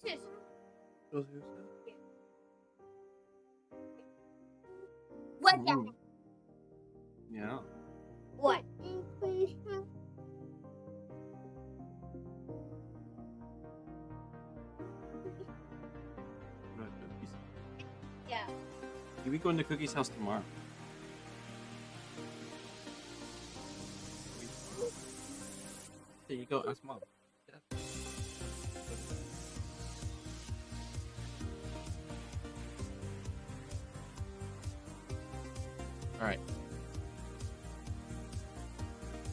This is. What? Ooh. Yeah. What? Yeah. We going to Cookie's house tomorrow. There you go. Ask mom. Yeah. All right.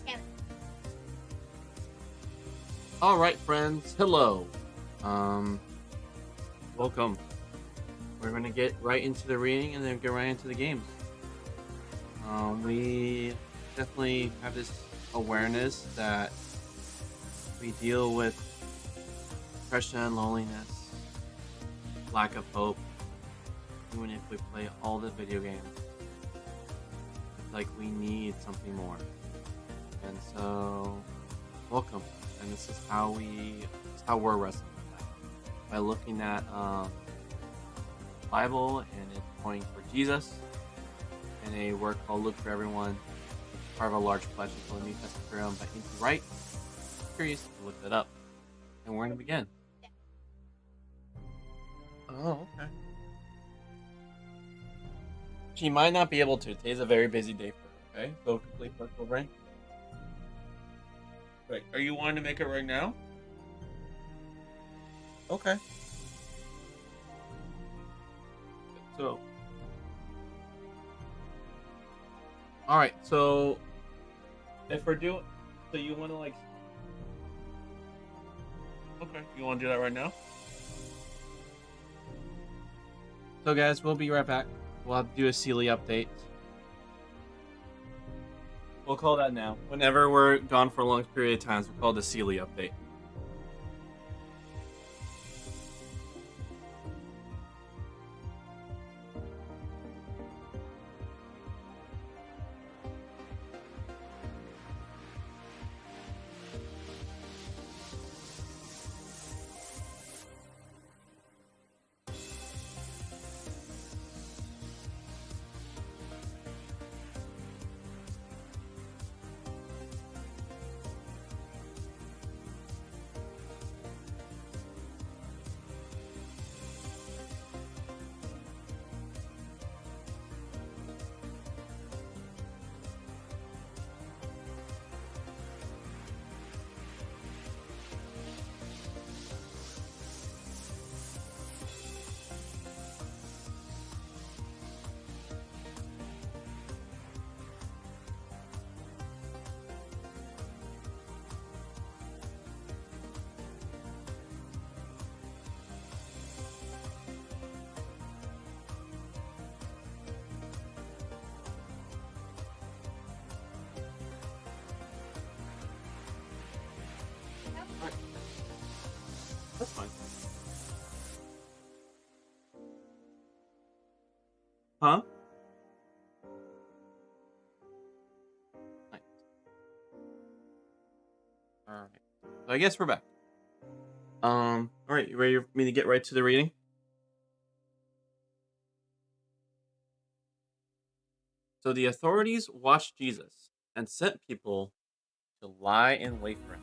Yeah. All right, friends. Hello. Welcome. We're gonna get right into the reading and then get right into the games. We definitely have this awareness that we deal with depression, loneliness, lack of hope, even if we play all the video games. It's like we need something more. And so, welcome. And this is how we're wrestling with that. By looking at Bible and it's pointing for Jesus and a work called Look for Everyone, part of a large collection called the New Testament Curriculum by N.T. Wright. Curious to look that up, and we're gonna begin. Oh, okay. She might not be able to. Today's a very busy day for her. Okay, so complete virtual rank. Wait, are you wanting to make it right now? Okay. So, all right. So, if we're doing, so you want to like, okay, you want to do that right now? So, guys, we'll be right back. We'll have to do a Sealy update. We'll call that now. Whenever we're gone for a long period of time, we'll call it the Sealy update. That's fine. Huh? Nice. All right. So I guess we're back. All right. You ready for me to get right to the reading? So the authorities watched Jesus and sent people to lie in wait for him.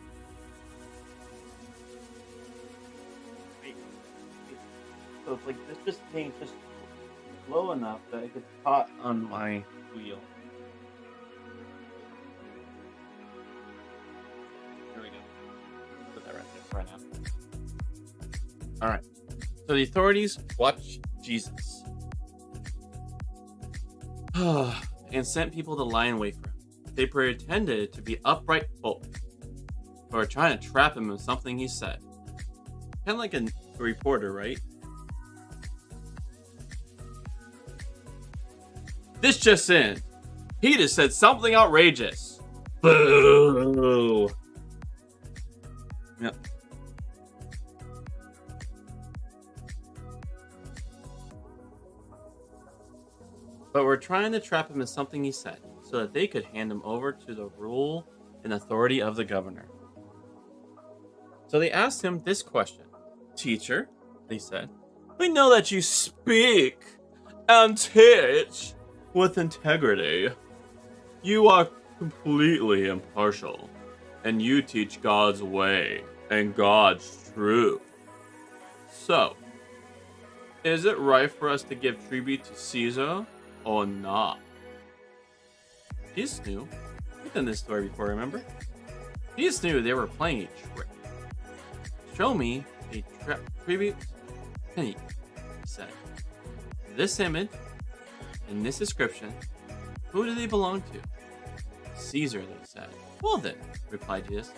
So it's like this just came just low enough that it gets caught on my wheel. There we go. Put that right there for right now. Alright. So the authorities watched Jesus. And sent people to lie in wait for him. They pretended to be upright folk who were trying to trap him in something he said. Kind of like a reporter, right? This just in. He just said something outrageous. Boo! Yep. But we're trying to trap him in something he said, so that they could hand him over to the rule and authority of the governor. So they asked him this question. Teacher, they said, we know that you speak and teach with integrity. You are completely impartial, and you teach God's way and God's truth. So, is it right for us to give tribute to Caesar or not? Jesus knew. We've done this story before, remember? Jesus knew they were playing a trick. Show me a tribute penny, he said. This image and this inscription, who do they belong to? Caesar, they said. Well then, replied Jesus,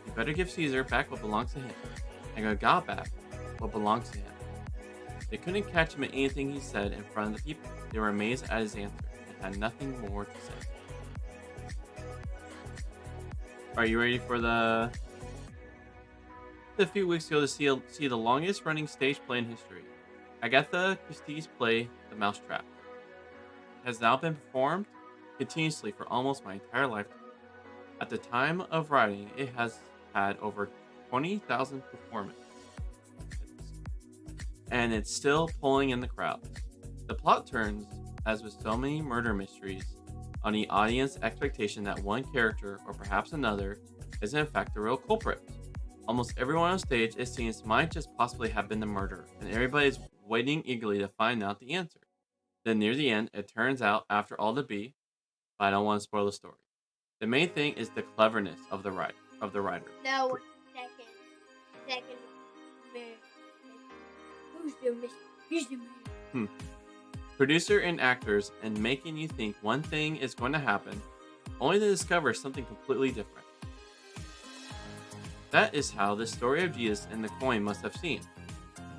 you better give Caesar back what belongs to him, and give God back what belongs to him. They couldn't catch him in anything he said in front of the people. They were amazed at his answer and had nothing more to say. Are you ready for the a few weeks ago to see the longest running stage play in history? Agatha Christie's play, The Mousetrap, has now been performed continuously for almost my entire lifetime. At the time of writing, it has had over 20,000 performances, and it's still pulling in the crowd. The plot turns, as with so many murder mysteries, on the audience expectation that one character, or perhaps another, is in fact the real culprit. Almost everyone on stage, it seems, might just possibly have been the murderer, and everybody's waiting eagerly to find out the answer. Then near the end, it turns out, after all, to be, but I don't want to spoil the story. The main thing is the cleverness of the writer. No, wait a second. Who's the man? Producer and actors, and making you think one thing is going to happen, only to discover something completely different. That is how the story of Jesus and the coin must have seemed,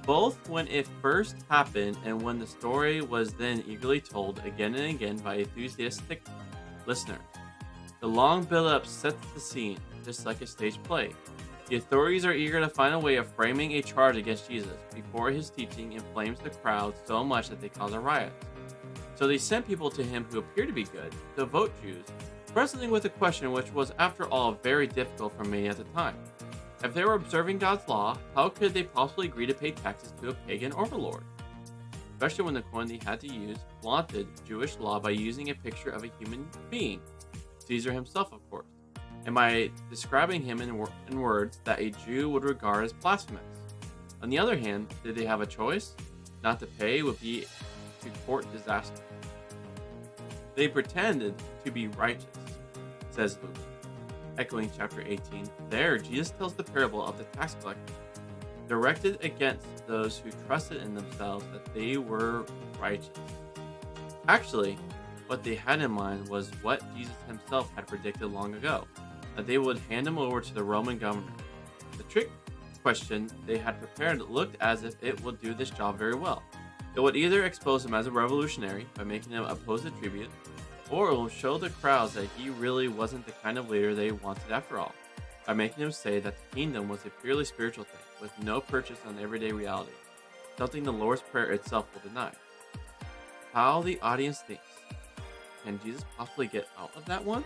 both when it first happened and when the story was then eagerly told again and again by enthusiastic listeners. The long build-up sets the scene, just like a stage play. The authorities are eager to find a way of framing a charge against Jesus before his teaching inflames the crowd so much that they cause a riot. So they sent people to him who appear to be good, devout Jews, wrestling with a question which was, after all, very difficult for many at the time. If they were observing God's law, how could they possibly agree to pay taxes to a pagan overlord? Especially when the coin they had to use flaunted Jewish law by using a picture of a human being, Caesar himself, of course, and by describing him in words that a Jew would regard as blasphemous. On the other hand, did they have a choice? Not to pay would be to court disaster. They pretended to be righteous, says Luke. Echoing chapter 18, there Jesus tells the parable of the tax collector, directed against those who trusted in themselves that they were righteous. Actually, what they had in mind was what Jesus himself had predicted long ago, that they would hand him over to the Roman governor. The trick question they had prepared looked as if it would do this job very well. It would either expose him as a revolutionary by making him oppose the tribute, or it will show the crowds that he really wasn't the kind of leader they wanted after all, by making him say that the kingdom was a purely spiritual thing, with no purchase on everyday reality, something the Lord's Prayer itself will deny. How the audience thinks. Can Jesus possibly get out of that one?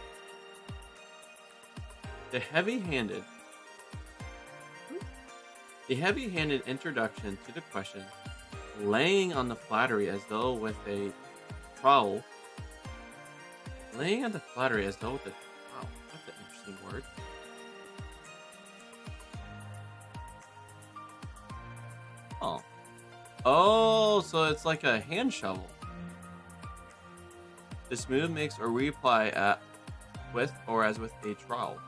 The heavy-handed introduction to the question, laying on the flattery as though with a trowel. Laying on the flattery as though with a trowel. That's an interesting word. Oh, so it's like a hand shovel. This move makes a reply with or as with a trowel.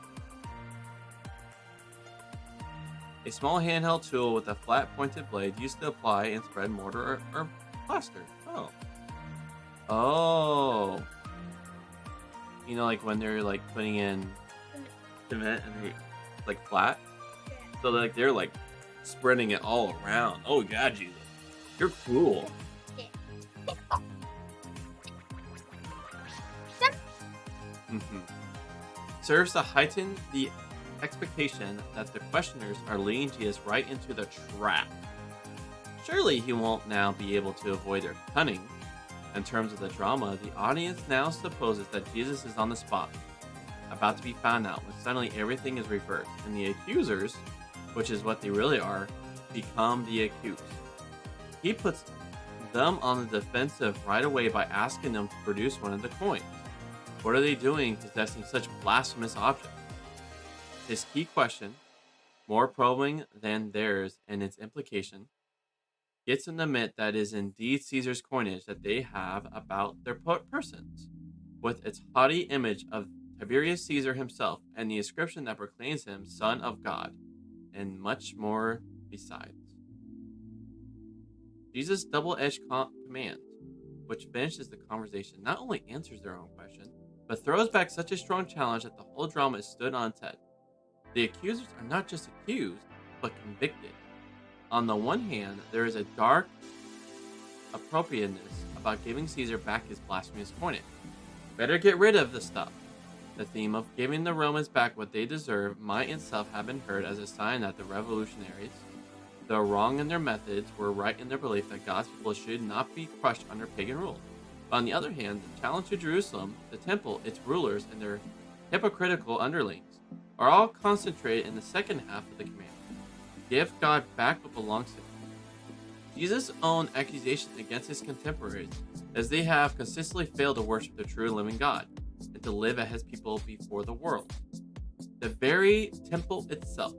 A small handheld tool with a flat pointed blade used to apply and spread mortar or plaster. Oh. You know, like when they're like putting in cement and they like flat. So they're like spreading it all around. Oh God, Jesus. You're cool. Serves to heighten the expectation that the questioners are leading Jesus right into the trap. Surely he won't now be able to avoid their cunning. In terms of the drama, the audience now supposes that Jesus is on the spot, about to be found out, when suddenly everything is reversed, and the accusers, which is what they really are, become the accused. He puts them on the defensive right away by asking them to produce one of the coins. What are they doing possessing such blasphemous objects? His key question, more probing than theirs and its implication, gets them to admit that it is indeed Caesar's coinage that they have about their persons, with its haughty image of Tiberius Caesar himself and the inscription that proclaims him Son of God, and much more besides. Jesus' double-edged command, which finishes the conversation, not only answers their own question, but throws back such a strong challenge that the whole drama is stood on its head. The accusers are not just accused, but convicted. On the one hand, there is a dark appropriateness about giving Caesar back his blasphemous coinage. Better get rid of the stuff. The theme of giving the Romans back what they deserve might itself have been heard as a sign that the revolutionaries, though wrong in their methods, were right in their belief that God's people should not be crushed under pagan rule. But on the other hand, the challenge to Jerusalem, the temple, its rulers, and their hypocritical underlings are all concentrated in the second half of the command. Give God back what belongs to him. Jesus' own accusations against his contemporaries, as they have consistently failed to worship the true and living God, and to live as his people before the world. The very temple itself,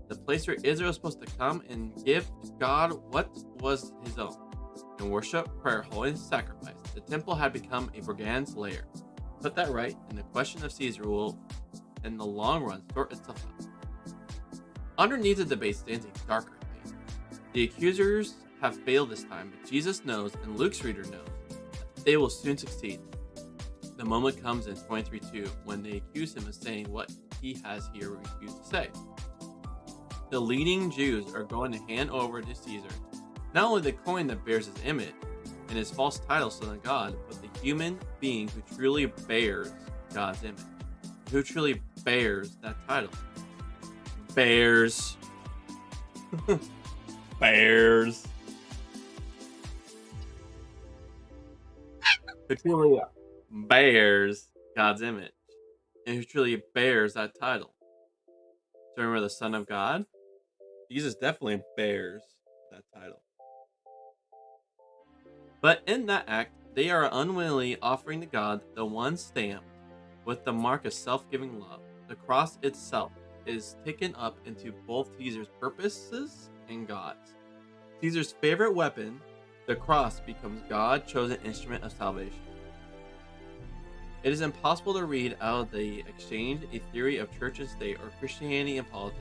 the place where Israel was supposed to come and give to God what was his own, in worship, prayer, holiness, and sacrifice, the temple had become a brigand's lair. Put that right, and the question of Caesar will, in the long run, sort itself out. Underneath the debate stands a darker thing. The accusers have failed this time, but Jesus knows, and Luke's reader knows, that they will soon succeed. The moment comes in 23:2 when they accuse him of saying what he has here refused to say. The leading Jews are going to hand over to Caesar not only the coin that bears his image and his false title, Son of God, but the human being who truly bears God's image, who truly bears that title. Bears. Bears. Who truly bears God's image and who truly bears that title. So remember the Son of God? Jesus definitely bears that title. But in that act, they are unwillingly offering to God the one stamped with the mark of self-giving love. The cross itself is taken up into both Caesar's purposes and God's. Caesar's favorite weapon, the cross, becomes God's chosen instrument of salvation. It is impossible to read out of the exchange a theory of church and state or Christianity and politics.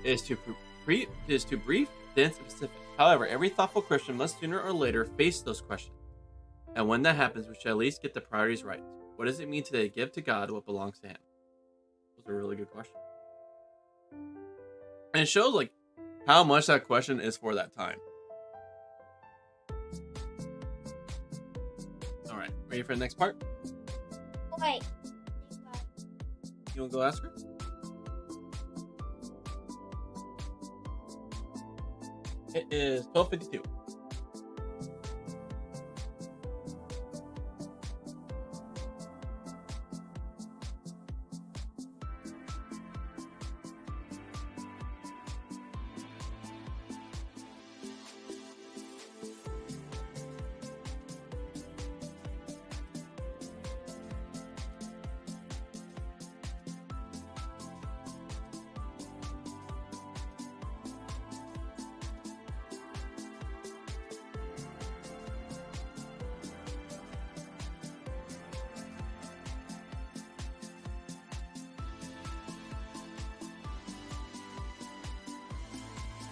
It is too brief, dense, and specific. However, every thoughtful Christian must sooner or later face those questions. And when that happens, we should at least get the priorities right. What does it mean today to give to God what belongs to him? That's a really good question. And it shows like how much that question is for that time. Alright, ready for the next part? Wait. You wanna go ask her? It is 12:52.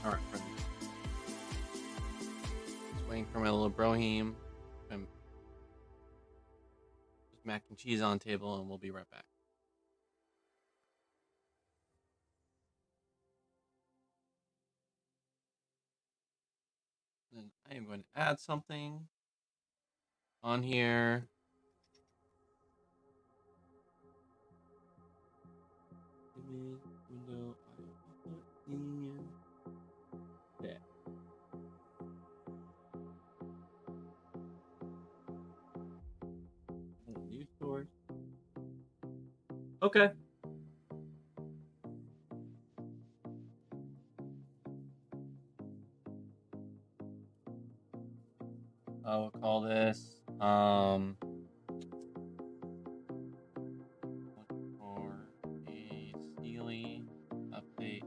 Alright, friends. Just waiting for my little brohim. Just mac and cheese on the table, and we'll be right back. Then I am going to add something on here. Image window. Yeah. News source. Okay. we'll call this look for a Sealy update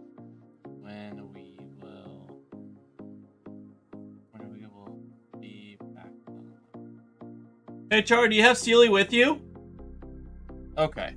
when we will be back on. Hey Char, do you have Sealy with you? Okay.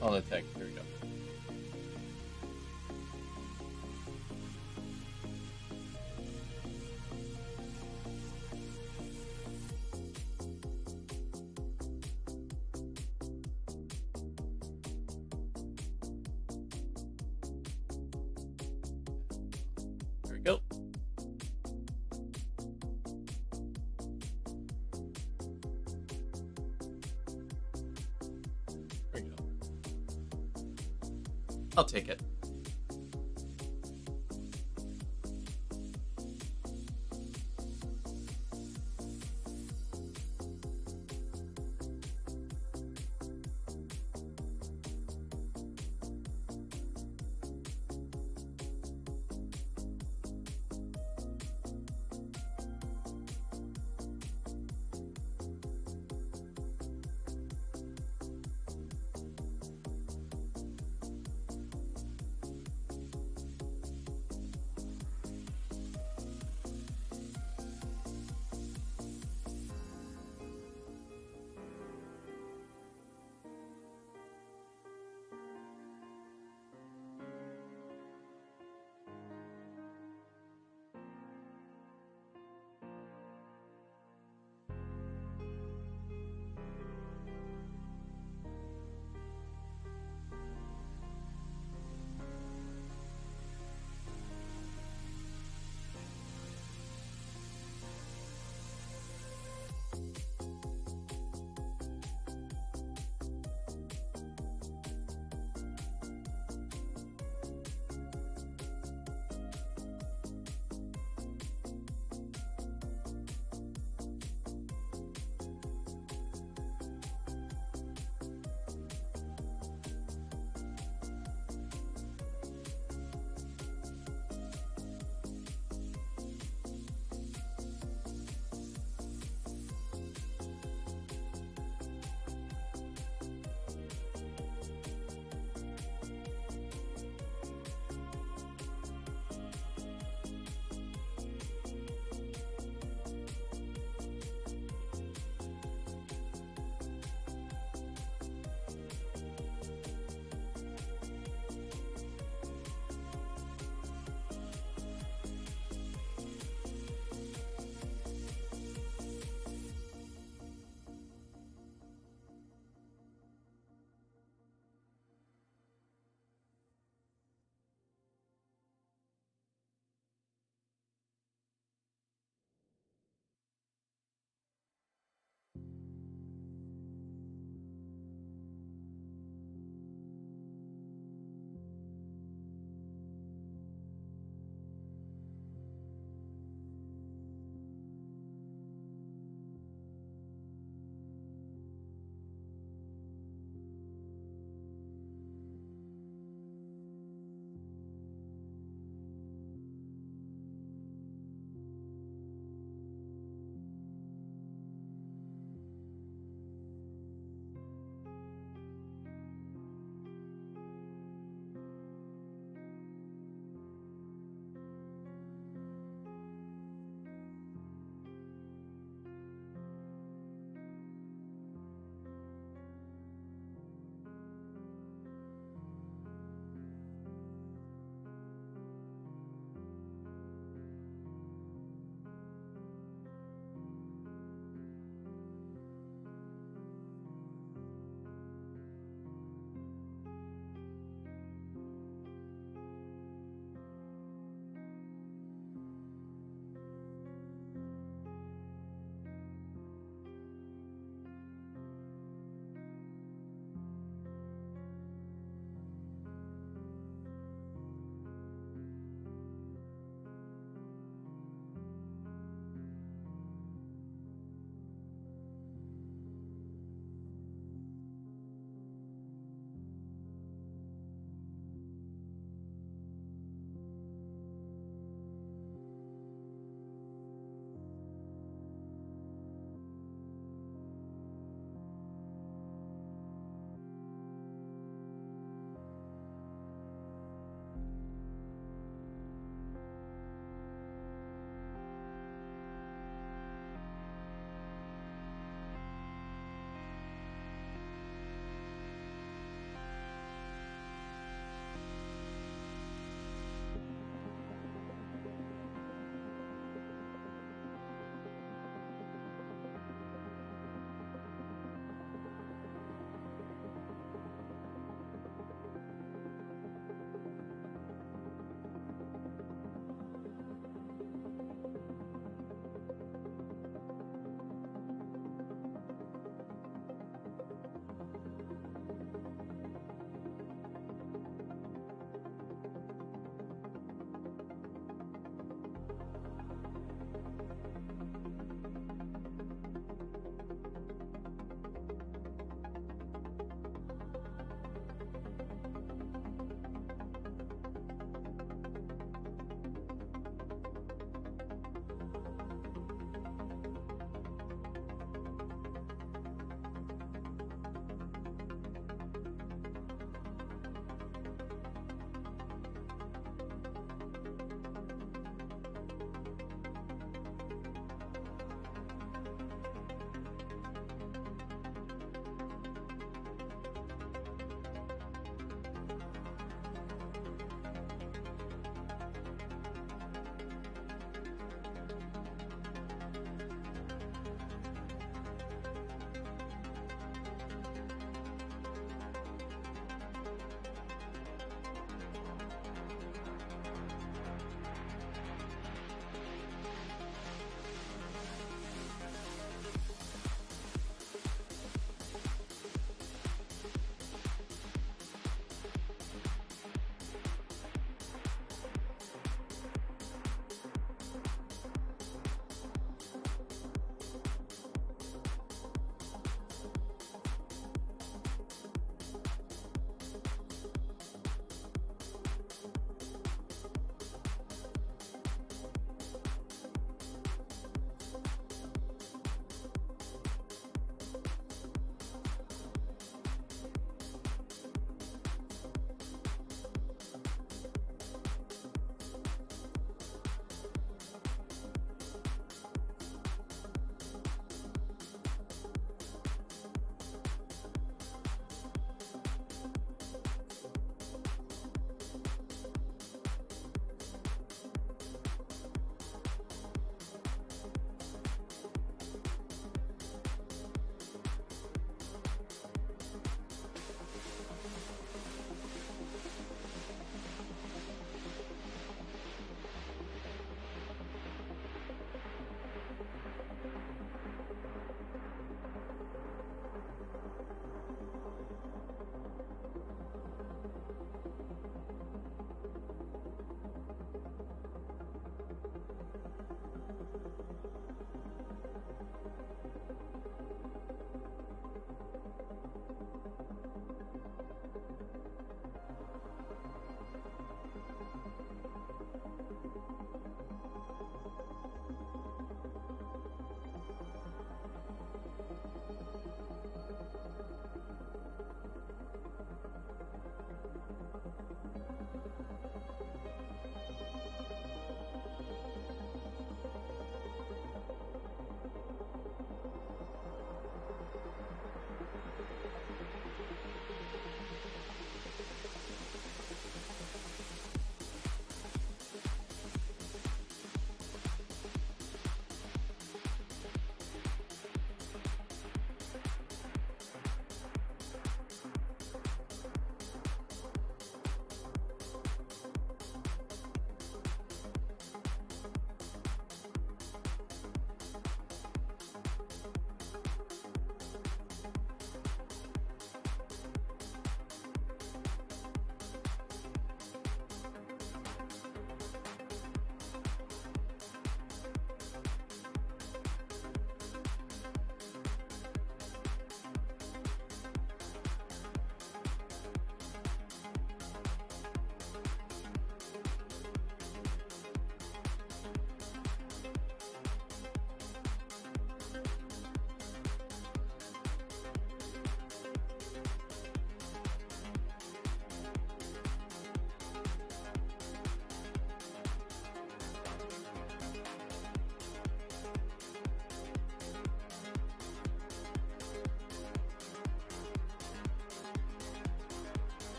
Oh, the text. Here we go. There we go. There we go. I'll take it.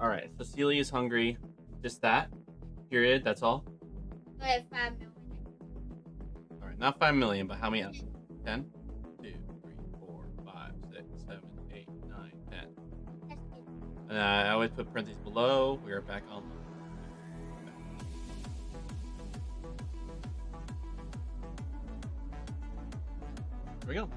Alright, so Celia is hungry. Just that? Period, that's all? Like 5 million. Alright, not 5 million, but how many apples? 10? 2, 3, 4, 5, 6, 7, 8, 9, 10. That's it. And I always put parentheses below. We are back on. Here we go.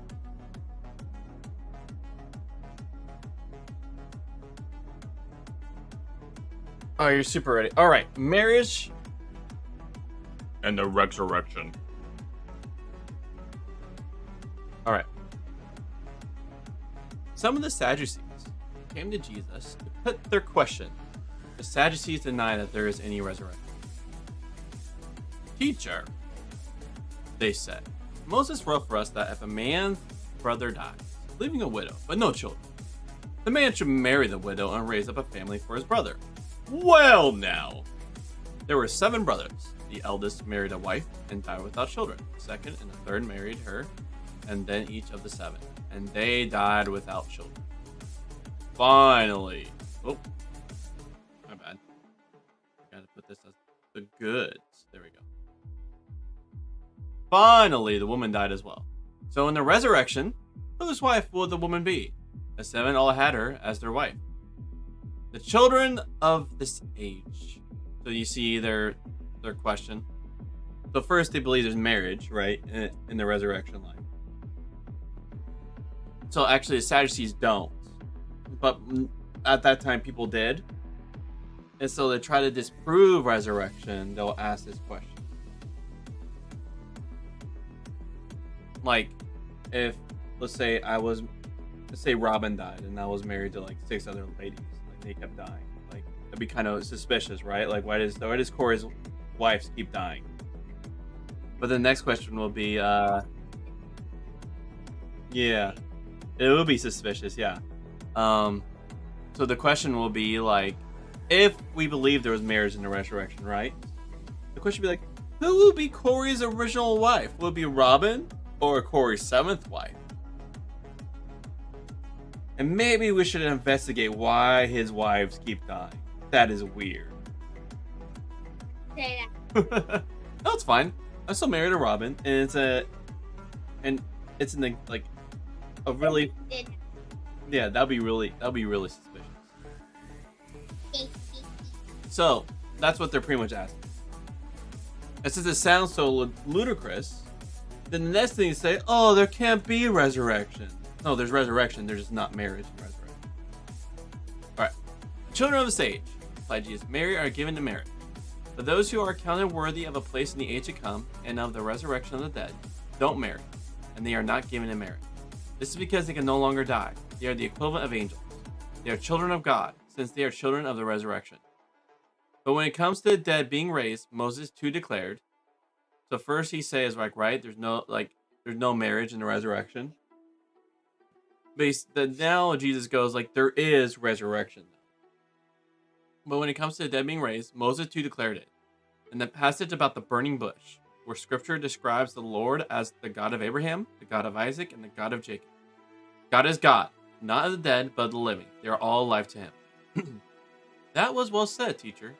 Oh, you're super ready. All right, marriage and the resurrection. All right. Some of the Sadducees came to Jesus to put their question. The Sadducees deny that there is any resurrection. Teacher, they said, Moses wrote for us that if a man's brother dies, leaving a widow but no children, the man should marry the widow and raise up a family for his brother. Well, now, there were 7 brothers. The eldest married a wife and died without children. The second and the third married her, and then each of the 7, and they died without children. Finally, oh, my bad. I gotta put this as the goods. There we go. Finally, the woman died as well. So in the resurrection, whose wife will the woman be? The 7 all had her as their wife. The children of this age. So you see their question. So first they believe there's marriage, right, in the resurrection line. So actually the Sadducees don't. But at that time people did. And so they try to disprove resurrection, they'll ask this question. Like, if, let's say Robin died and I was married to like 6 other ladies. They kept dying. Like, that'd be kind of suspicious, right? Like, why does Corey's wives keep dying? But the next question will be, yeah, it will be suspicious, yeah. So the question will be like, if we believe there was marriage in the resurrection, right? The question will be like, who will be Corey's original wife? Will it be Robin or Corey's 7th wife? And maybe we should investigate why his wives keep dying. That is weird. Say No, it's fine. I'm still married to Robin, and it's in the like a really yeah. That'd be really suspicious. So that's what they're pretty much asking. And since it sounds so ludicrous, then the next thing you say, oh, there can't be resurrection. No, there's resurrection. There's just not marriage and resurrection. All right. Children of this age, replied Jesus, marry are given to marriage. But those who are counted worthy of a place in the age to come and of the resurrection of the dead don't marry, and they are not given in marriage. This is because they can no longer die. They are the equivalent of angels. They are children of God, since they are children of the resurrection. But when it comes to the dead being raised, Moses too declared. So first he says, like, right, there's no marriage in the resurrection. Now Jesus goes like there is resurrection. But when it comes to the dead being raised, Moses too declared it. In the passage about the burning bush, where scripture describes the Lord as the God of Abraham, the God of Isaac, and the God of Jacob. God is God, not of the dead, but of the living. They are all alive to him. That was well said, teacher,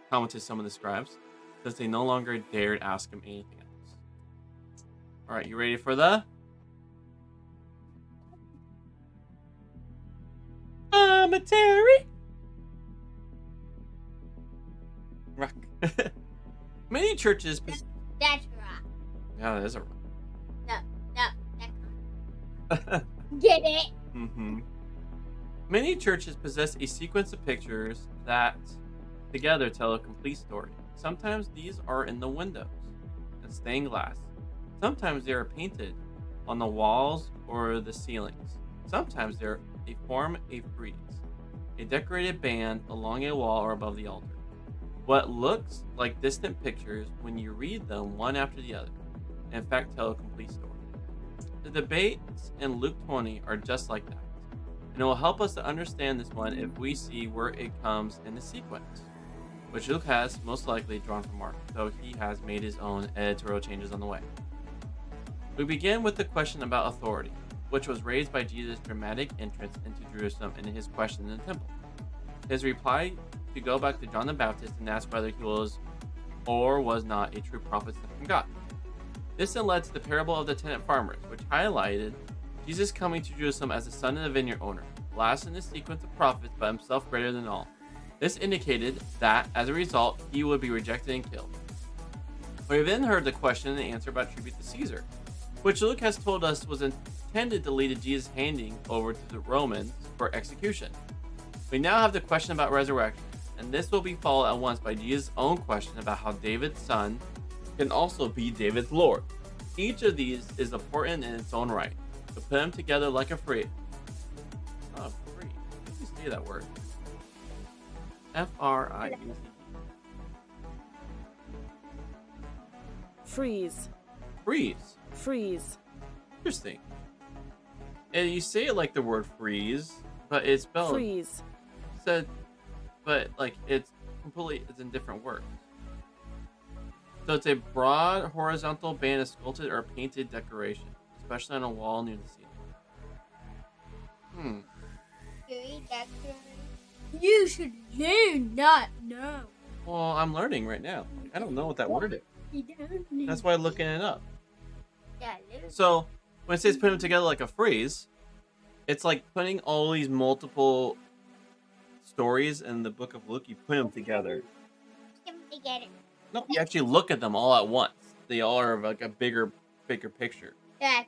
commented some of the scribes, since they no longer dared ask him anything else. Alright, you ready for the commentary? Rock. Many churches. That's a rock. Yeah, that is a rock. No, that's not. Get it? Mm-hmm. Many churches possess a sequence of pictures that together tell a complete story. Sometimes these are in the windows and stained glass. Sometimes they are painted on the walls or the ceilings. Sometimes they form a frieze, a decorated band along a wall or above the altar. What looks like distant pictures when you read them one after the other, in fact tell a complete story. The debates in Luke 20 are just like that, and it will help us to understand this one if we see where it comes in the sequence, which Luke has most likely drawn from Mark, though he has made his own editorial changes on the way. We begin with the question about authority, which was raised by Jesus' dramatic entrance into Jerusalem and his question in the temple. His reply to go back to John the Baptist and ask whether he was or was not a true prophet sent from God. This then led to the parable of the tenant farmers, which highlighted Jesus coming to Jerusalem as the son of the vineyard owner, last in the sequence of prophets, but himself greater than all. This indicated that, as a result, he would be rejected and killed. We then heard the question and answer about tribute to Caesar, which Luke has told us was intended to lead to Jesus handing over to the Romans for execution. We now have the question about resurrection, and this will be followed at once by Jesus' own question about how David's son can also be David's Lord. Each of these is important in its own right. To put them together like a free. Oh, free. How do you say that word? F-R-I-E-Z. Freeze. Freeze. Freeze. Interesting. And you say it like the word freeze, but it's spelled Freeze. said, but like it's in different words. So it's a broad horizontal band of sculpted or painted decoration, especially on a wall near the ceiling. Very decorative. You should learn, not know. Well, I'm learning right now. I don't know what that word is. You don't need. That's why I'm looking it up. Yeah, learn. So when it says put them together like a freeze, it's like putting all these multiple stories in the book of Luke. You put them together. Put them together. No, you actually look at them all at once. They all are like a bigger picture. Yeah,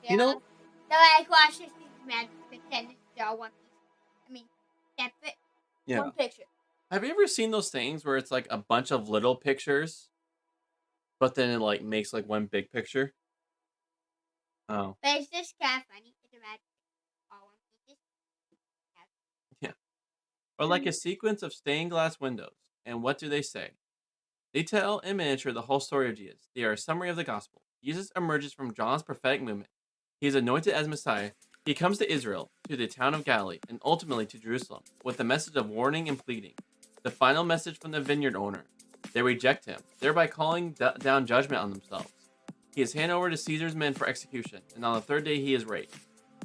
You know? So I watched this man pretend to draw one piece. I mean, separate. Yeah. One picture. Have you ever seen those things where it's like a bunch of little pictures, but then it like makes like one big picture? Oh. But it's just kind of funny. It's about all one pieces. Or like a sequence of stained glass windows. And what do they say? They tell in miniature the whole story of Jesus. They are a summary of the gospel. Jesus emerges from John's prophetic movement. He is anointed as Messiah. He comes to Israel, to the town of Galilee, and ultimately to Jerusalem, with a message of warning and pleading. The final message from the vineyard owner. They reject him, thereby calling down judgment on themselves. He is handed over to Caesar's men for execution, and on the third day he is raised.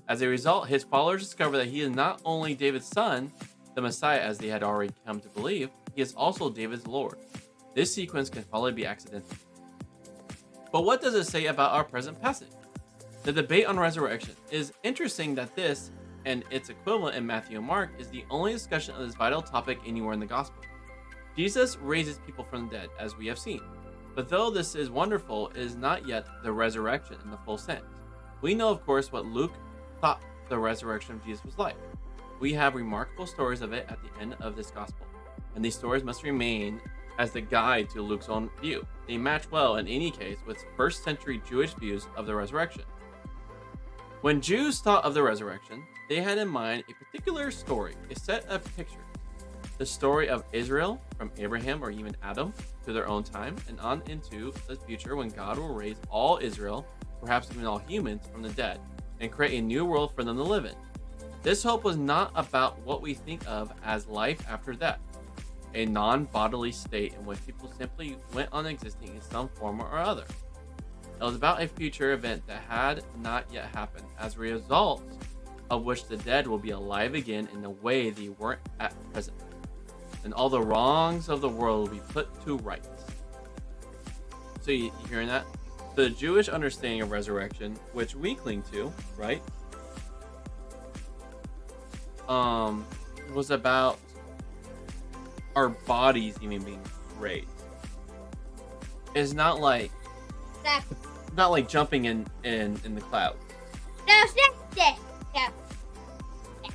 As a result, his followers discover that he is not only David's son, the Messiah as they had already come to believe, he is also David's Lord. This sequence can probably be accidental. But what does it say about our present passage? The debate on resurrection. It is interesting that this, and its equivalent in Matthew and Mark, is the only discussion of this vital topic anywhere in the gospel. Jesus raises people from the dead, as we have seen. But though this is wonderful, it is not yet the resurrection in the full sense. We know, of course, what Luke thought the resurrection of Jesus was like. We have remarkable stories of it at the end of this gospel, and these stories must remain as the guide to Luke's own view. They match well, in any case, with first century Jewish views of the resurrection. When Jews thought of the resurrection, they had in mind a particular story, a set of pictures. The story of Israel, from Abraham or even Adam to their own time, and on into the future when God will raise all Israel, perhaps even all humans, from the dead, and create a new world for them to live in. This hope was not about what we think of as life after death, a non-bodily state in which people simply went on existing in some form or other. It was about a future event that had not yet happened, as a result of which the dead will be alive again in a way they weren't at present, and all the wrongs of the world will be put to rights. So you hearing that? The Jewish understanding of resurrection, which we cling to, right? Was about our bodies even being raised. It's not like jumping in the clouds. No, it's not that. No,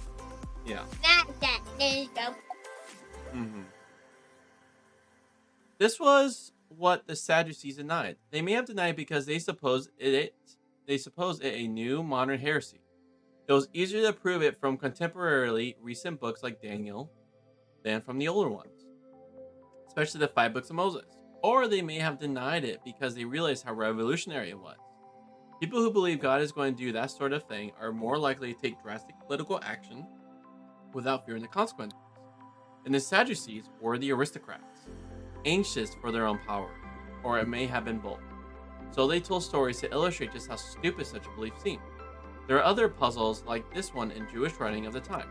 Yeah. not that. There you go. This was what the Sadducees denied. They may have denied because they suppose it a new modern heresy. It was easier to prove it from contemporarily recent books like Daniel than from the older ones, especially the 5 books of Moses. Or they may have denied it because they realized how revolutionary it was. People who believe God is going to do that sort of thing are more likely to take drastic political action without fearing the consequences. And the Sadducees were the aristocrats, anxious for their own power, or it may have been both. So they told stories to illustrate just how stupid such a belief seemed. There are other puzzles like this one in Jewish writing of the time.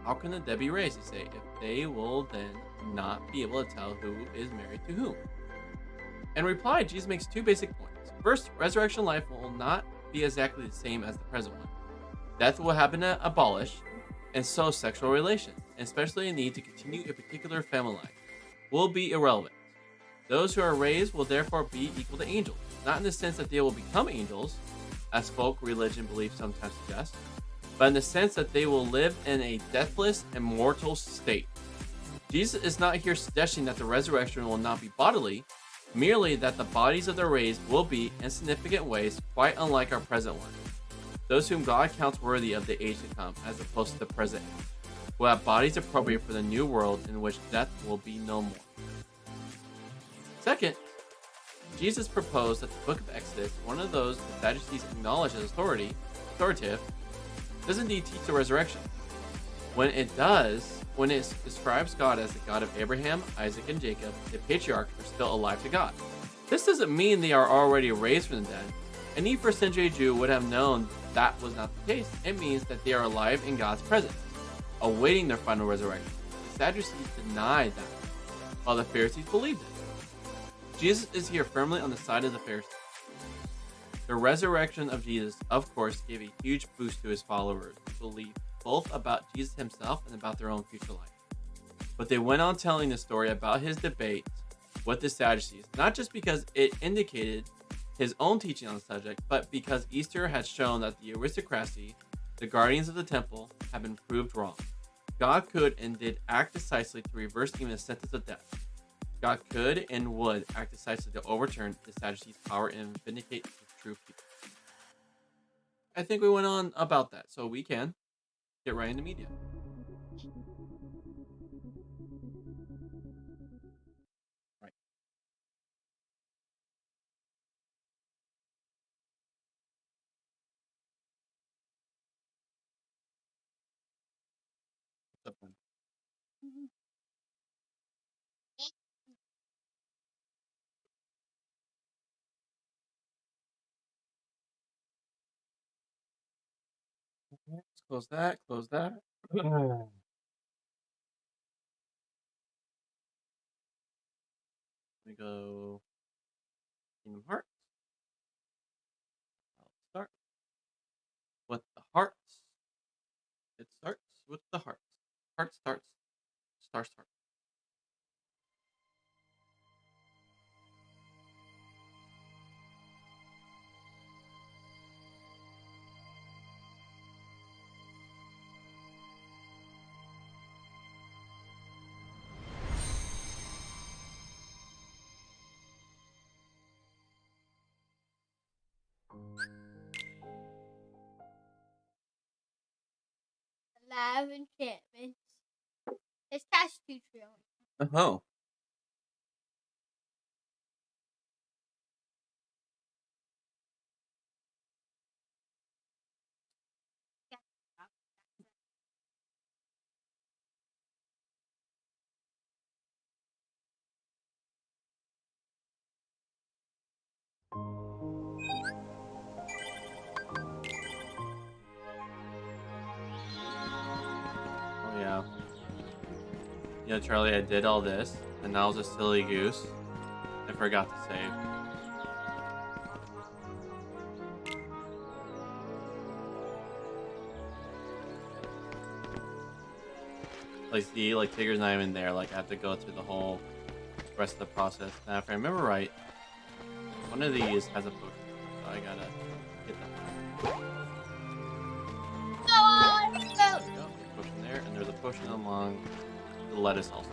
how can the dead be raised? You say, if they will then not be able to tell who is married to whom. In reply, Jesus makes two basic points. First, resurrection life will not be exactly the same as the present one. Death will have been abolished, and so sexual relations, and especially a need to continue a particular family line, will be irrelevant. Those who are raised will therefore be equal to angels, not in the sense that they will become angels, as folk religion belief sometimes suggests, but in the sense that they will live in a deathless, immortal state. Jesus is not here suggesting that the resurrection will not be bodily, merely that the bodies of the raised will be, in significant ways, quite unlike our present one. Those whom God counts worthy of the age to come, as opposed to the present, will have bodies appropriate for the new world in which death will be no more. Second, Jesus proposed that the book of Exodus, one of those the Sadducees acknowledge as authoritative, does indeed teach the resurrection. When it describes God as the God of Abraham, Isaac, and Jacob, the patriarchs are still alive to God. This doesn't mean they are already raised from the dead. Any first century Jew would have known that was not the case. It means that they are alive in God's presence, awaiting their final resurrection. The Sadducees denied that, while the Pharisees believed it. Jesus is here firmly on the side of the Pharisees. The resurrection of Jesus, of course, gave a huge boost to his followers who believed both about Jesus himself and about their own future life. But they went on telling the story about his debate with the Sadducees, not just because it indicated his own teaching on the subject, but because Easter had shown that the aristocracy, the guardians of the temple, had been proved wrong. God could and did act decisively to reverse even a sentence of death. God could and would act decisively to overturn the Sadducees' power and vindicate his true people. I think we went on about that, so we can get right into media. Right. What's up, man? Let's close that, close that. Let me go Kingdom Hearts. I'll start with the hearts. It starts with the hearts. Heart starts. Star starts. Alive enchantments. It's past 2 trillion. Oh. Oh yeah. You know, Charlie, I did all this, and I was a silly goose. I forgot to save. Like, see, like, Tigger's not even there. Like, I have to go through the whole rest of the process. Now, if I remember right, one of these has a potion, so I gotta get that. No! There we go. There's a potion there, and there's a potion along the lettuce also.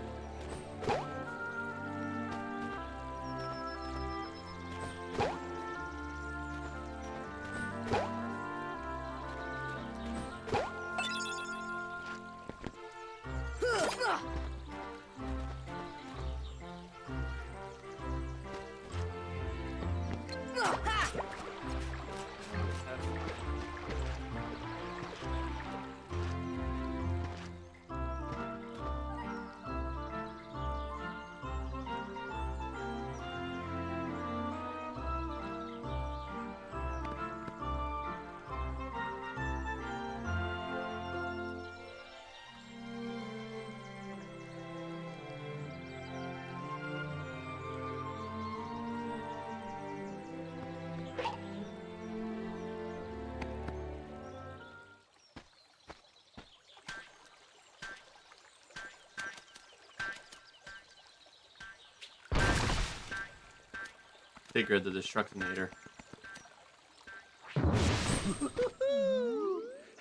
Tigger the Destructinator.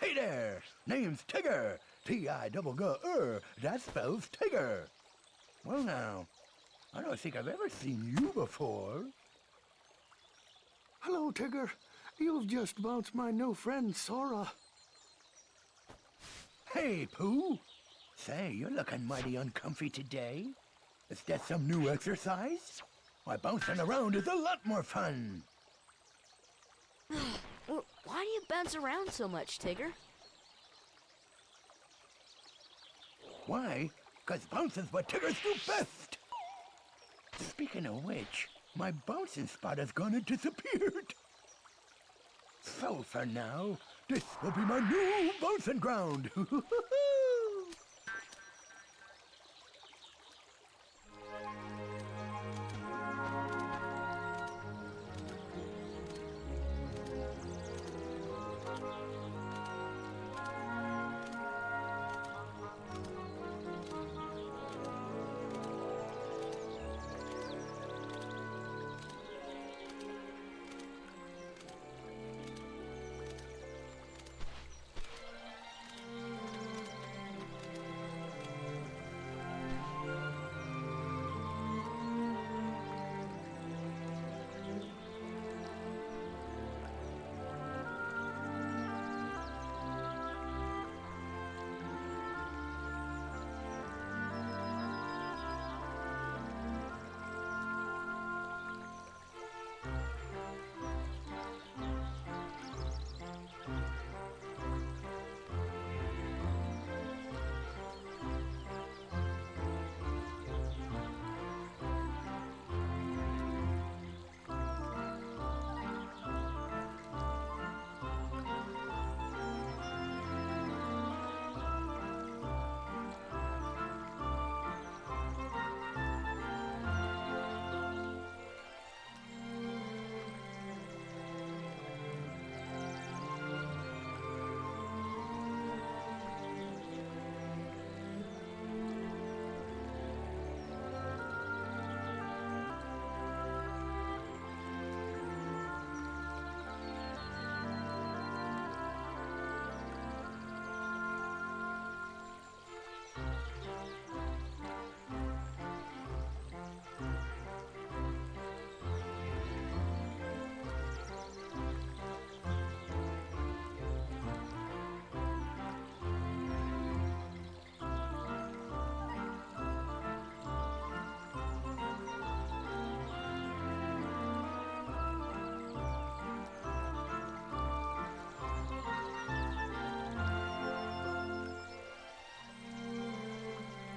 Hey there, name's Tigger. T-I-G-G-R. That spells Tigger. Well now, I don't think I've ever seen you before. Hello, Tigger. You've just bounced my new friend, Sora. Hey, Pooh. Say, you're looking mighty uncomfy today. Is that some new exercise? Why, bouncing around is a lot more fun. Well, why do you bounce around so much, Tigger? Why? 'Cause bouncing's what Tiggers do best. Speaking of which, my bouncing spot has gone and disappeared. So for now, this will be my new bouncing ground.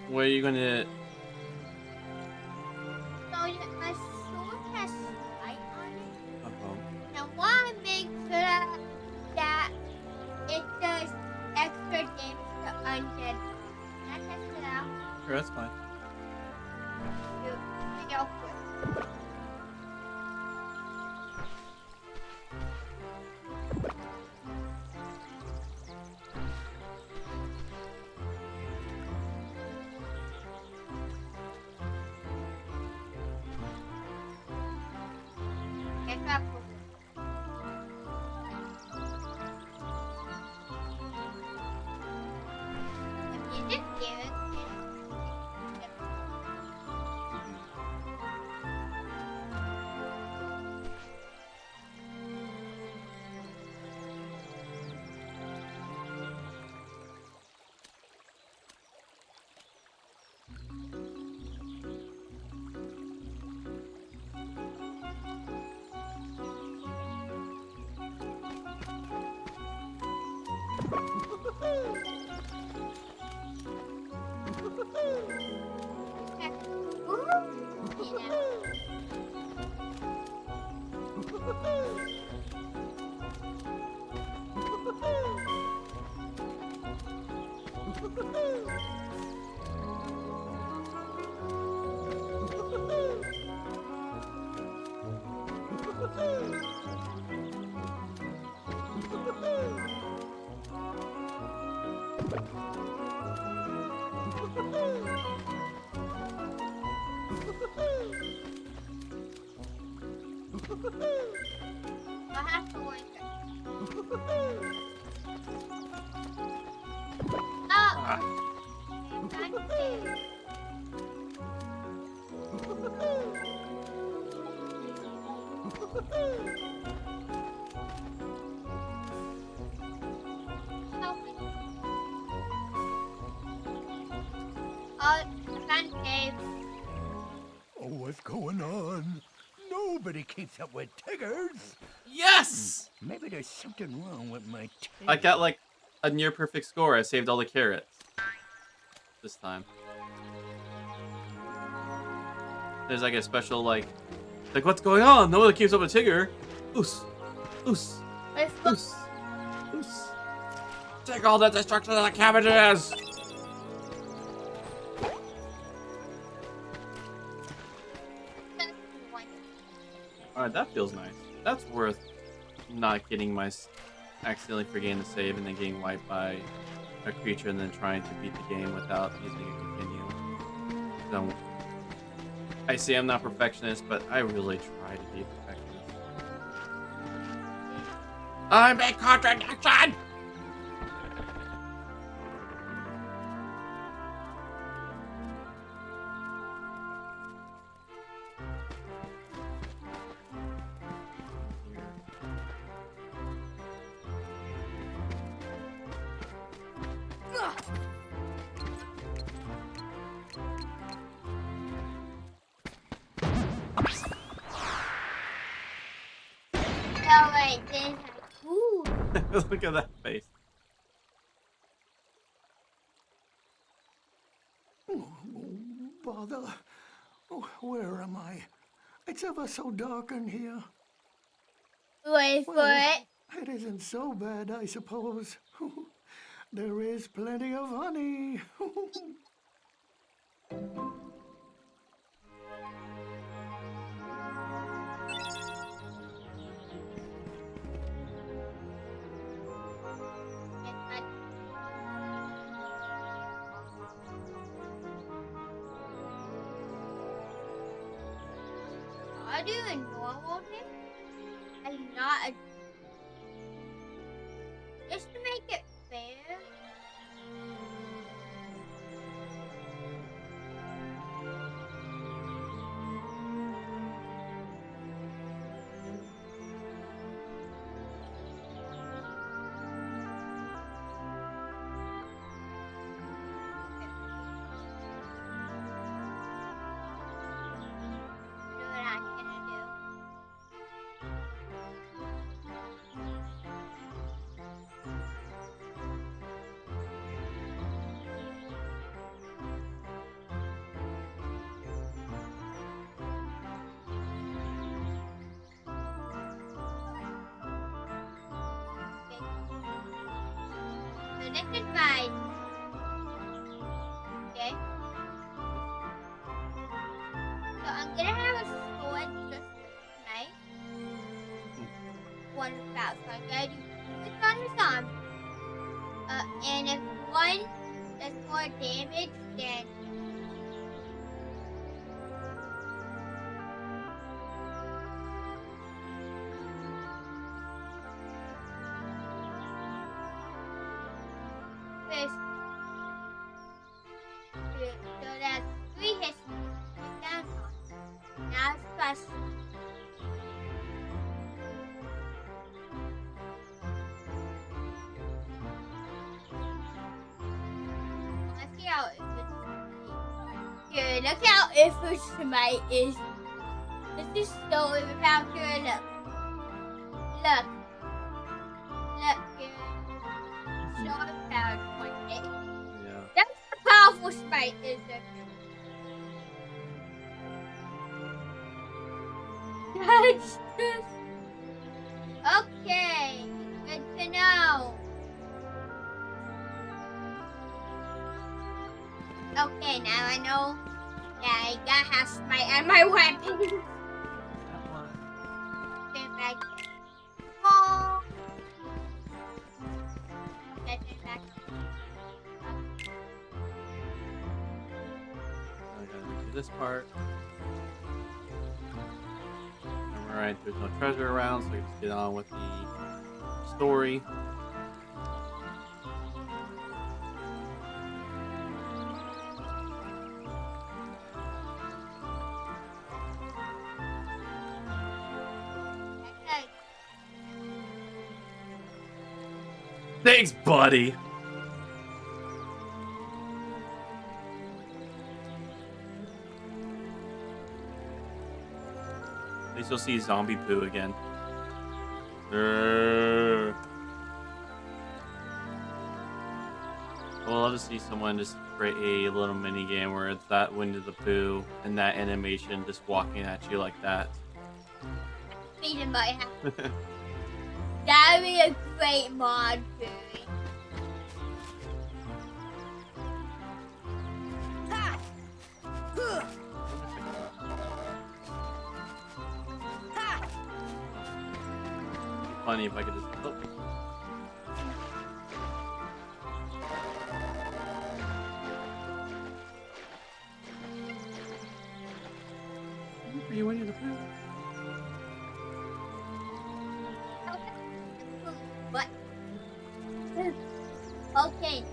Where are you gonna? So my sword has light on it. Uh-oh. Now, why make sure that it does extra damage to undead? Can I test it out? Sure, that's fine. Real quick. Get that for me. If you didn't do it, I'll have to work it. Oh! I'm safe. Help me. Oh, I found cave. Oh, what's going on? Nobody keeps up with Tiggers. Yes! Maybe there's something wrong with my tail. I got like a near perfect score. I saved all the carrots this time. There's like a special like what's going on? No one keeps up with Tigger. Oos, oos, Let's oos, oos. Take all the destruction of the cabbages. All right, that feels nice. That's worth not getting accidentally forgetting to save and then getting wiped by a creature and then trying to beat the game without using a continue. So, I say I'm not perfectionist, but I really try to be a perfectionist. I'm a contradiction! Oh, wait, then. Ooh. Look at that face. Oh, bother. Oh, where am I? It's ever so dark in here. Wait for it. It isn't so bad, I suppose. There is plenty of honey. I'll do a normal thing and not a. Just to make it fair. So this is my. Okay. So I'm gonna have a sword just tonight. One without. So I'm gonna do this on the zombie. And if one does more damage, then. So that's 3 hits. Down. Now it's plus. Let's see how good. Look how efforts Smite is. This is so overpowered. Look. Look good. So overpowered. Yeah. That's a powerful Smite, is it? That's just... Okay, good to know. Okay, now I know that I gotta have Smite and my weapon. Stand back. Oh. Stand back. I gotta do this part. And we're Alright, there's no treasure around, so we just get on with the story. Okay. Thanks, buddy! At least you'll see Zombie Poo again. I would love to see someone just create a little mini game where it's that Winnie the Pooh and that animation just walking at you like that. Peter might have. That would be a great mod, Barry. It'd be funny if I could just. Oh. For you, Winnie the Pooh. What? Okay.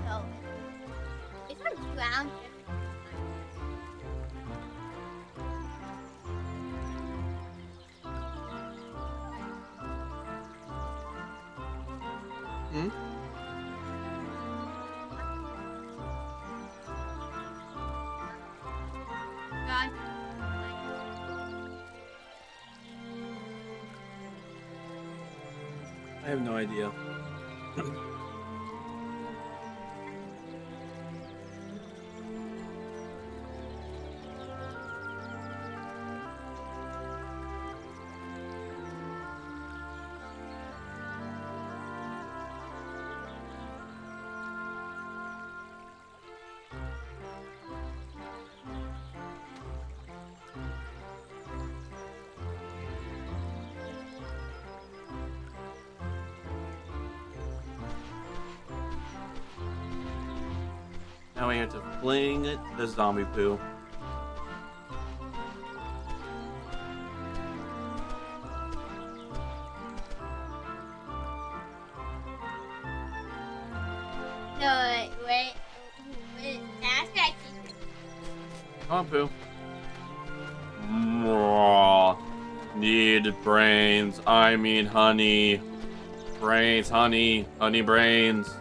So, it's on ground. Hmm? God. I have no idea. Now we have to fling the Zombie Poo. No, wait. That's actually. Come on, Pooh. Mwah. Need brains. I mean honey. Brains, honey. Honey brains.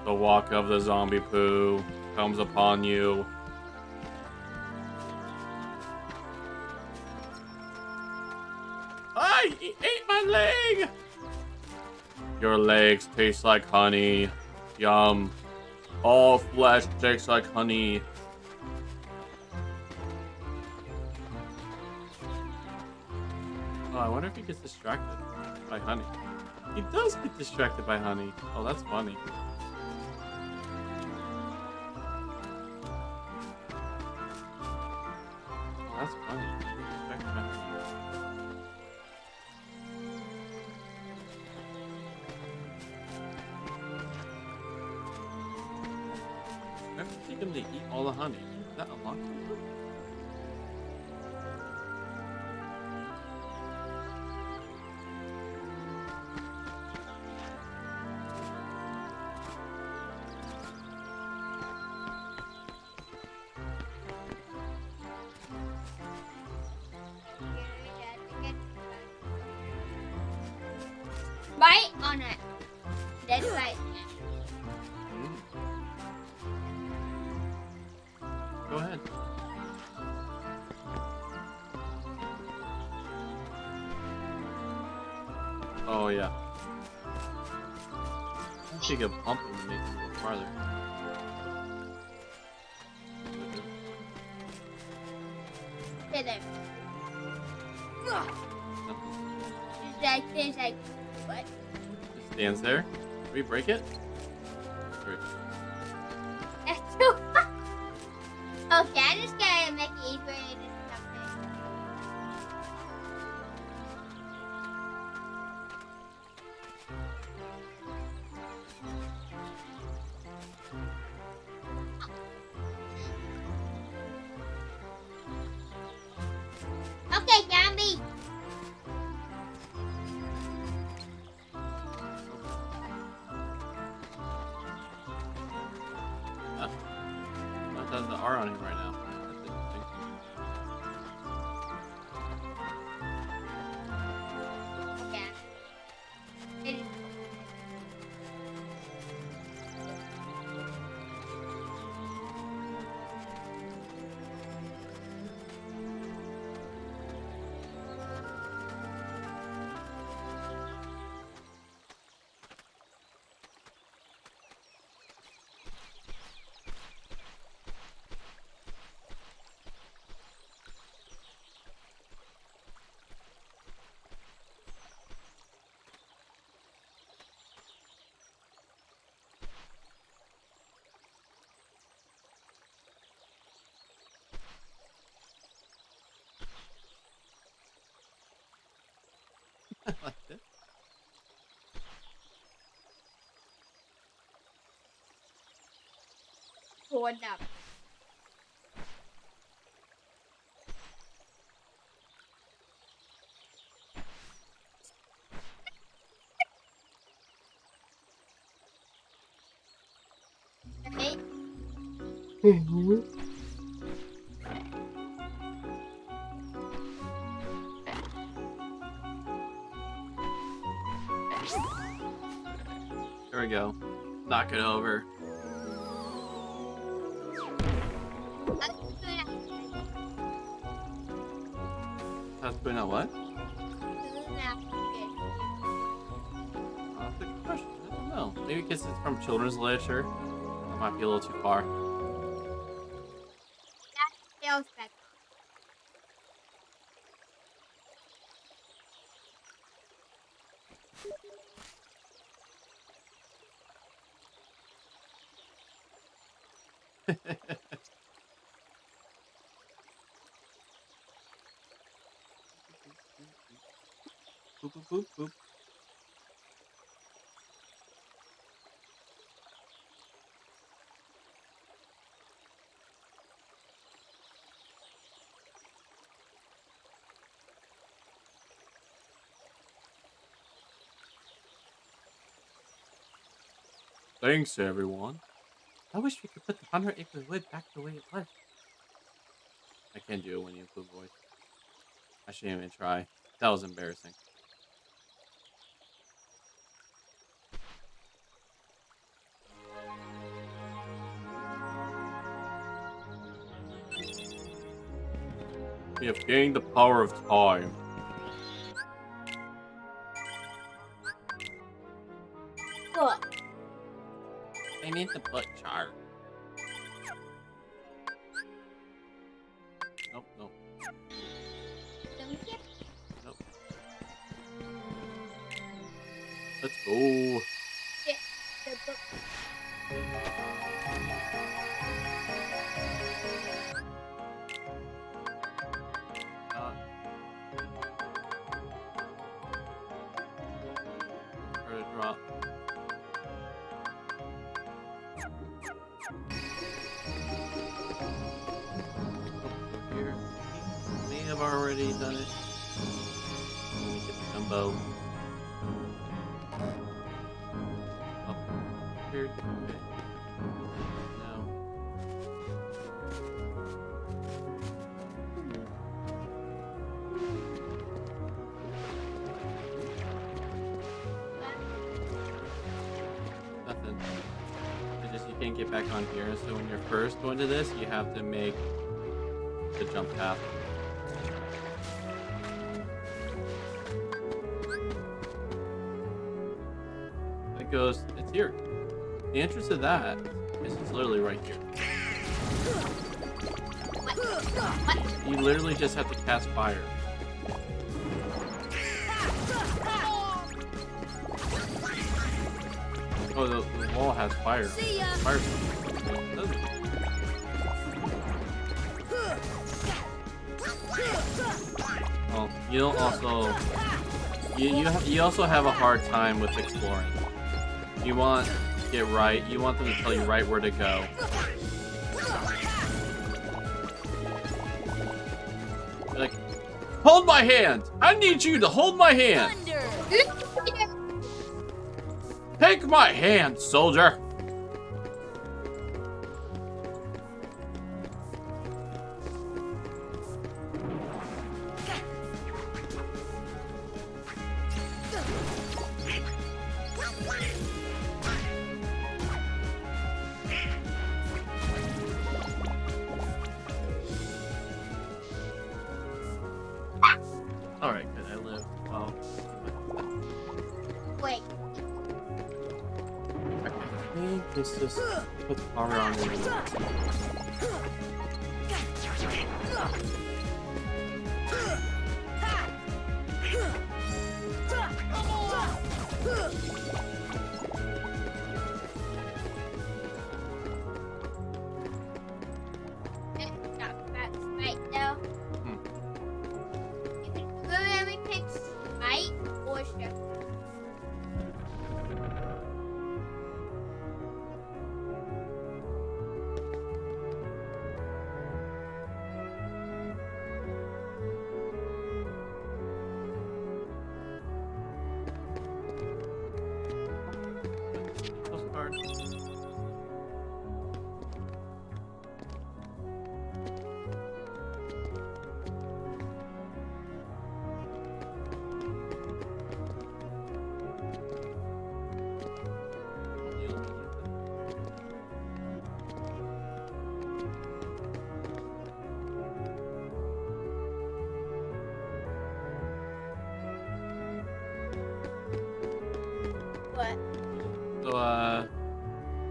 The walk of the Zombie Poo comes upon you. He ate my leg! Your legs taste like honey. Yum. All flesh tastes like honey. Oh, I wonder if he gets distracted by honey. He does get distracted by honey. Oh, that's funny. Oh, that's funny. He gets distracted by honey. I have to take him to eat all the honey. Is that unlocked? Right on it. That's right. Go ahead. Oh yeah. I think you could pump him and make him go farther. Stay there. Nothing. It's like, what? It stands there. Can we break it? Break. That's so fun. Okay, I just get Okay, zombie. Not that the R on him right now. That's interesting. Yeah. It is. I liked it. Hold up. Okay. There we go. Knock it over. That's putting out what? That's a good question. I don't know. Maybe because it's from children's literature. That might be a little too far. That feels better. Boop, boop, boop, boop. Thanks, everyone. I wish we could put the 100-acre wood back the way it was. I can't do it when you include voice. I shouldn't even try. That was embarrassing. We have gained the power of time. Look. I need the book chart. Nope, nope, Don't you? nope. Let's go. Get the book. Try to drop. Here. May have already done it. Let me get the gumbo. Up here. Okay. Now. Nothing. It's just you can't get back on here. So when you're first going to this, you have to make the jump path. It goes, it's here. The entrance to that is it's literally right here. You literally just have to cast fire. Oh, the wall has fire. See ya. Fire. It doesn't. Well, you don't also you also have a hard time with exploring. You want to get right. You want them to tell you right where to go. Like, Hold my hand! I need you to hold my hand! Thunder! Take my hand, soldier! Alright, good. I live. Well, Wait. I think let's just put the power on it. Let's talk about Smite though. Hmm. You can literally pick Smite or Shift. Postcard. What? So,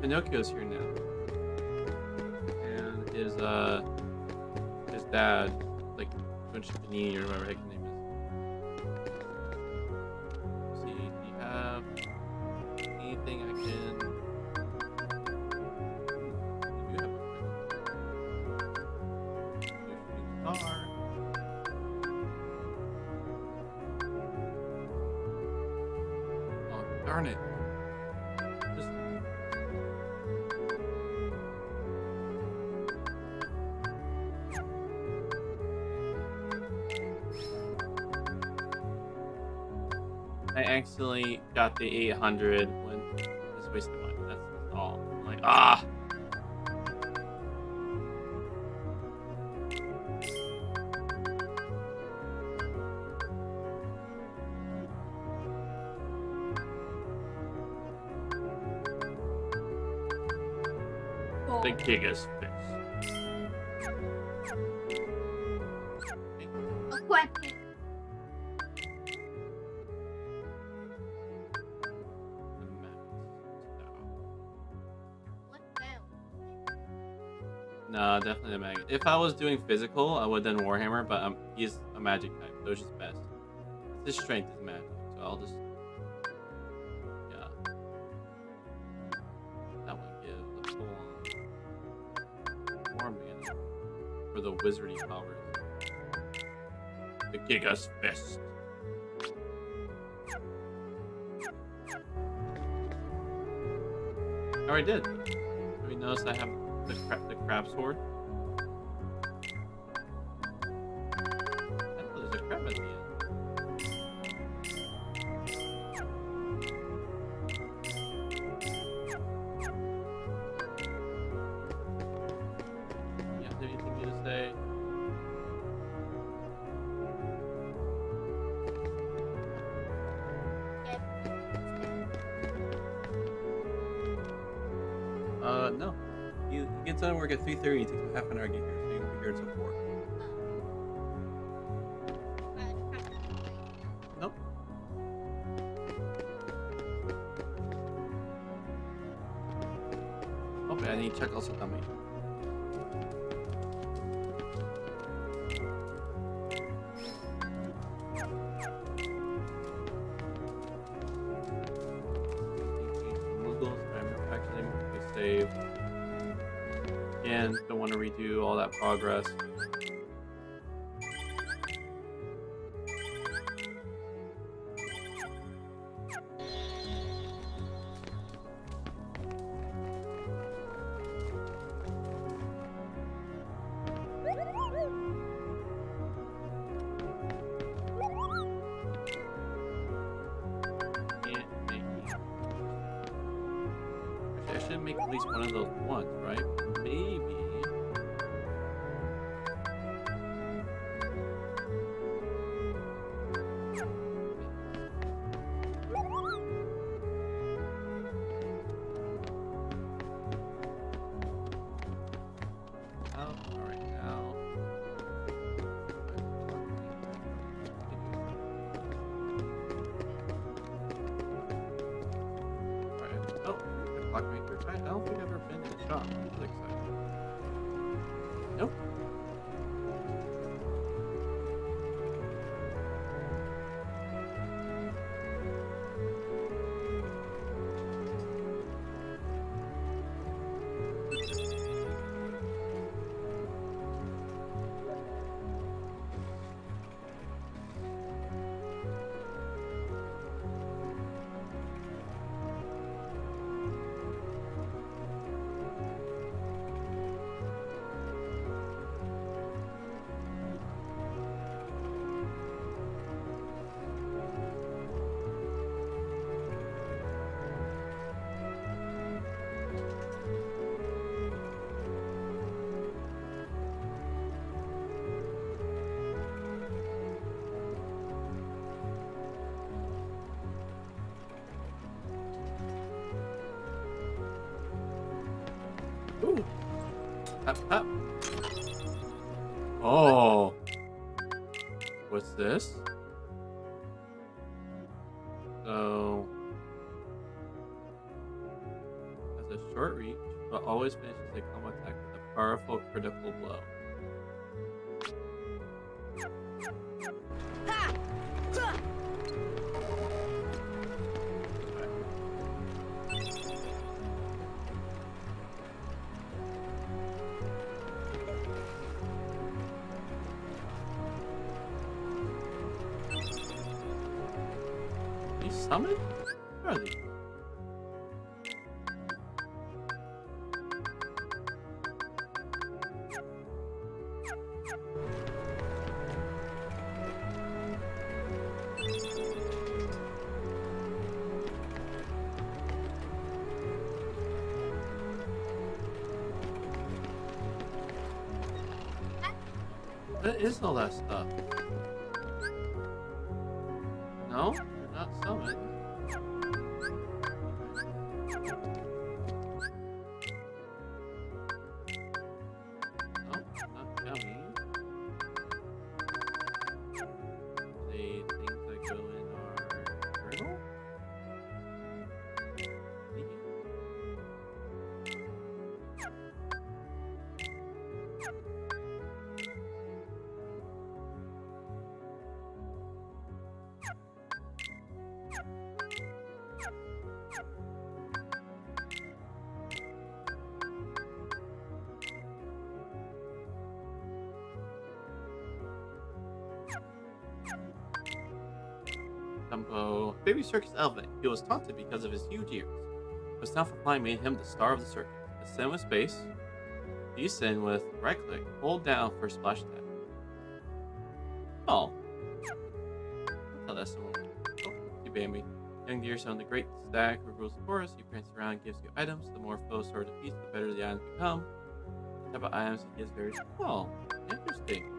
Pinocchio's here now. And his dad, like, Panini or whatever the heck his name is. See, do you have anything I can... You do have a shooting star. Oh, darn it. Just... I accidentally got the 800 when it's wasting money. That's all. I'm like, ah! The Gigas fix. A weapon. What now? No, definitely the magic. If I was doing physical, I would have done Warhammer, but he's a magic type, so it's just best. His strength is magic, so I'll just... Yeah. That one gives a full-on Warm Man for the wizardy powers. The Gigas Fist. I already did. Have you noticed I have the crab sword? I thought there's a crab at the end. You have anything new to say? No. You get done work at 3:30. It takes about half an hour to get here, so you won't be here until 4. Nope. Okay, I need to check also dummy. Save. Again, don't want to redo all that progress. should make at least one of those once, right? Maybe. Oh, all right now. Alright. Oh, Clockmaker. I don't think I've ever been to the shop. I'm really excited. Nope. Ooh. Hop, hop. Oh. What's this? So, has a short reach, but always finishes a combo attack with a powerful critical blow. Ha! Huh! These summoned? Where are these? What is all that stuff? No, they're not summoned. No, not yummy. The things that go in our journal? Dumbo, baby circus elephant. He was taunted because of his huge ears. But Snuffle Flying made him the star of the circus. Ascend with space. Descend with right click. Hold down for splash attack. Oh. I thought that's someone. Oh, you Bambi. Young deer on the great stag who rules the forest. He prances around and gives you items. The more foes sort of defeats, the better the items become. The type of items he gives varies. Oh, interesting.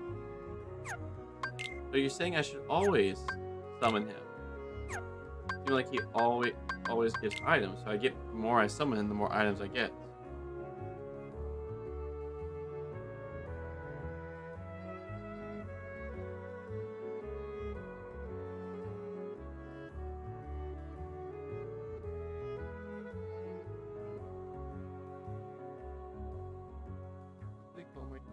So you're saying I should always summon him? Seems like he always gives items, so I get the more I summon him, the more items I get. Oh my God.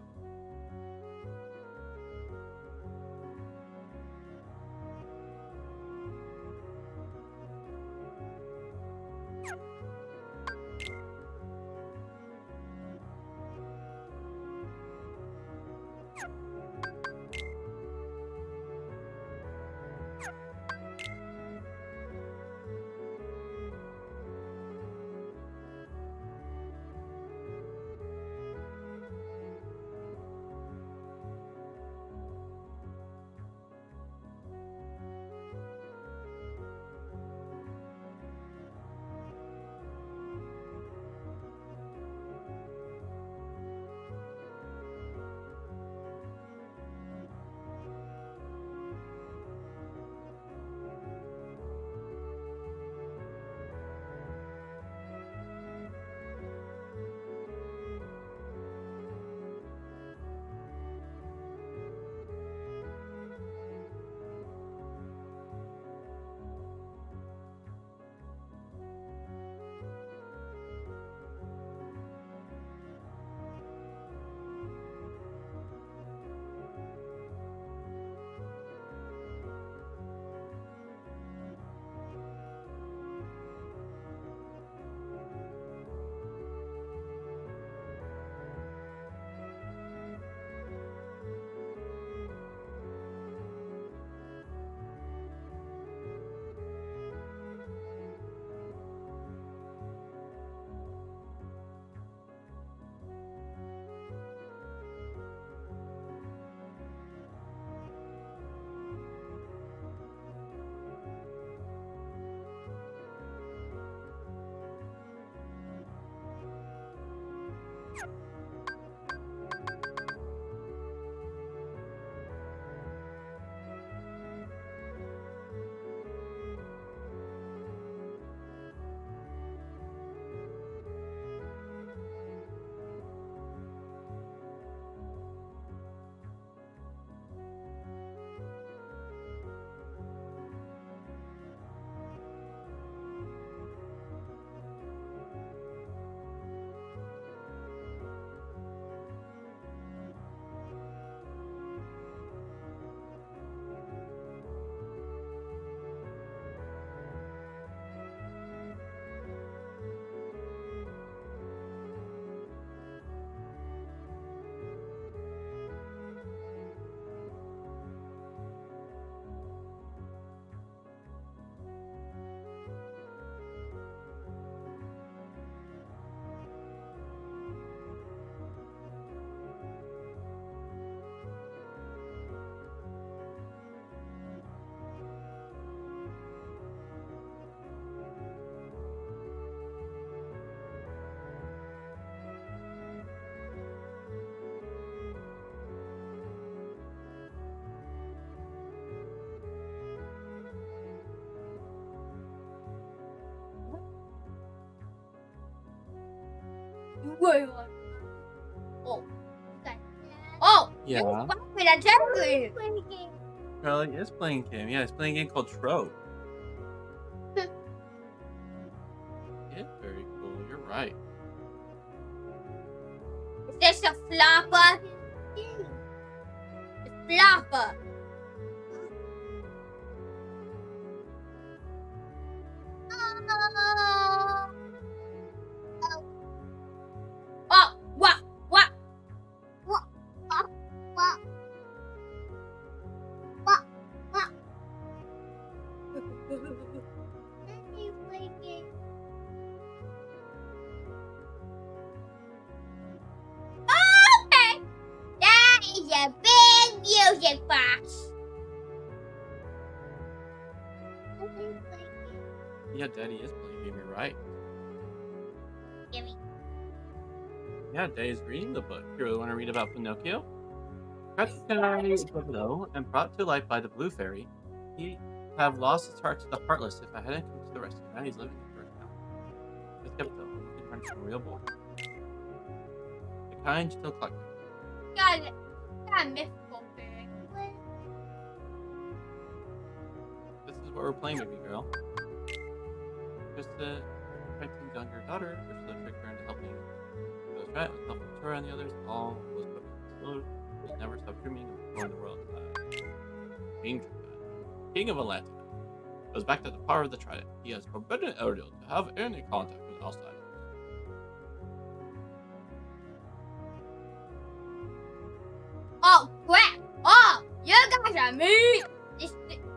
Wait, what? Oh. Okay. Oh! Yeah. You fuck with a turkey! Charlie is playing a game. Yeah, he's playing a game called Trove. It's very cool. You're right. Is this a flopper? It's flopper. Oh, what? What? What? What? What? What? What? Let me play game. Okay. That is a big music box. Let me play game. Yeah, Daddy is playing a game. You're right. Give me. Yeah, Daddy's reading the book. You really want to read about Pinocchio? Recognized below and brought to life by the Blue Fairy, he have lost his heart to the heartless. If I hadn't come to the rescue, now he's living in first now. Just kept though, he turned from a real boy. The kind still clucked. Got mythical fairy. This is what we're playing, baby girl. Krista protecting younger daughter, Ursula tricked her into helping Ghost Rat with help from Tura and the others. All was but slowed. He never stopped dreaming of going the world. King of Atlantica goes back to the power of the Trident. He has forbidden Ariel to have any contact with outsiders. Oh crap! Oh, you guys are mean.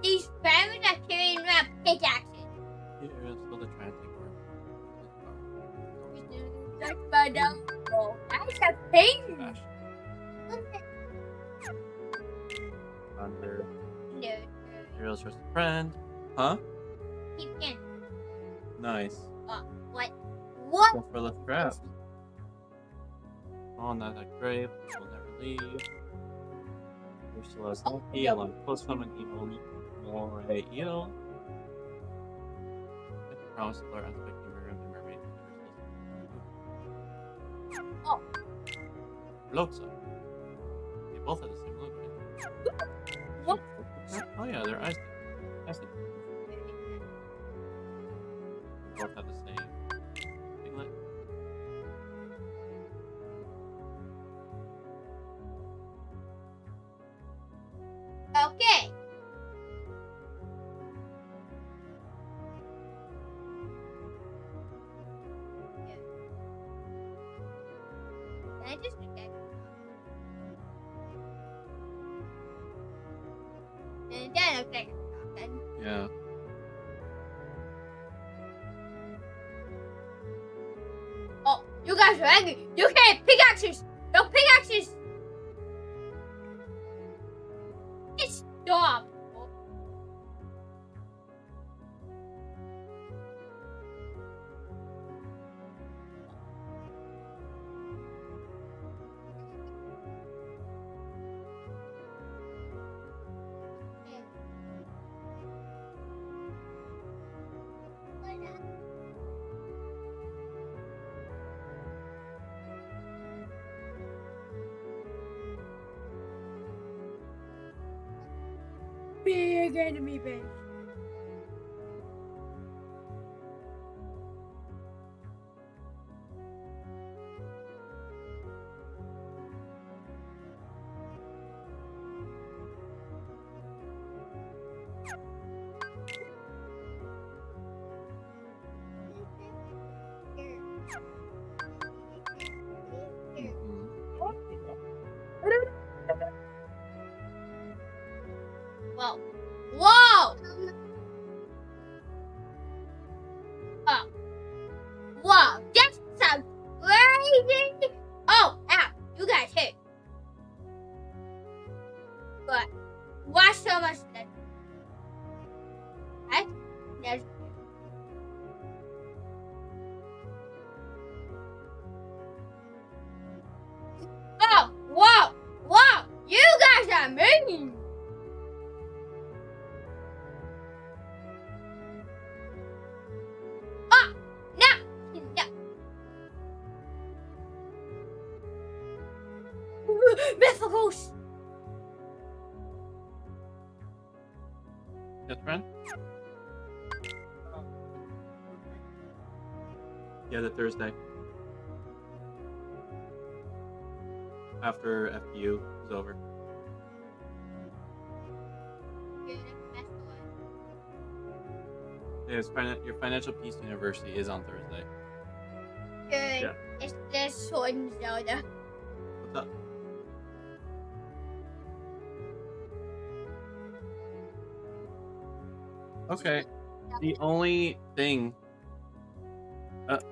These fairies are carrying around pickaxes. Ariel's still the Trident takeover. That's my downfall. That's a thing. Smash. Thunder. No. Ariel's trusted friend. Huh? Keep in. Nice. What? What? Go for a left grab. Oh, not that grave. We'll never leave. Ursula's lucky. Along close home and evil. More eel. I promise to learn unsuspecting murder of the mermaid. Oh. Lotsa. They both have the same look, right? What? Oh yeah, their eyes. I see. They both have the same thinglet. Okay. Can I just get? And that looks like a shotgun. Yeah. Oh, you guys are angry. You can't pickaxes. No pickaxes. Just stop. big enemy base. Whoa. Whoa! Oh. Whoa, that's some crazy. Oh, ow, you guys hit. But watch so much that. Right? There's. Oh, whoa, whoa, you guys are mean. Oh, no, no. Mythicals. Yes, friend? Yeah, the Thursday. After FU is over. Yes, your Financial Peace University is on Thursday. Good. Yeah. It's this Sword and Zelda. What's up? Okay. The only thing,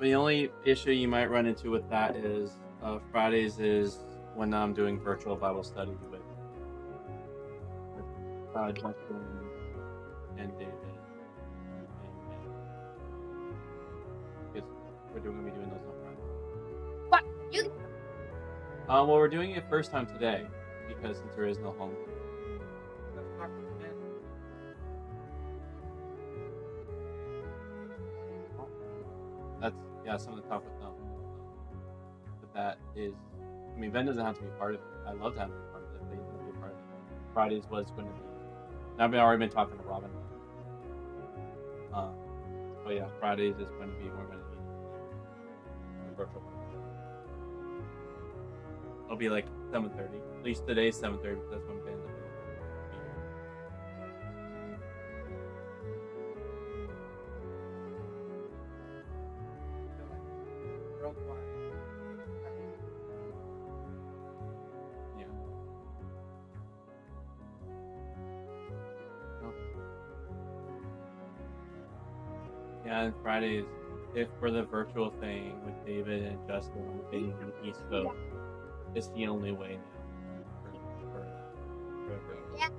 the only issue you might run into with that is Fridays is when I'm doing virtual Bible study with Justin and David. Because we're going to be doing those on Friday. What? You? Well, we're doing it first time today because since there is no home. That's something tough with them. But that is, I mean, Ben doesn't have to be part of it. I love to have him be part of it, but he's going to be a part of it. Fridays was going to be. And I've already been talking to Robin. But yeah, Fridays is going to be we're going to be a virtual. It'll be like 7:30. At least today's 7:30 because that's when Ben's available. Yeah. Oh. Yeah, and Fridays, if for the virtual thing with David and Justin on the East Coast, it's the only way now. Yeah.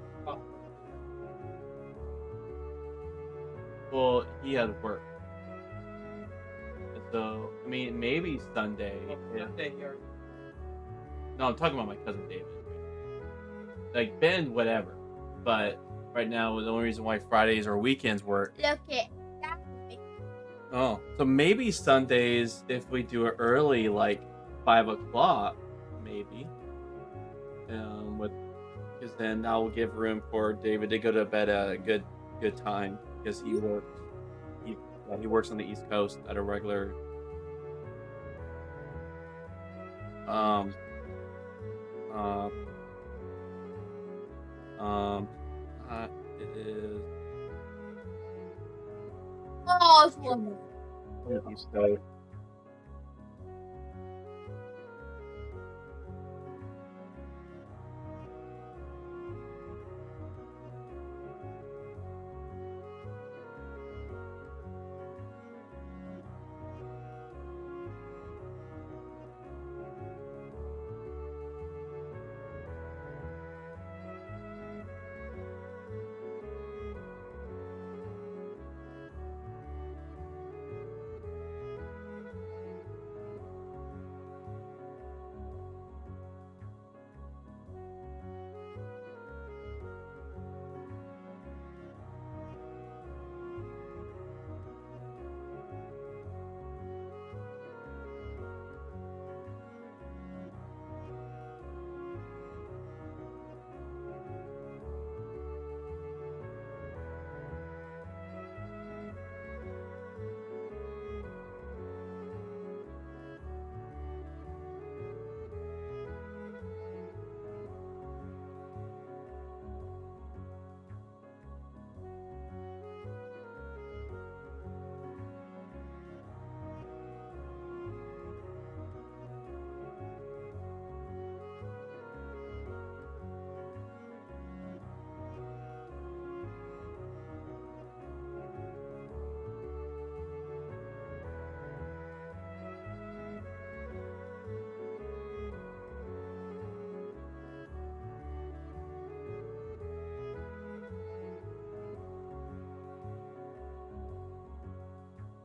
Well, he has work. So, I mean, maybe Sunday. No, I'm talking about my cousin David. Like, Ben, whatever. But right now, the only reason why Fridays or weekends work. Look it. Oh, so maybe Sundays, if we do it early, like 5 o'clock, maybe. Because then that will give room for David to go to bed at a good time because he works. He works on the East Coast at a regular. It is. Oh, it's wonderful. East Coast.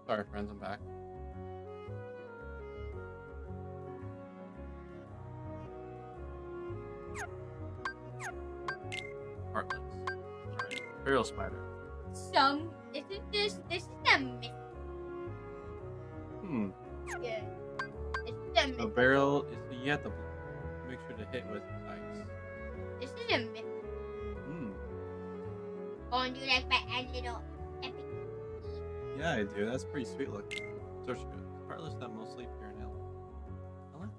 Sorry, friends, I'm back. Heartless. Alright. Burial spider. This is a myth. Yeah. This is a A myth. barrel is you have to make sure to hit with ice. This is a myth. Oh, and you like my little epic. Yeah, I do. That's pretty sweet looking. So good. Heartless, that mostly pure nail. I like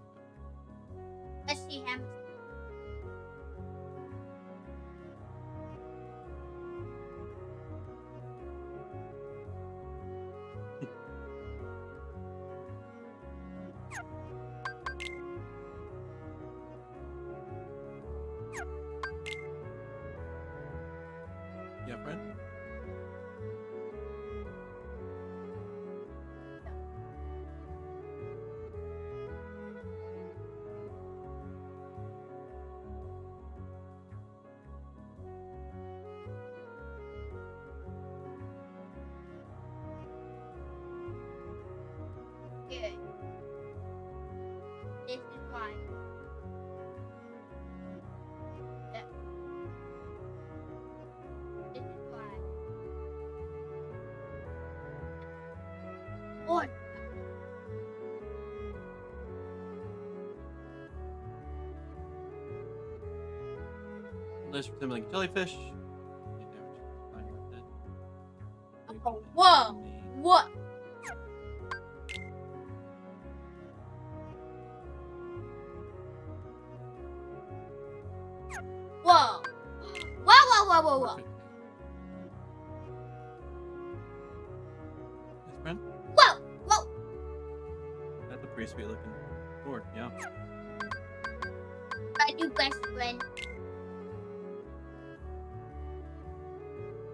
that. Let's see him. Yeah, friend? Good. This is why. Yeah. This is why. What? Unless you're like a jellyfish. You never just fine with it. Oh, whoa. What? Whoa. Whoa. Perfect. Yes, friend? Whoa. That's a pretty sweet looking sword, yeah. My new best friend.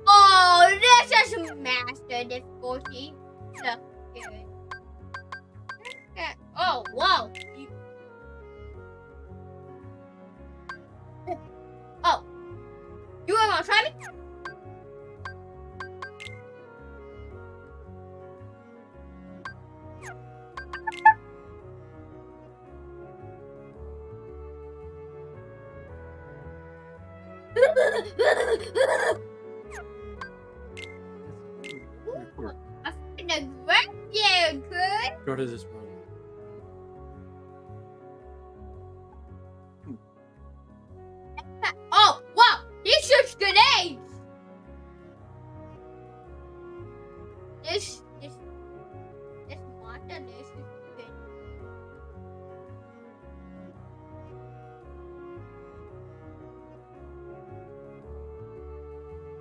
Oh, this is master difficulty. So good. Okay. Oh, whoa. Oh. You want to try me? Report. I'm gonna grab you, good. Go to this room. Oh, wow. He shoots grenades. This monster, this is good.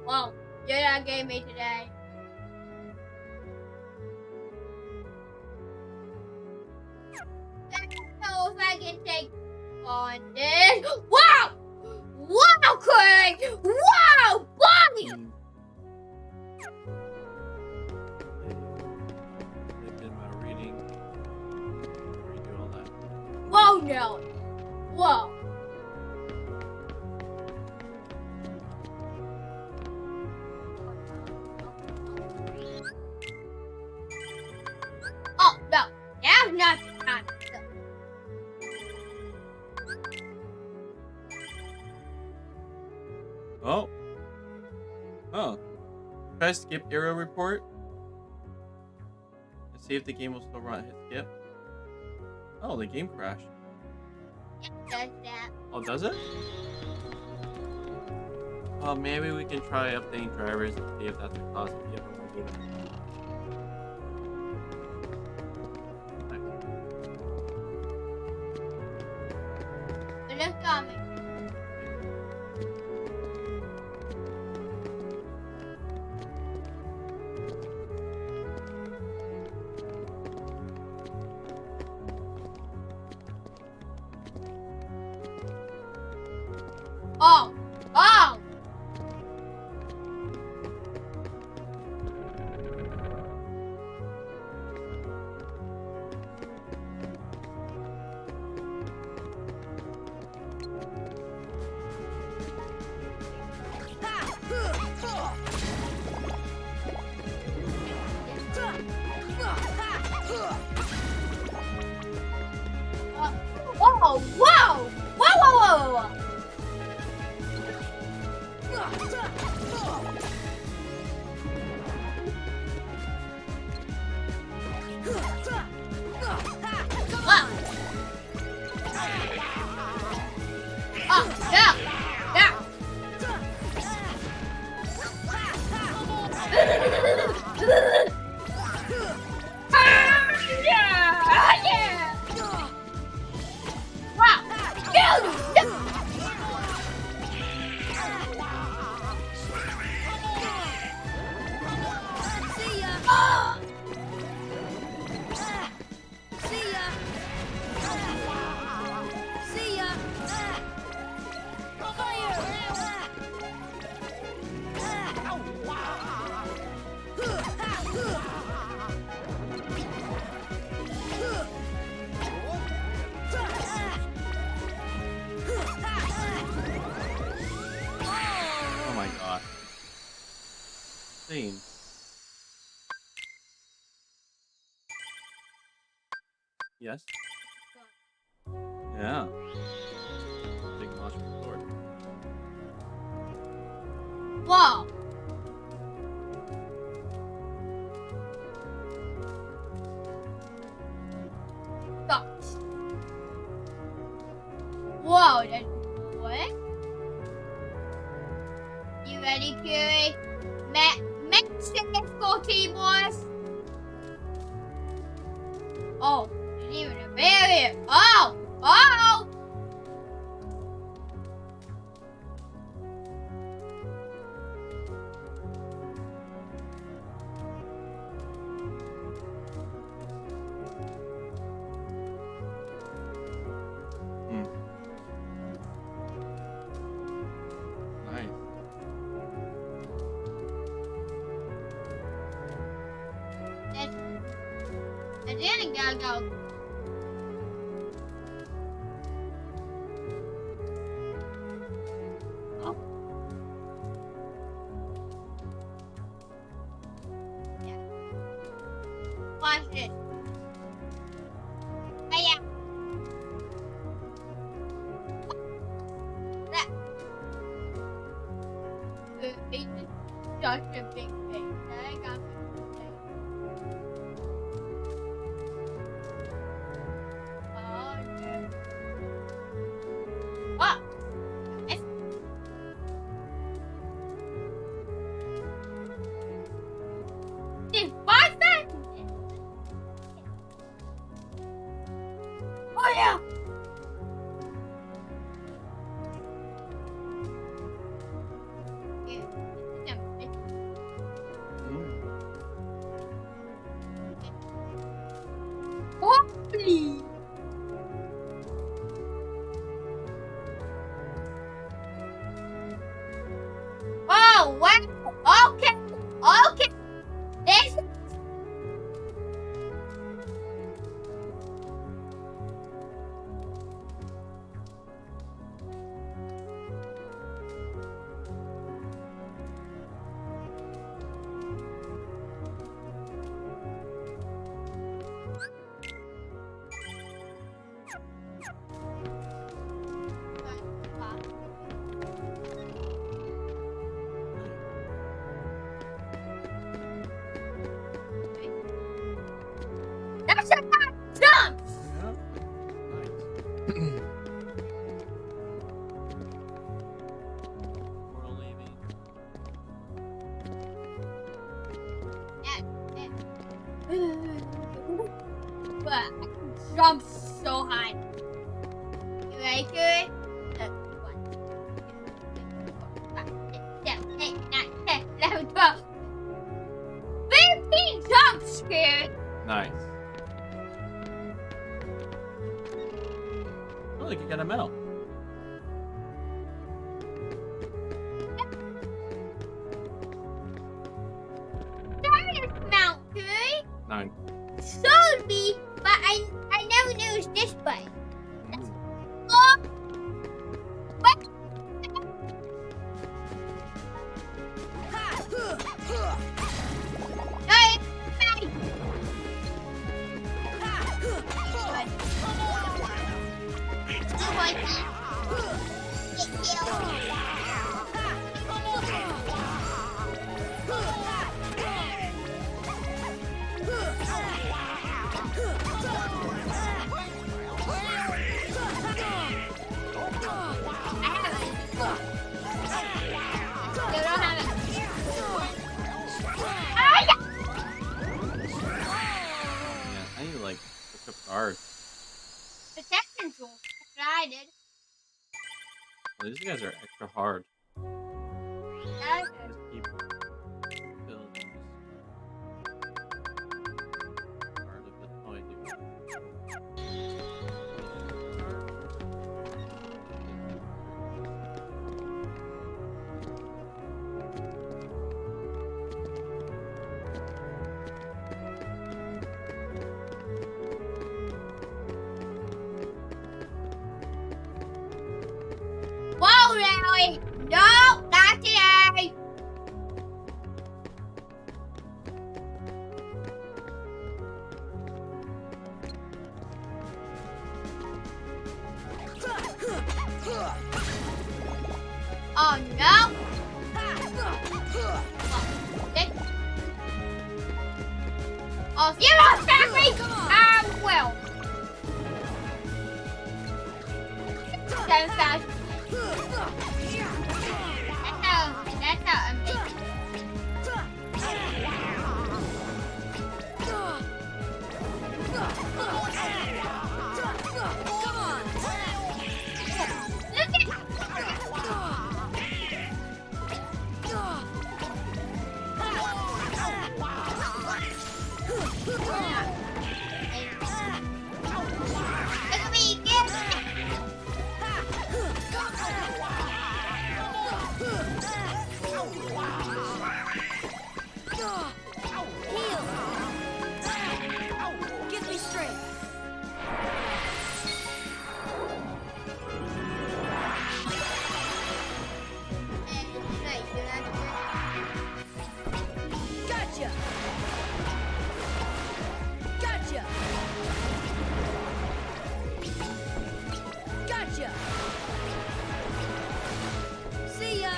Wow, Jedi gave me today. Let's know if I can take on this. Wow! Wow, Craig! Wow, Bonnie! I did my reading. Redo all that. Whoa, no. Whoa. Oh, no. Now's not the time. Oh. Oh. Try to skip arrow report. And see if the game will still run. Hit skip. Oh, the game crashed. It does that. Oh, does it? Oh, maybe we can try updating drivers and see if that's the cause if you ever want to do that. But it's coming. Oh! Oh! Whoa! Whoa! Whoa! Whoa! Whoa! Oh, yeah! Yeah! Yeah! Yeah! Wow! See ya! Oh! See ya! See ya! Oh my god. Insane. Yes? Yeah. Big launch report. Whoa! Gosh. Whoa, that's what? You ready, Curie? Make difficult boys. Oh, there's even a barrier. Oh! Oh! Hmm. Nice. And then I gotta go. Oh. Yeah. Watch this. Hey, yeah. That. It's such a big thing. I got me. Oh yeah! Holy! Oh wow! Okay, okay. This. That's a bad jump! Yeah. Nice. We're leaving. But I can jump so high. You ready, Curie? 15 jumps, Curie! Nice. Oh, they could get a medal. Serious Mount, Curie? 9. Showed me, but I never knew it was this way. Mm. Oh! What? Hey, hey! Mikey. Get killed. Yeah, I need to like look up guards. Protection tool. That's what I did. Well, these guys are extra hard. Okay. Just keep building this. Hard of it. Oh, I do. Whoa, Larry! No, not today! Oh no! Oh, if you don't stop me, I will! So fast. That's how amazing. Look at me, get Get me straight. Gotcha. Gotcha. Gotcha. See ya.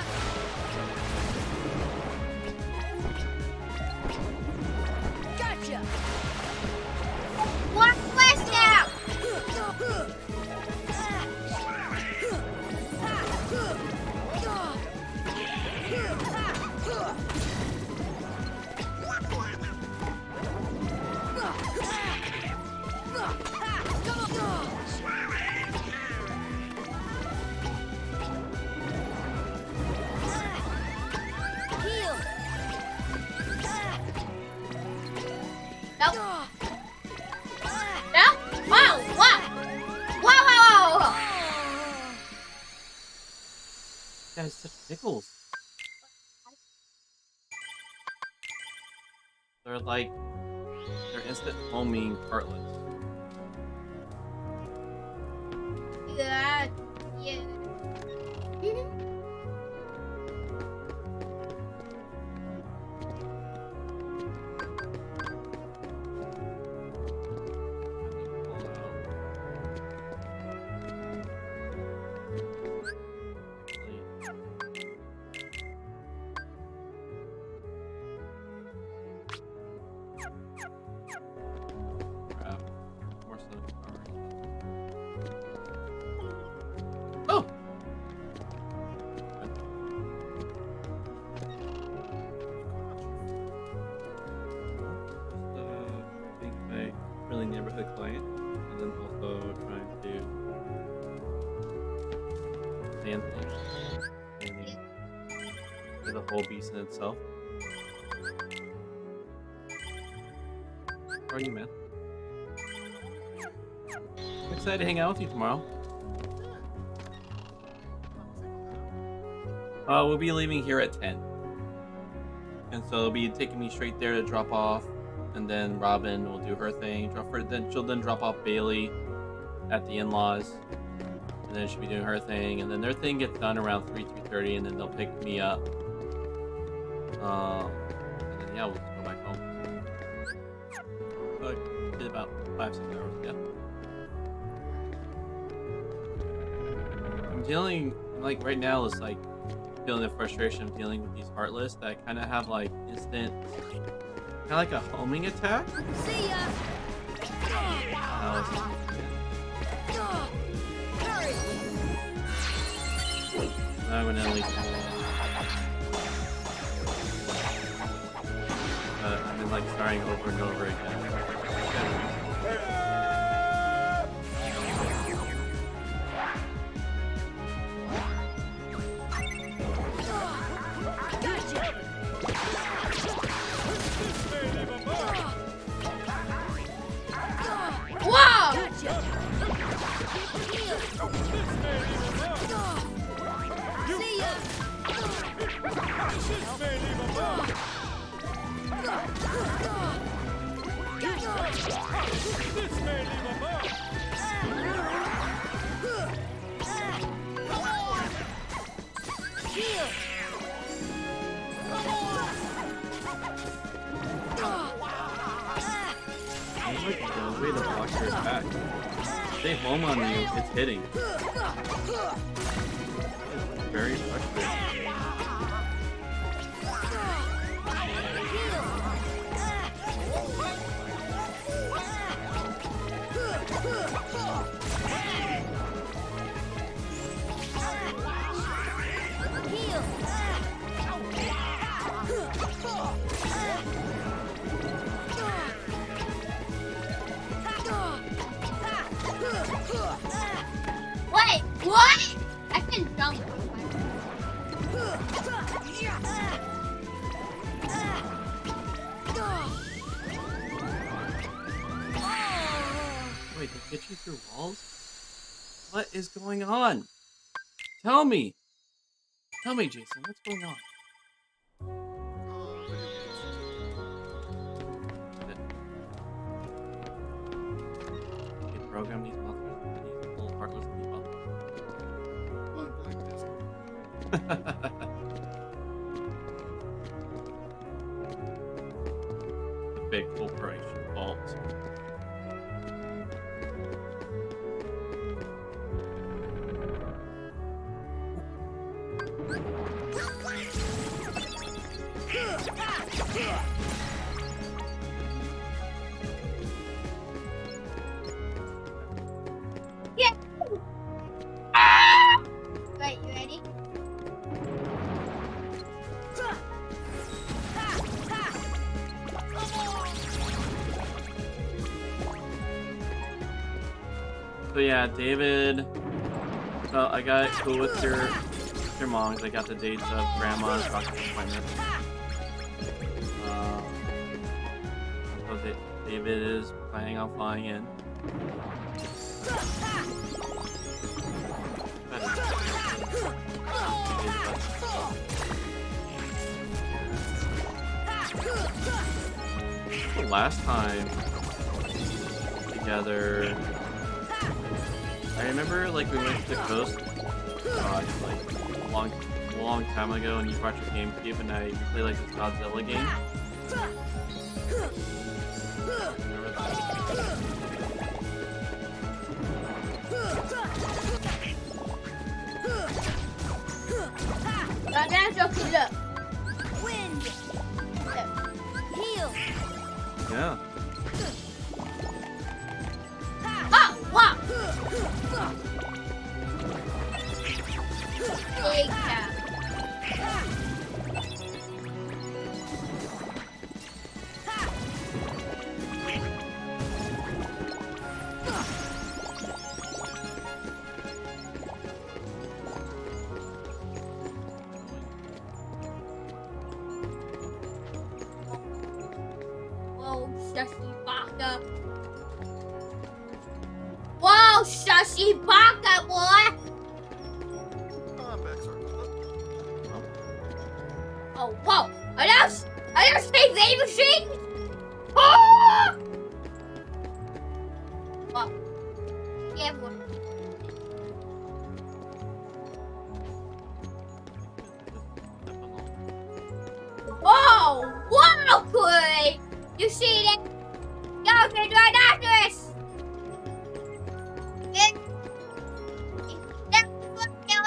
Gotcha. one less now. Heal. Nope. No. Whoa, whoa. Whoa, whoa, whoa. Guys, such pickles. They're like, they're instant homing heartless. Yeah. Yeah. Crap. More sunflowers. Oh! Just being my friendly neighborhood client, and then also trying to plan things. Planning is a whole beast in itself. How are you, man? I'm excited to hang out with you tomorrow. We'll be leaving here at 10. And so they'll be taking me straight there to drop off. And then Robin will do her thing. She'll then drop off Bailey at the in-laws. And then she'll be doing her thing. And then their thing gets done around 3:30, and then they'll pick me up. And then, yeah, we'll just go back home. So I did about 5-6 hours, yeah. dealing, like, right now is like feeling the frustration of dealing with these Heartless that kind of have like instant, kind of like a homing attack. See ya. Hurry. I'm gonna at least. I've been like starting over and over again. Whoa! Gotcha. See ya. Heal. Seems like no way to block your attack. Stay home on you, it's hitting. It's very frustrating. Wait, what? I can jump. Wait, they get you through walls? What is going on? Tell me! Tell me, Jason, what's going on? They program these monsters into these little heartless people. The big corporation vault. Yeah. Ah! Wait, you ready? So yeah, David. So I got cool with your mom because I got the dates of grandma's doctor's appointment. So David is planning on flying in. The last time together, I remember like we went to the coast, like a long time ago, and you brought your GameCube, and we played like this Godzilla game. Remember that? That's okay, look. Wind. Heal. Yeah. Oh, wow. Big cow. Whoa, Shashi Baka. Whoa, Shashi Baka, boy. Oh, whoa. Are those space machines? Oh! Whoa. Yeah, boy. Whoa! Whoa, Kool! You see that? Y'all can run after us! That's what you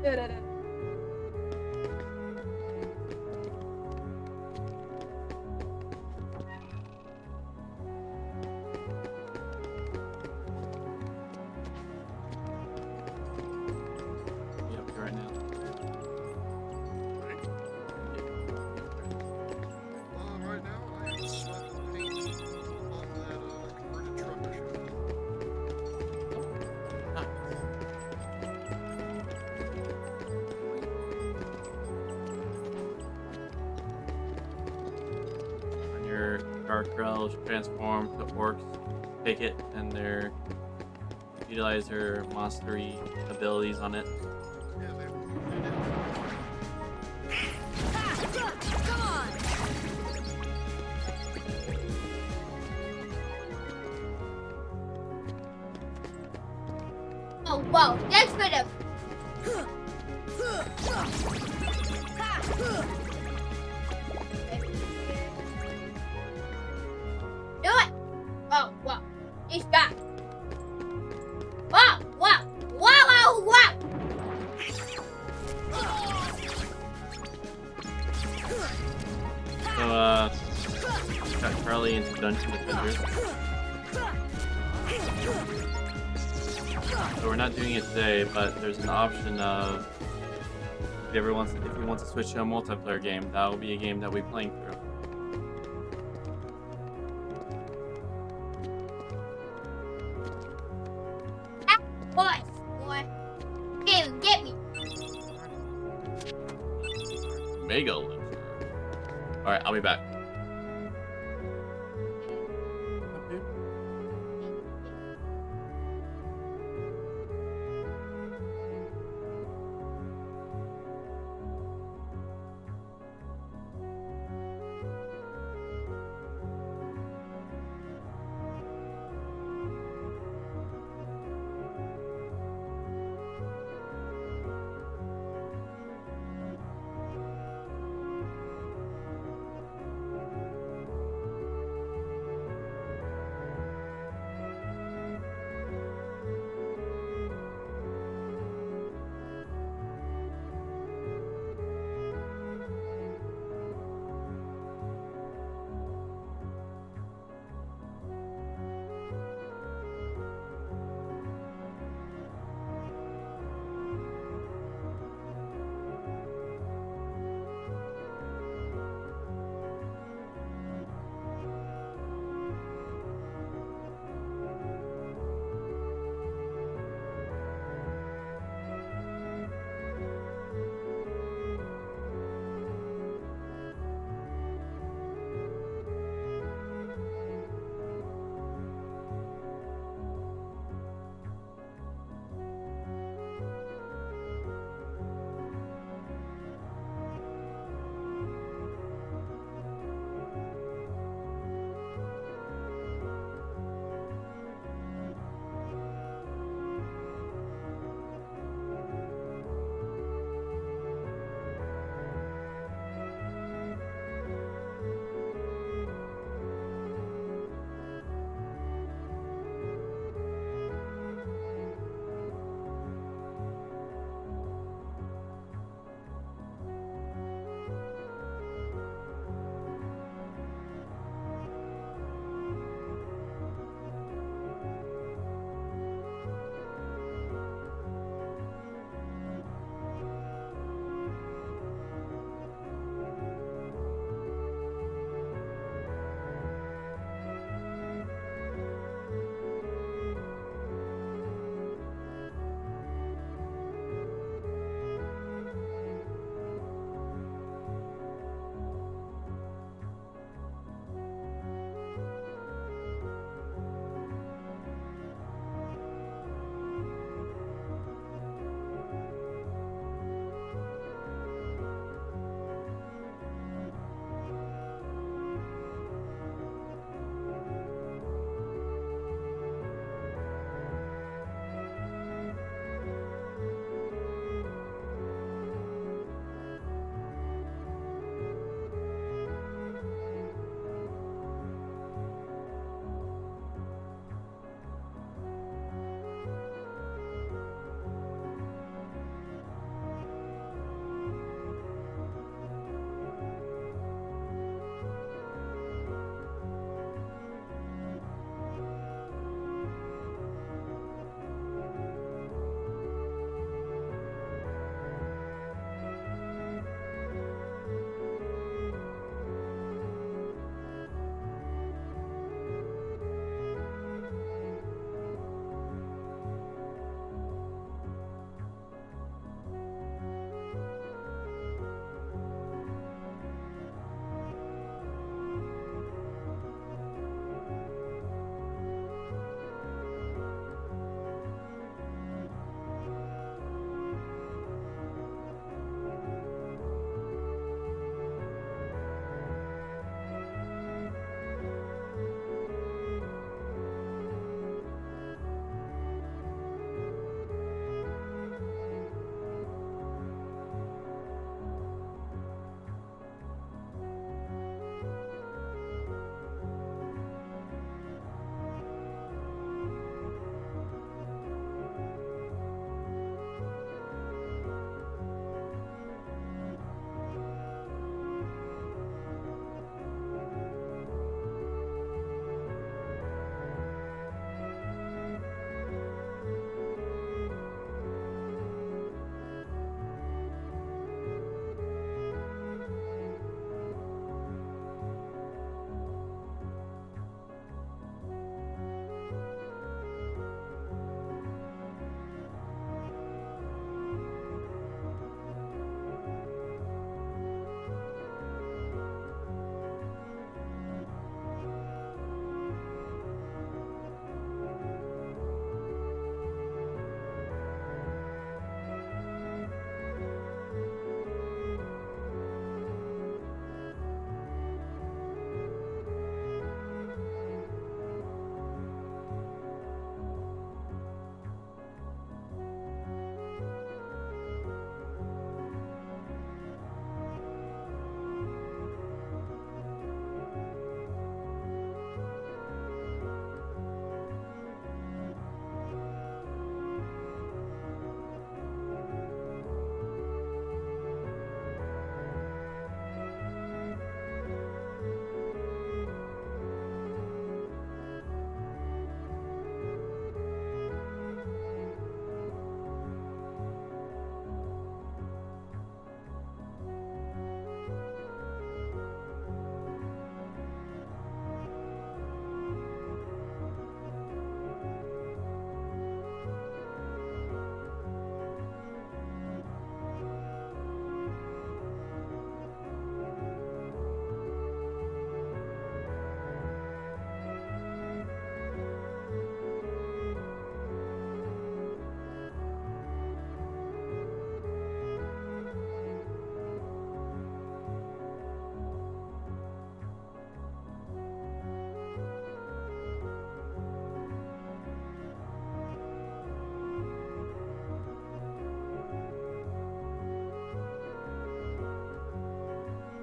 Yep, you're right now. Right now, I am swapping paint on that converted truck I showed you. When your dark elves transform to orcs, take it and utilize their mastery abilities on it. Yeah, they did. Come on! Oh, wow. Thanks for the... Do it! Oh, wow. He's got... Wow, wow, wow, wow, wow! So, got Charlie into Dungeon Defenders. So we're not doing it today, but there's an option of if you want to switch to a multiplayer game, that will be a game that we'll be playing through. Boy, boy. Get me. Mega Luxury. Alright, I'll be back.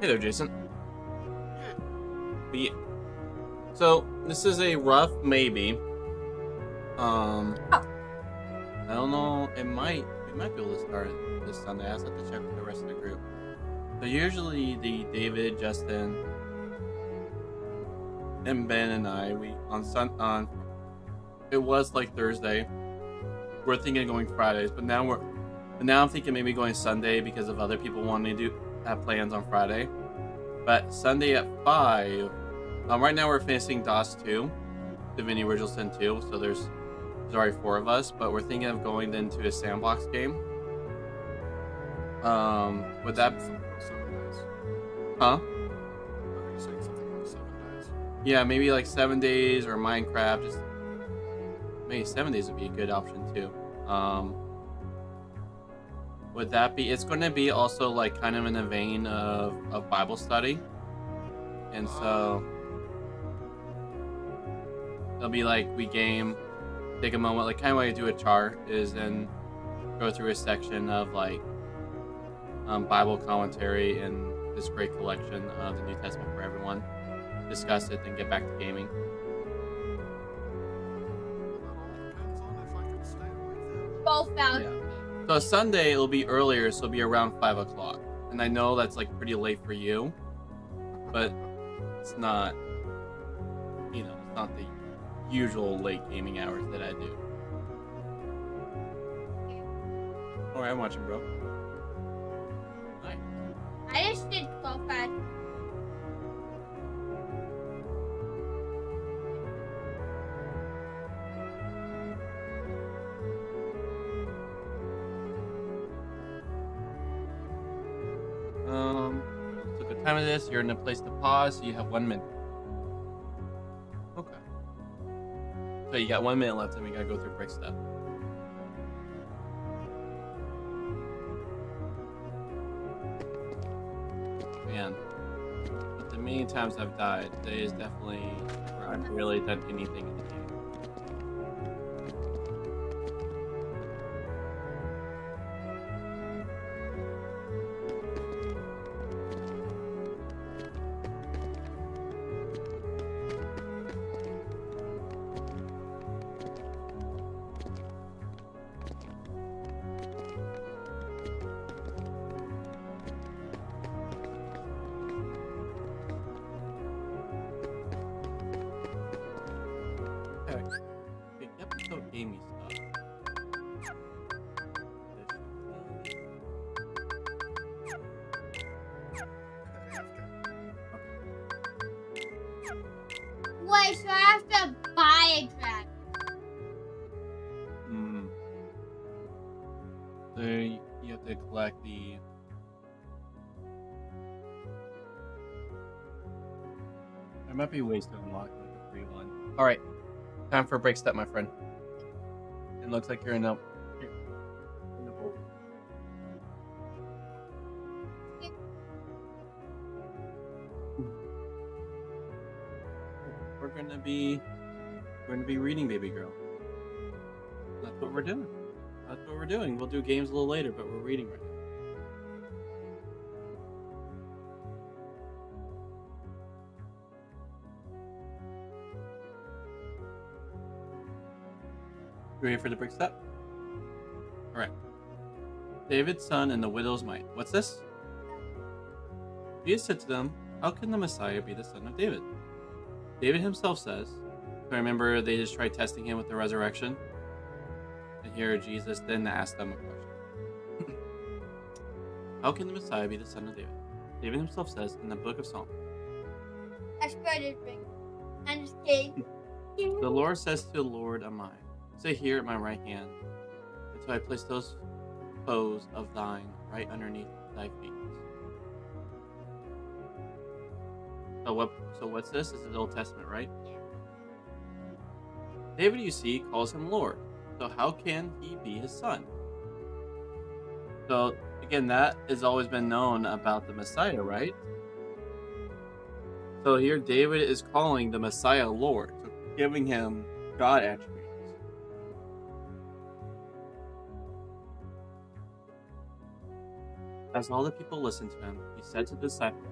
Hey there, Jason. But yeah. So this is a rough maybe. I don't know. We might be able to start this Sunday. I just have to check with the rest of the group. So usually David, Justin, and Ben and I it was like Thursday. We're thinking of going Fridays, but now I'm thinking maybe going Sunday because of other people wanting to have plans on Friday. But Sunday at 5. Right now we're finishing DOS 2, Divinity Original Sin 2. So there's already 4 of us, but we're thinking of going into a sandbox game. Would that? 7 days. Huh? Are you saying something about 7 days? Yeah, maybe like 7 days or Minecraft. Just maybe 7 days would be a good option too. Would that be? It's going to be also like kind of in the vein of Bible study, and so it'll be like we game, take a moment, like kind of way to do a chart is then go through a section of like Bible commentary and this great collection of the New Testament for everyone. Discuss it, then get back to gaming. Well, that all depends on if I can stay awake Both out. Yeah. So Sunday it'll be earlier, so it'll be around 5 o'clock. And I know that's like pretty late for you, but it's not, it's not the usual late gaming hours that I do. Alright, I'm watching, bro. Hi. I just did 12 out. So good time of this, you're in a place to pause, so you have 1 minute. Okay. So you got 1 minute left and we gotta go through break step. Man. But the many times I've died, today is definitely where I've really done anything in the game. Big episode gamey stuff. Wait, so I have to buy a dragon. So you have to collect the. There might be ways to unlock like a free one. All right, time for a break step, my friend. It looks like you're in the boat. We're gonna be reading, baby girl. That's what we're doing. That's what we're doing. We'll do games a little later, but we're reading right now. You ready for the break step? Alright. David's son and the widow's mite. What's this? Jesus said to them, how can the Messiah be the son of David? David himself says, remember they just tried testing him with the resurrection? And here Jesus then asked them a question. How can the Messiah be the son of David? David himself says in the book of Psalms, I started ring. I'm just kidding. the Lord says to the Lord of mine, sit here at my right hand, until I place those foes of thine right underneath thy feet. So what's this? This is the Old Testament, right? Yeah. David, you see, calls him Lord. So how can he be his son? So again, that has always been known about the Messiah, right? So here David is calling the Messiah Lord, so giving him God attributes. As all the people listened to him, he said to the disciples,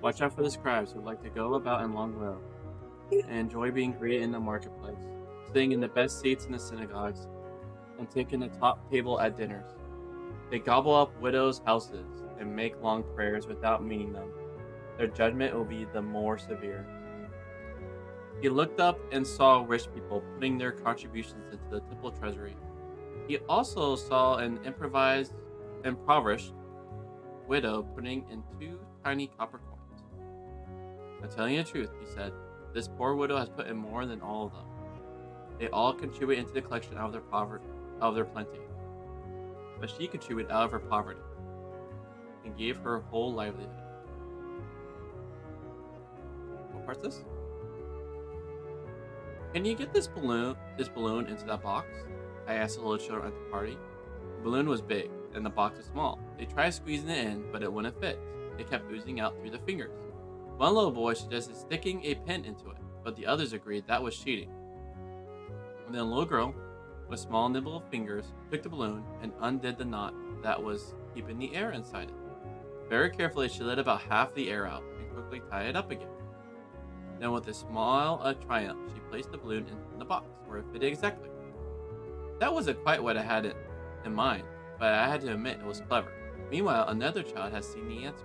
Watch out for the scribes who like to go about in long robes and enjoy being greeted in the marketplace, sitting in the best seats in the synagogues, and taking the top table at dinners. They gobble up widows' houses and make long prayers without meaning them. Their judgment will be the more severe. He looked up and saw rich people putting their contributions into the temple treasury. He also saw an impoverished widow putting in 2 tiny copper coins. I'm telling you the truth, he said. This poor widow has put in more than all of them. They all contribute into the collection out of their plenty. But she contributed out of her poverty and gave her whole livelihood. What part's this? Can you get this balloon into that box? I asked the little children at the party. The balloon was big, and the box was small. They tried squeezing it in, but it wouldn't fit. It kept oozing out through the fingers. One little boy suggested sticking a pin into it, but the others agreed that was cheating. And then a little girl, with small nimble fingers, took the balloon and undid the knot that was keeping the air inside it. Very carefully, she let about half the air out and quickly tied it up again. Then with a smile of triumph, she placed the balloon in the box, where it fitted exactly. That wasn't quite what I had in mind, but I had to admit it was clever. Meanwhile, another child had seen the answer.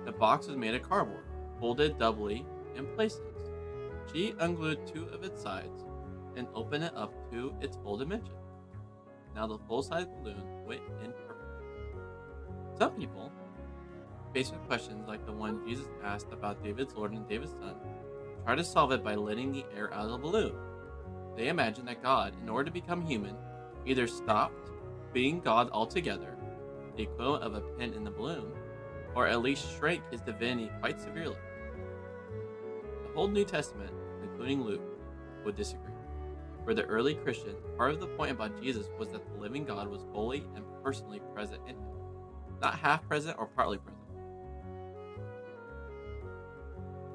The box was made of cardboard, folded doubly in places. She unglued 2 of its sides and opened it up to its full dimension. Now the full-size balloon went in perfectly. Some people, faced with questions like the one Jesus asked about David's Lord and David's son, try to solve it by letting the air out of the balloon. They imagine that God, in order to become human, either stopped being God altogether, the equivalent of a pin in the balloon, or at least shrank his divinity quite severely. The whole New Testament, including Luke, would disagree. For the early Christians, part of the point about Jesus was that the living God was fully and personally present in him, not half present or partly present.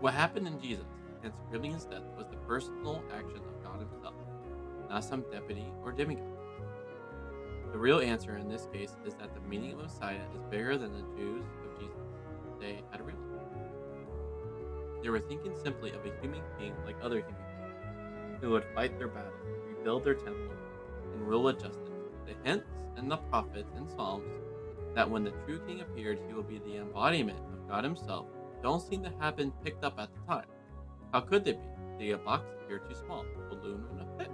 What happened in Jesus and supremely his death was the personal action of God himself, not some deputy or demigod. The real answer in this case is that the meaning of Messiah is bigger than the Jews of Jesus. They had realized. They were thinking simply of a human king like other human kings, who would fight their battles, rebuild their temple, and rule with justice. The hints in the prophets and Psalms that when the true king appeared, he will be the embodiment of God himself don't seem to have been picked up at the time. How could they be? The box appeared too small. The balloon wouldn't have fit.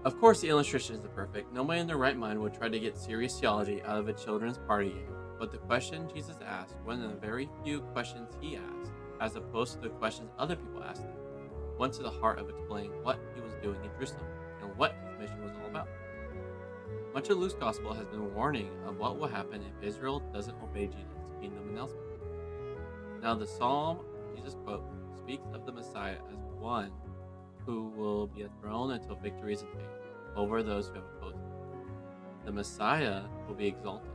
Of course, the illustration isn't perfect. Nobody in their right mind would try to get serious theology out of a children's party game. But the question Jesus asked, one of the very few questions he asked, as opposed to the questions other people asked him, went to the heart of explaining what he was doing in Jerusalem and what his mission was all about. Much of Luke's gospel has been warning of what will happen if Israel doesn't obey Jesus' kingdom announcement. Now, the psalm Jesus quotes speaks of the Messiah as one who will be enthroned until victory is attained over those who have opposed him. The Messiah will be exalted,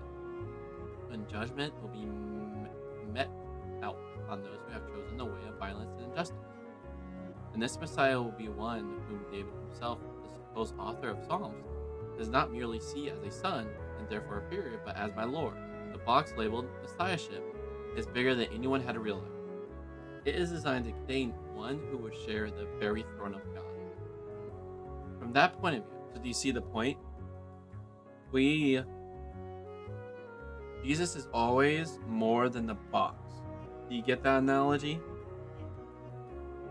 and judgment will be met out on those who have chosen the way of violence and injustice. And this Messiah will be one whom David himself, the supposed author of Psalms, does not merely see as a son and therefore a period, but as my Lord. The box labeled Messiahship is bigger than anyone had realized. It is designed to contain one who would share the very throne of God. From that point of view, so do you see the point? Jesus is always more than the box. Do you get that analogy?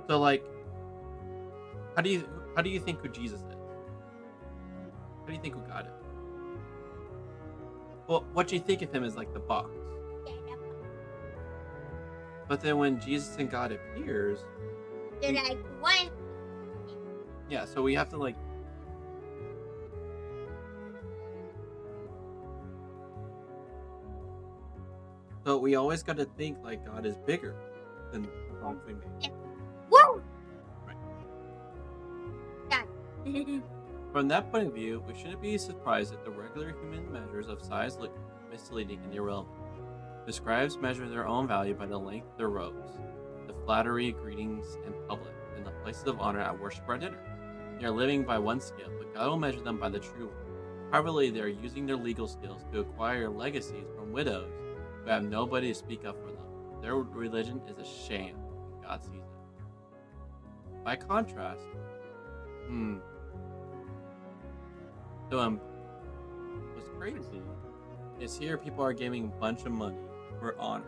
So, like, how do you think who Jesus is? How do you think who God is? Well, what you think of him is like the box. But then when Jesus and God appears, They're like one. yeah, so we have to like so we always got to think like God is bigger than the box we made. Woo! Right. Done. From that point of view, we shouldn't be surprised that the regular human measures of size look misleading and irrelevant. The scribes measure their own value by the length of their robes, the flattery, greetings in public, and the places of honor at worship or dinner. They are living by one scale, but God will measure them by the true one. Probably they are using their legal skills to acquire legacies from widows who have nobody to speak up for them. Their religion is a sham, and God sees it. By contrast, what's crazy is here people are giving a bunch of money for honor.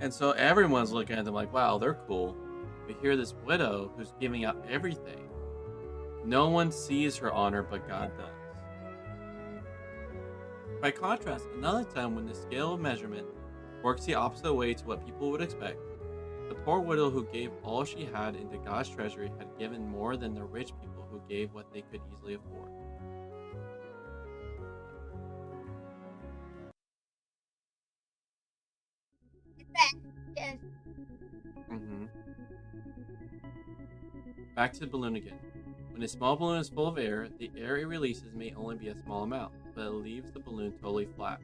And so everyone's looking at them like, wow, they're cool. But here this widow who's giving out everything. No one sees her honor, but God does. By contrast, another time when the scale of measurement works the opposite way to what people would expect, the poor widow who gave all she had into God's treasury had given more than the rich people who gave what they could easily afford. Yes. Back to the balloon again. When a small balloon is full of air, the air it releases may only be a small amount, but it leaves the balloon totally flat.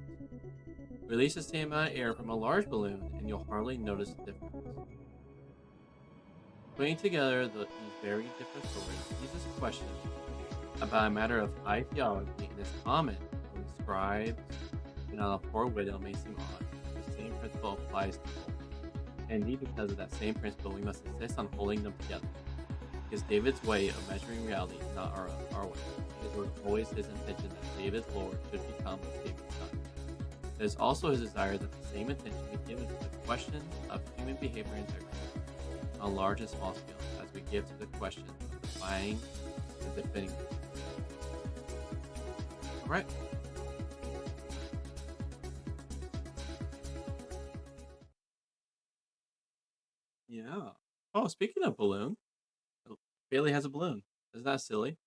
Release the same amount of air from a large balloon, and you'll hardly notice the difference. Putting together these very different stories raises a question about a matter of high theology, and is common when scribes and on a poor widow may seem odd. The same principle applies to both. And indeed, because of that same principle, we must insist on holding them together. Because David's way of measuring reality is not our way. It was always his intention that David's Lord should become David's son. It is also his desire that the same attention be given to the question of human behavior and integrity on a large and small scale as we give to the question of defying and defending. Alright. Yeah. Oh, speaking of balloon, Bailey has a balloon. Isn't that silly?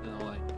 I don't like it.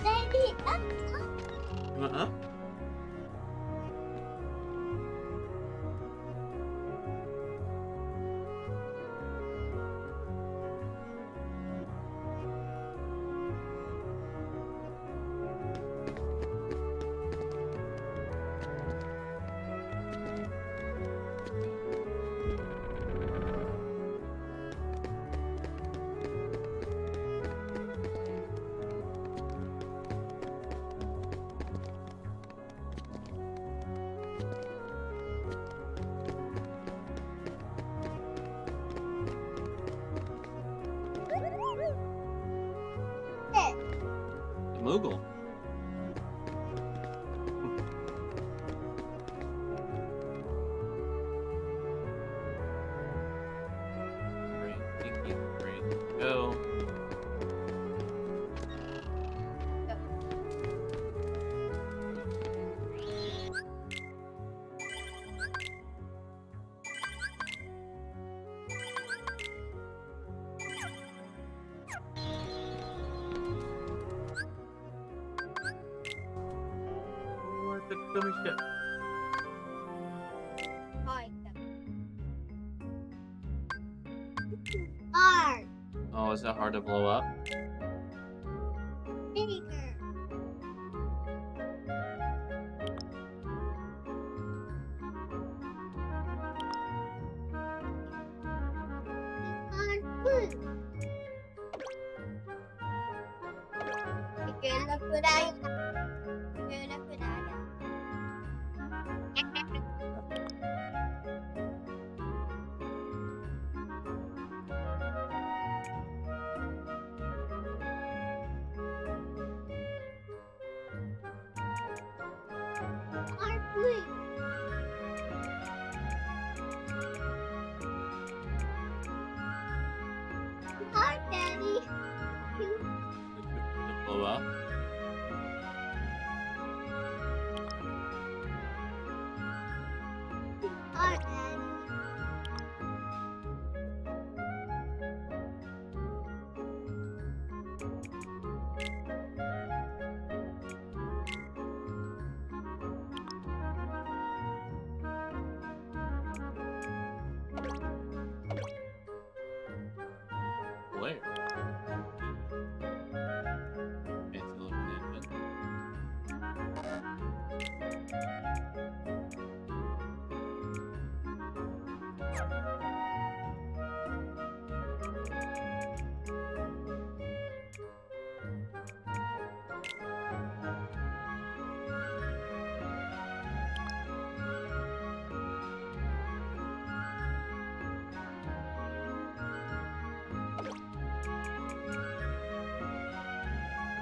Baby, You want up? The Moogle. Great, thank you. Great. Go. What the dummy shit? R. Oh, is that hard to blow up? Bigger. Gula Kuraya. Gula Kuraya. blew up. Oh, Daddy. Where? Fancy looking engine.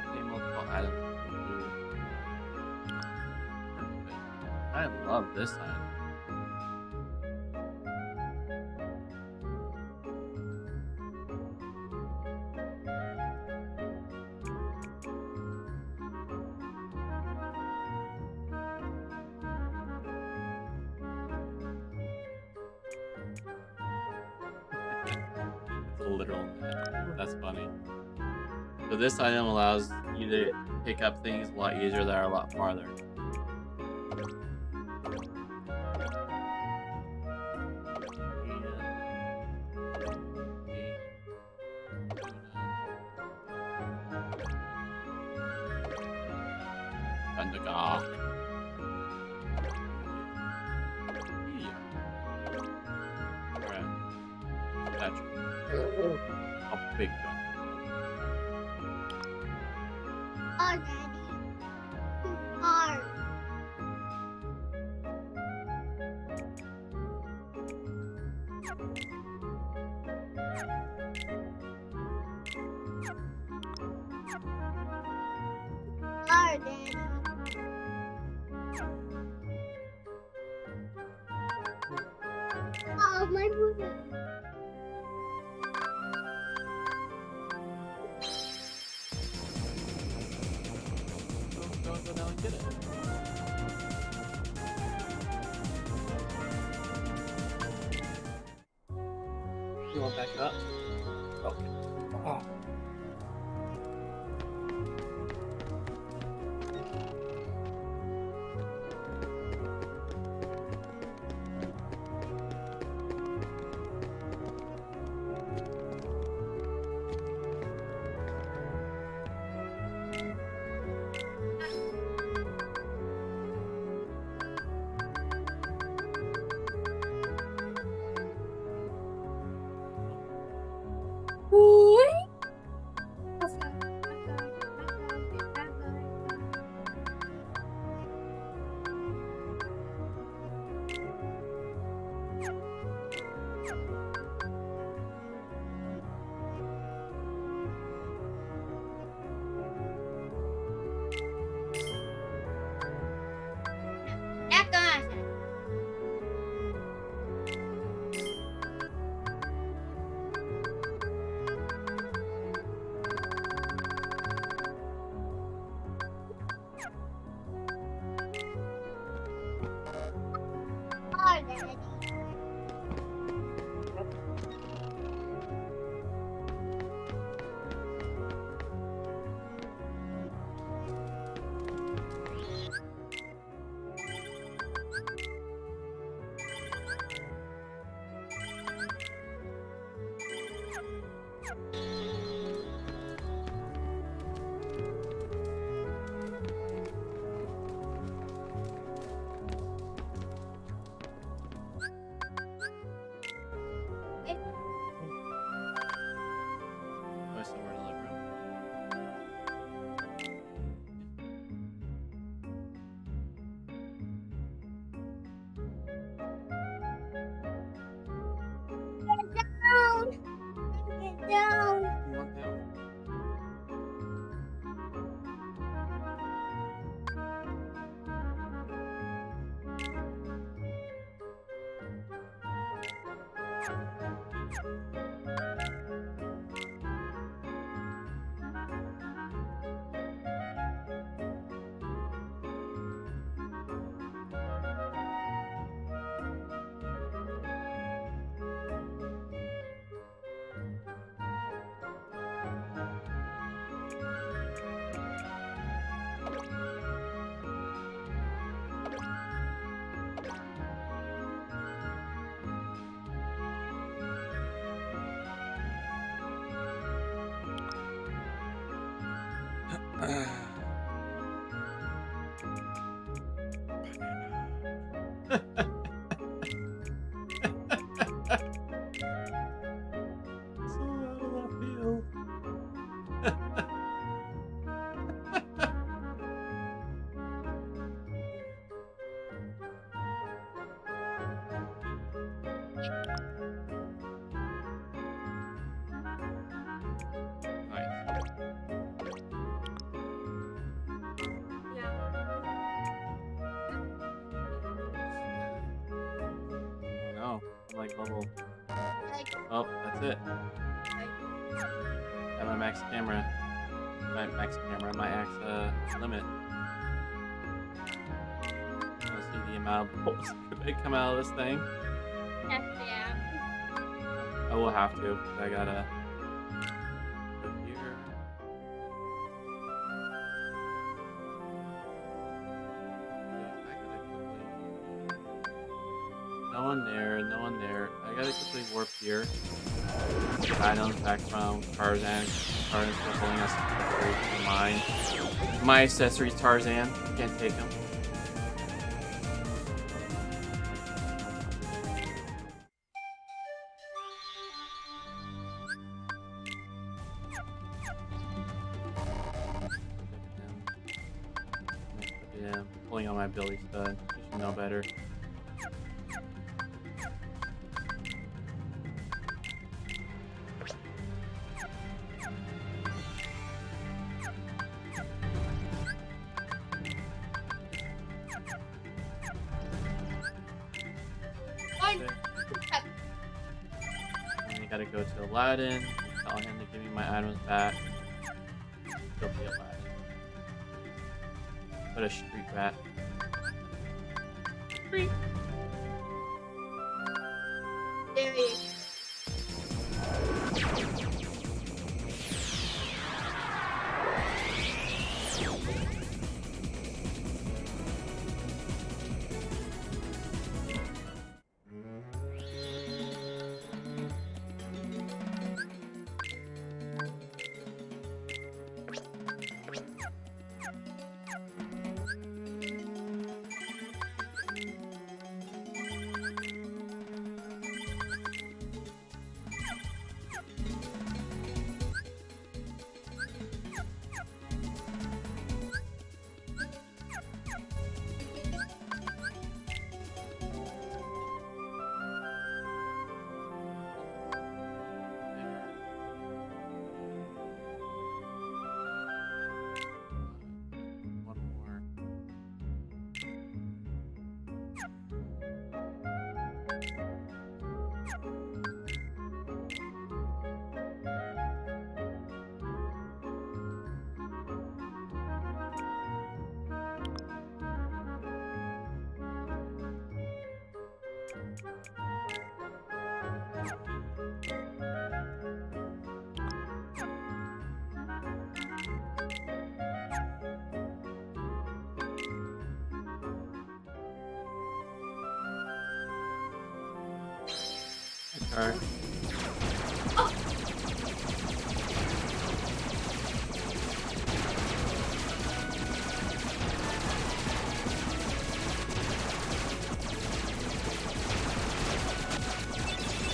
Okay, multiple items. Perfect. I love this item. It's a literal net. That's funny. So this item allows you to pick up things a lot easier that are a lot farther. Thundergah. Alright. That's a big gun. Oh, Daddy. Too hard. Hard, Daddy. Oh, my Buddha. Go down and get it. You want to back it up? Okay. Oh. So out of left field. Nice. No, I'm like level. Like, Oh, that's it. At my max camera. My max limit. Let's see the amount of bolts that come out of this thing. yeah. I will have to, 'cause I gotta go here. I gotta quickly. No one there, no one there. I gotta quickly warp here. Items back from Tarzan. Tarzan's still holding us for mine. My accessories, Tarzan. Can't take them. Yeah, pulling on my Billy stud. You should know better. One. And you gotta go to Aladdin, tell him to give me my items back. Go be Aladdin. What a street rat. Street. There he is. One more. Alright.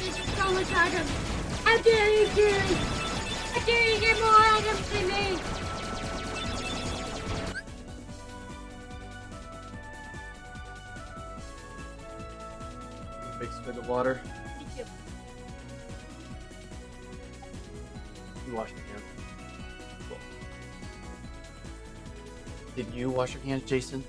This is so much items. How dare you, Jerry? How dare you get more items than me? Big spit of water. Me too. You wash your hands. Cool. Did you wash your hands, Jason?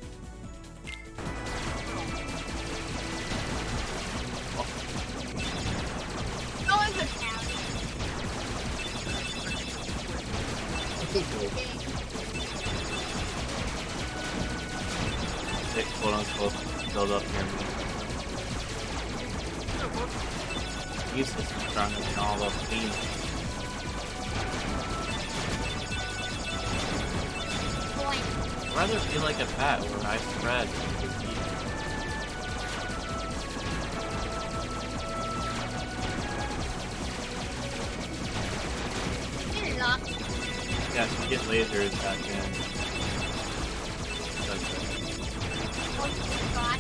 Go in the town. It quote unquote build up here. Useless and stronger than all those beans. Boy. I'd rather feel like a bat where I spread. You're lost. Yeah, so you get lasers back in. That's it. Most of the spot.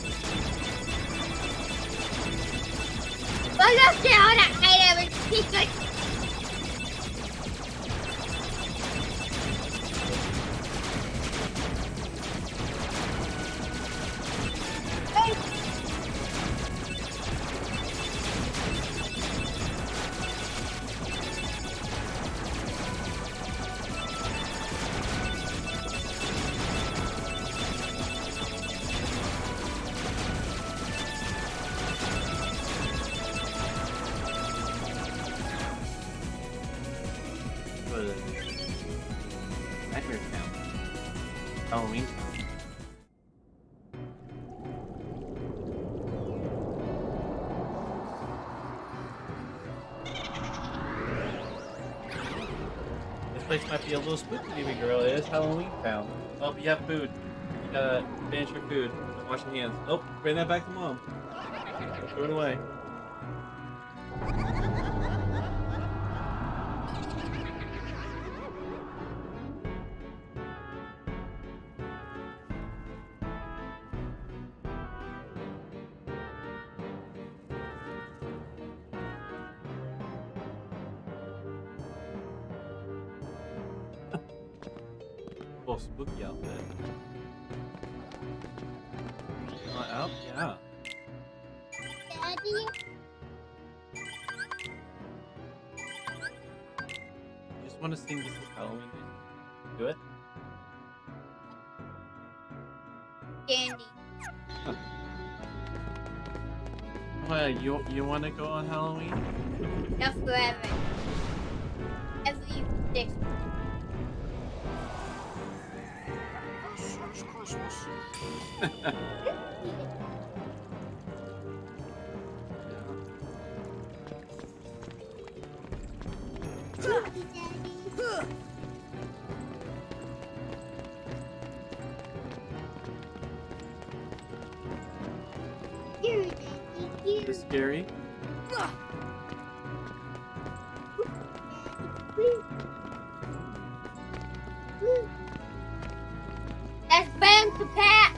look at all that item and secret. What is it? Nightmare Town. Halloween Town. This place might be a little spooky, baby girl. It is Halloween Town. Oh, you have food. You gotta finish your food. Wash your hands. Oh, bring that back to mom. Throw it away. Oh, spooky outfit. Out? Yeah. Daddy, You just want to sing This Is Halloween? Do it? Dandy. You want to go on Halloween? Not forever. Every 6 This is Christmas. Is it scary? That's bang for Pat.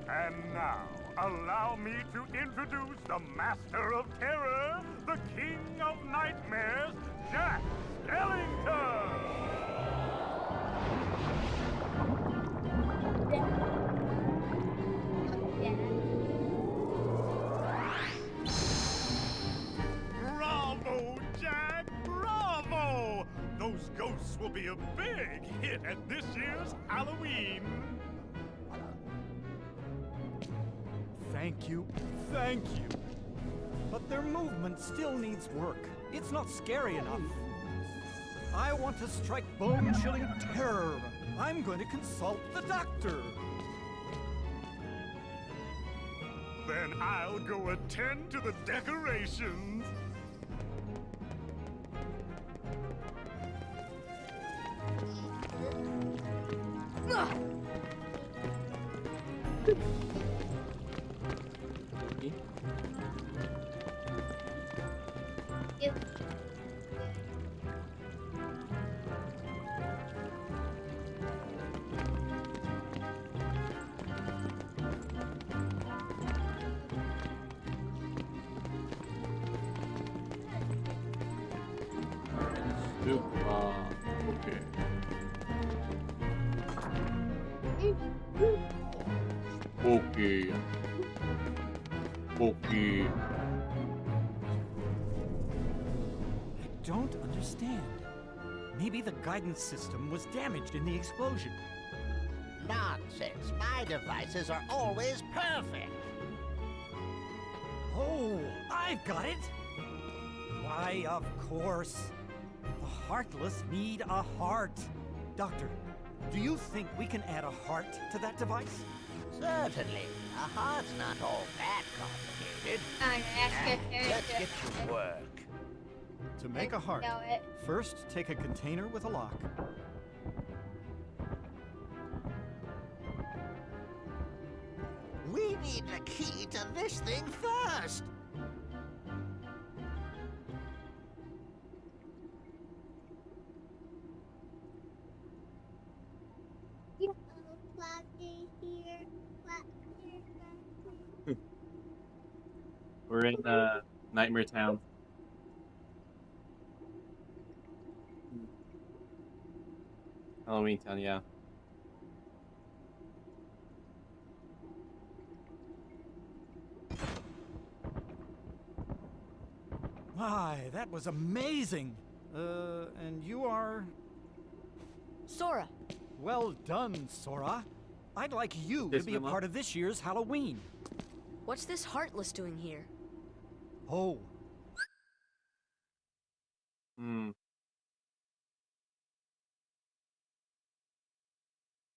And now, allow me to introduce the Master of Terror, the King of Nightmares, Jack Skellington! Bravo, Jack! Bravo! Those ghosts will be a big hit at this year's Halloween! Thank you, thank you. But their movement still needs work. It's not scary enough. I want to strike bone-chilling terror. I'm going to consult the doctor. Then I'll go attend to the decorations. Spooky? Okay. Okay. Okay. I don't understand. Maybe the guidance system was damaged in the explosion. Nonsense. My devices are always perfect. Oh, I've got it! Why, of course. The heartless need a heart. Doctor, do you think we can add a heart to that device? Certainly. A heart's not all that complicated. Let's get to work. To make a heart, Know it. first take a container with a lock. We need the key to this thing first. We're in Nightmare Town. Halloween Town, yeah. My, that was amazing. And you are... Sora. Well done, Sora. I'd like you to be a part of this year's Halloween. What's this Heartless doing here? Oh.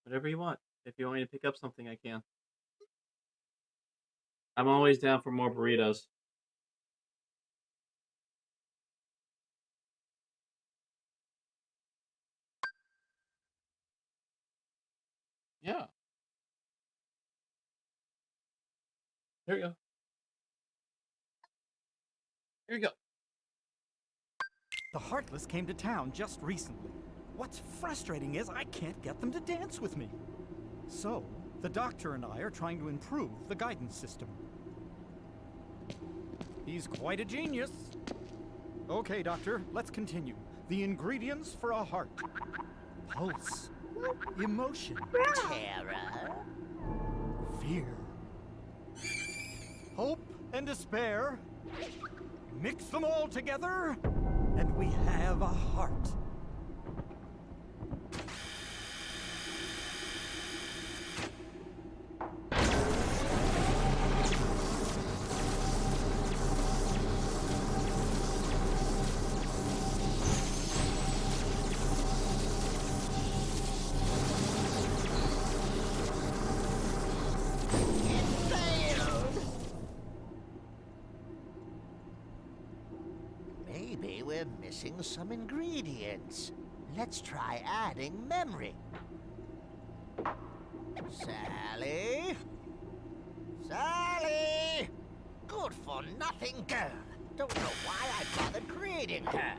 Whatever you want. If you want me to pick up something, I can. I'm always down for more burritos. Yeah. Here we go. Here we go. The Heartless came to town just recently. What's frustrating is I can't get them to dance with me. So, the doctor and I are trying to improve the guidance system. He's quite a genius. Okay, Doctor, let's continue. The ingredients for a heart. Pulse. Emotion. Terror. Fear. Hope and despair. Mix them all together, and we have a heart. Maybe we're missing some ingredients. Let's try adding memory. Sally? Sally! Good for nothing girl. Don't know why I bothered creating her.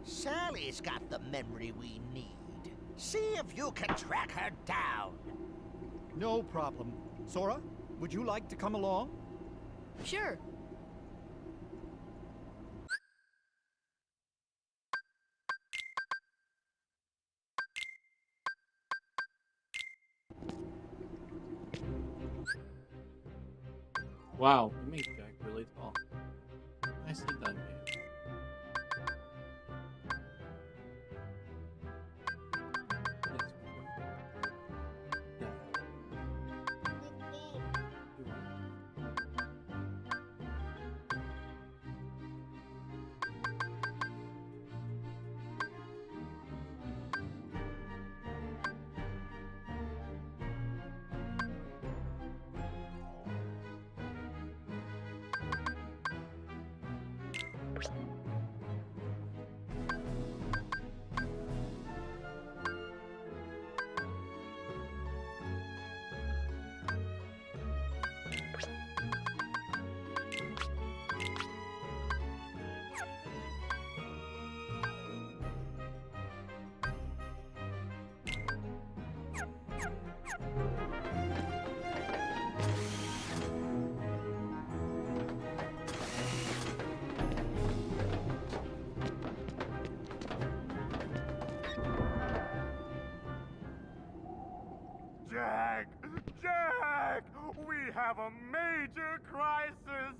Sally's got the memory we need. See if you can track her down. No problem. Sora, would you like to come along? Sure. Wow, you made Jack really tall. Nicely done, man. Jack! Jack! We have a major crisis!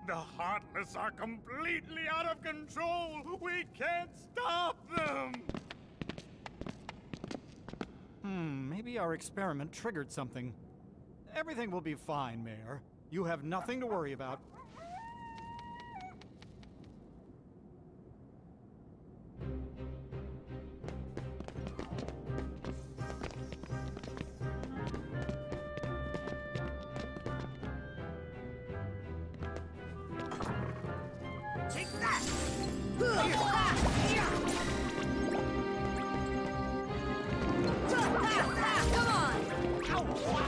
The Heartless are completely out of control! We can't stop them! Maybe our experiment triggered something. Everything will be fine, Mayor. You have nothing to worry about. Take that! Come on!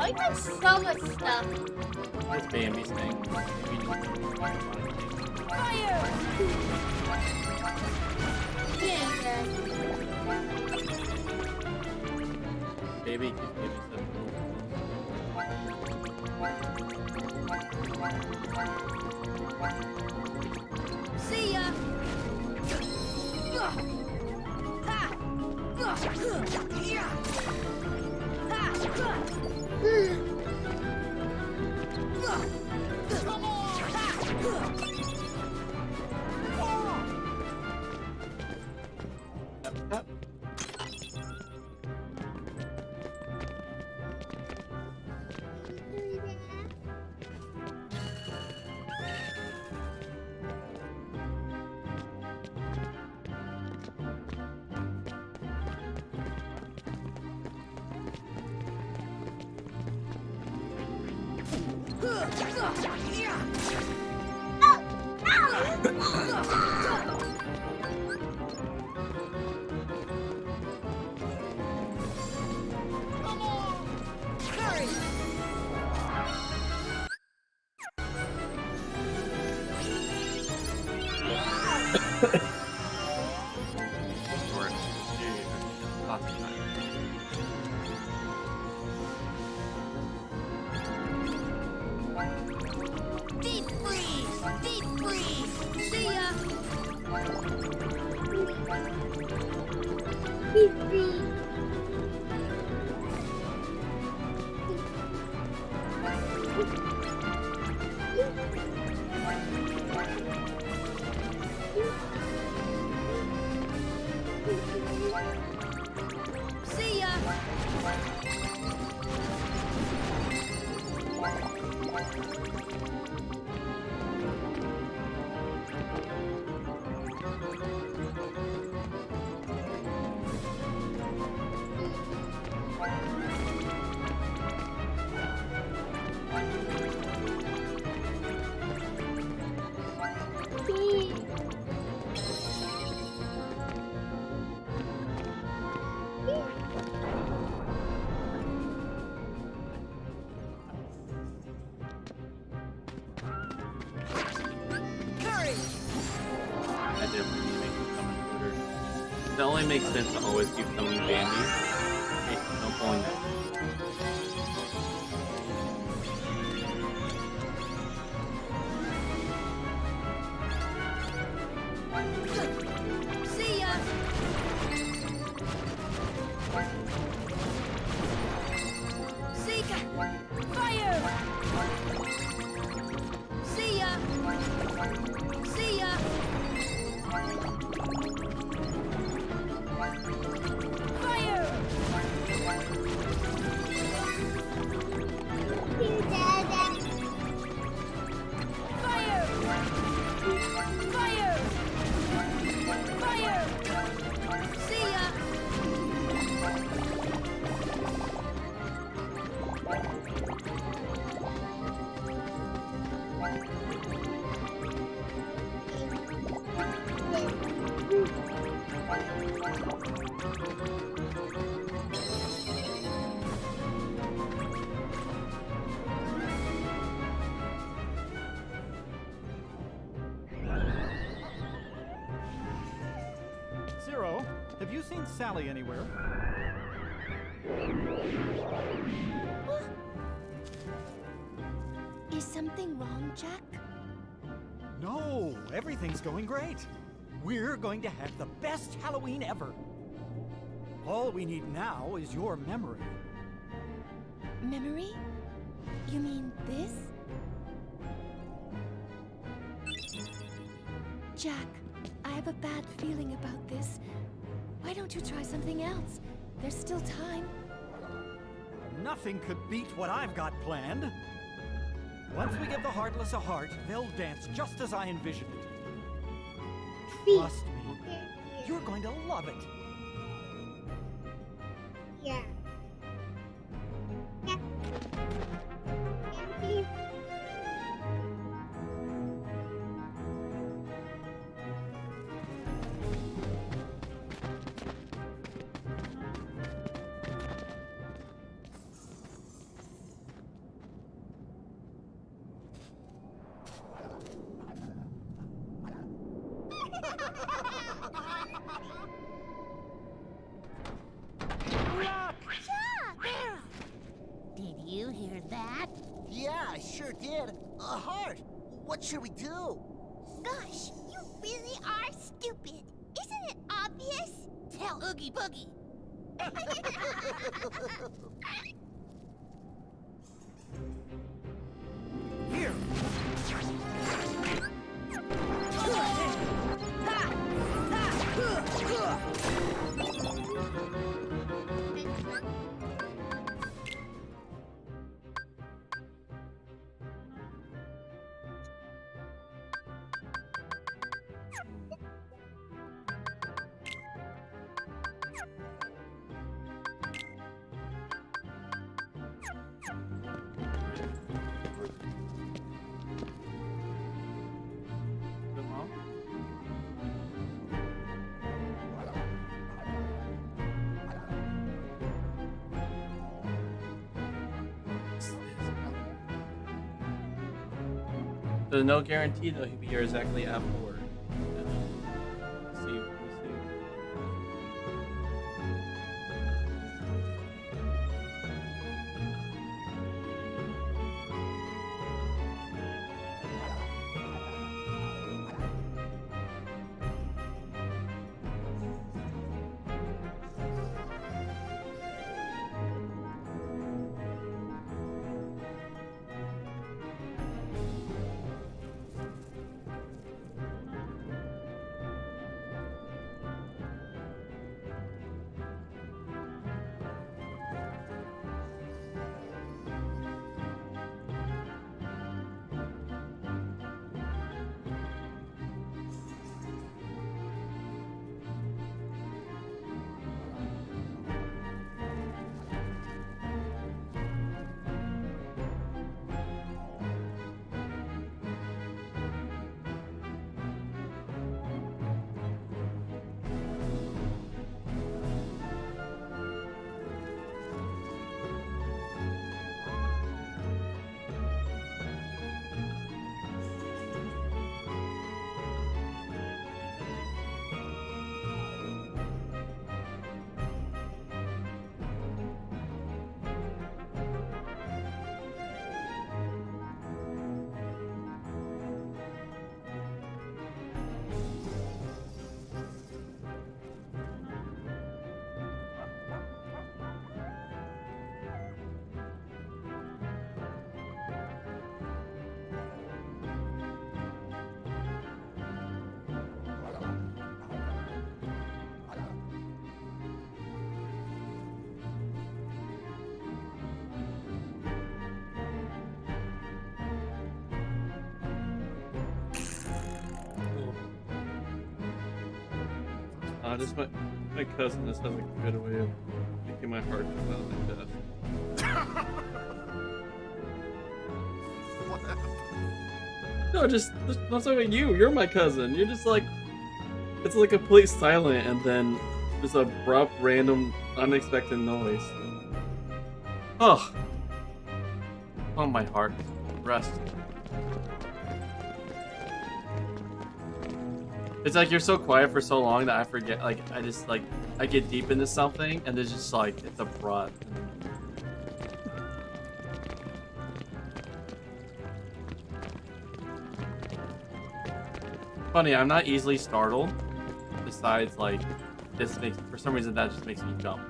Why got so much stuff? It's Bambi's thing. Bambi needs to do a lot of things. Fire! Yeah. Baby keeps giving stuff. See ya! Ha! Up, up. Or, yeah, lots of time. Deep freeze! Deep freeze! See ya! See ya! Courage! I definitely need to make them summon order. That only makes sense to always keep summoning Bambi. Hey, no pulling that. See ya! Seek! Fire! See ya! See ya! Fire! Fire! Fire! Fire! See ya! Zero, have you seen Sally anywhere? Is something wrong, Jack? No, everything's going great. We're going to have the best Halloween ever. All we need now is your memory. Memory? You mean this? Jack, I have a bad feeling about this. Why don't you try something else? There's still time. Nothing could beat what I've got planned. Once we give the Heartless a heart, they'll dance just as I envisioned it. Trust me, you're going to love it. Yeah. Did you hear that? Yeah, I sure did. A heart. What should we do? Gosh, you really are stupid. Isn't it obvious? Tell Oogie Boogie. Here. Good mom? There's no guarantee though he'd be here exactly at 4. Let's see. Just my cousin just has a good way of making my heart come out of my chest. What happened? No, just I'm talking about you. You're my cousin. You're just like, it's like complete silent and then just abrupt, random, unexpected noise. Oh, my heart, rest. It's like you're so quiet for so long that I forget. Like I just like I get deep into something and it's just like it's abrupt. Funny, I'm not easily startled. Besides, like this makes for some reason that just makes me jump.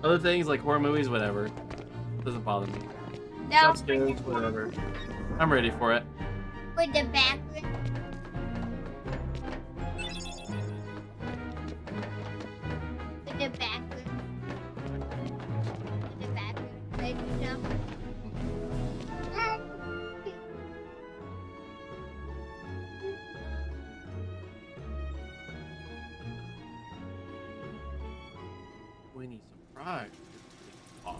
Other things like horror movies, whatever, doesn't bother me. No. Jump scares, whatever. I'm ready for it. With the backwards. With the backwards. With the backwards. Like, you know. Winnie surprise. Oh.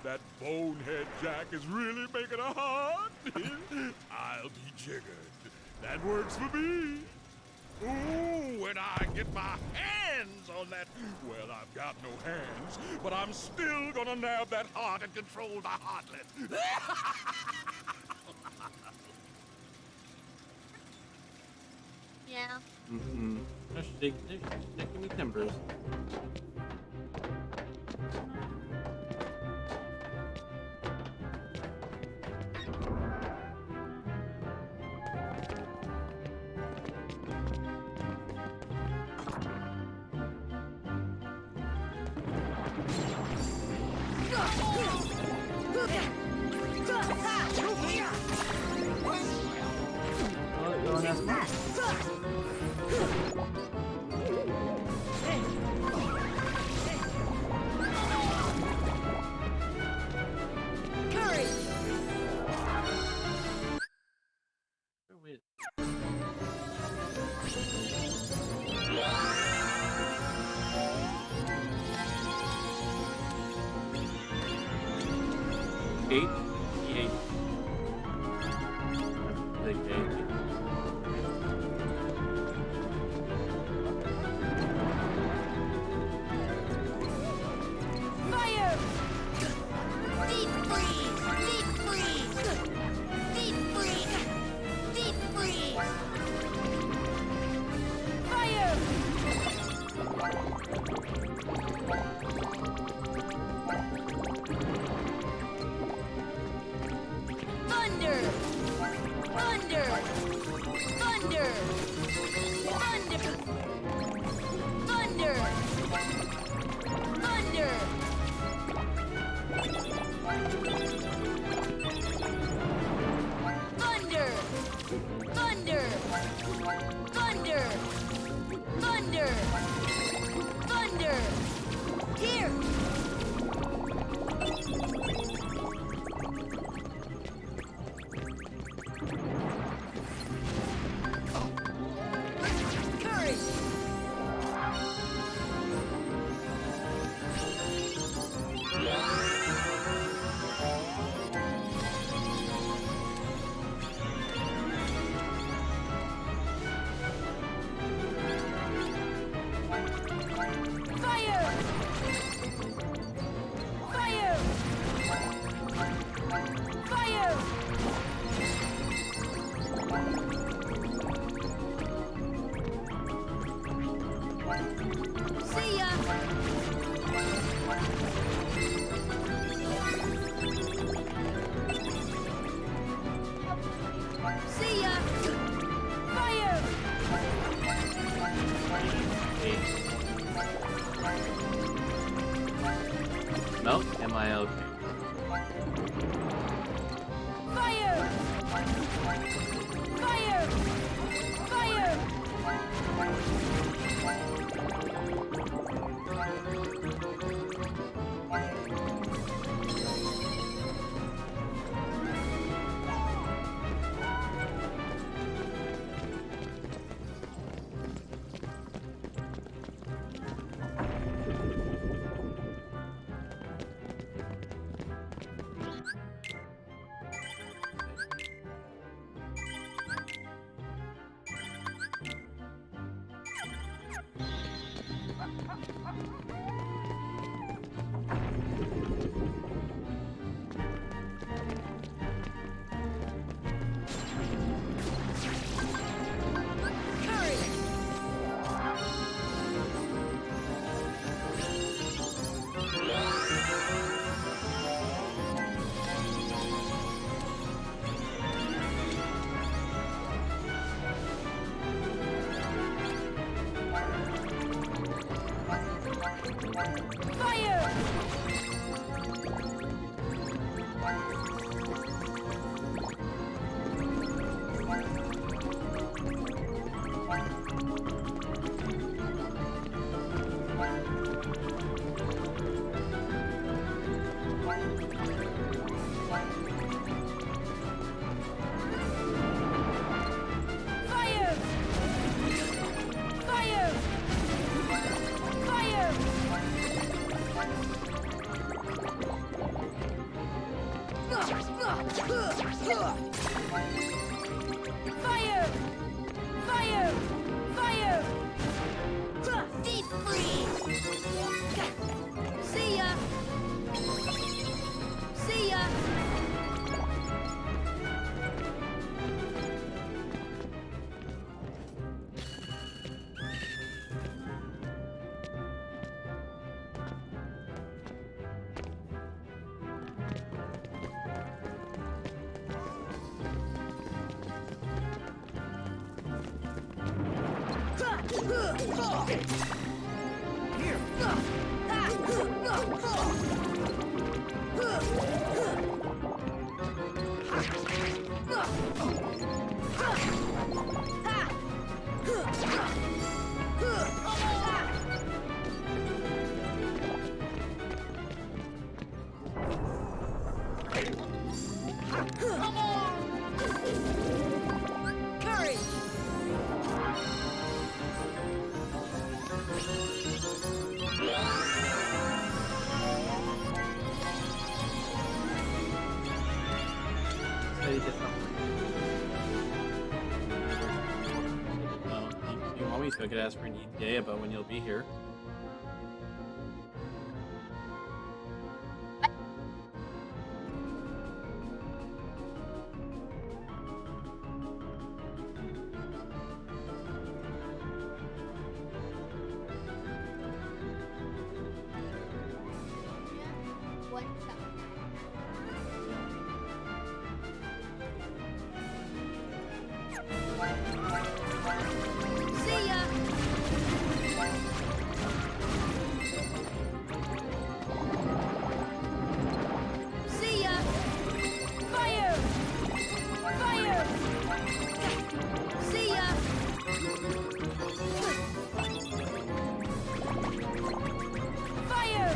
That bonehead Jack is really making a heart. I'll be jiggered. That works for me. Ooh, when I get my hands on that, well, I've got no hands, but I'm still gonna nab that heart and control the heartlet. Yeah. Mm-hmm. They're shaking me timbers. Oh, don't ask me. Wait. Eight. Eight. Big eight. Fire! Deep freeze! Deep freeze! Deep freeze! Deep freeze! Fire! Thunder! Thunder! Thunder! Thunder! Thunder! Thunder! Thunder! Thunder! Thunder! Thunder! Thunder! Here! Courage! Fire! Fire! Fire! See ya! See ya! Fire! No? Am I okay? Fire! Fire! Fire! Fire! Fire! Fire! Fire! Fire! Fire! Fire! Deep freeze! See ya! See So you get something. If you want me to, I could ask for an ETA about when you'll be here. What's up? See ya! See ya! Fire! Fire! See ya! Fire!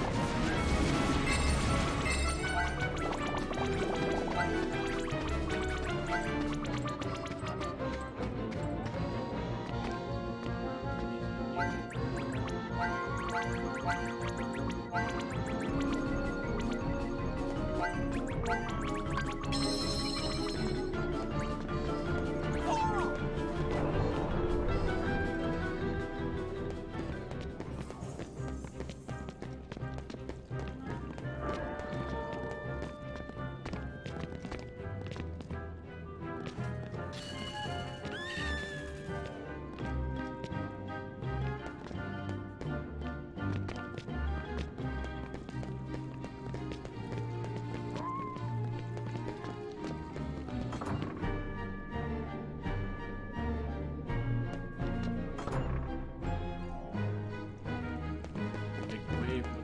Make way for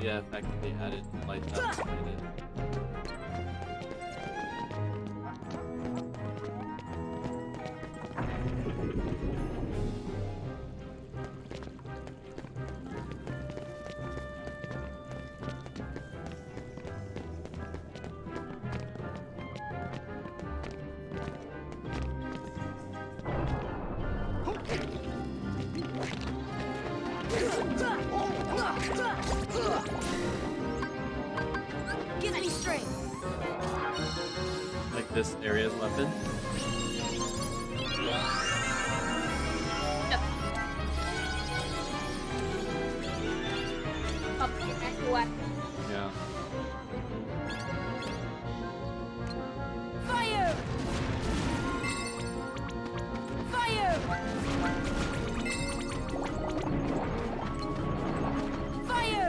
yeah, effectively added lights out. Give me strength. Like this area's weapon. Yeah. Fire! Fire! Fire!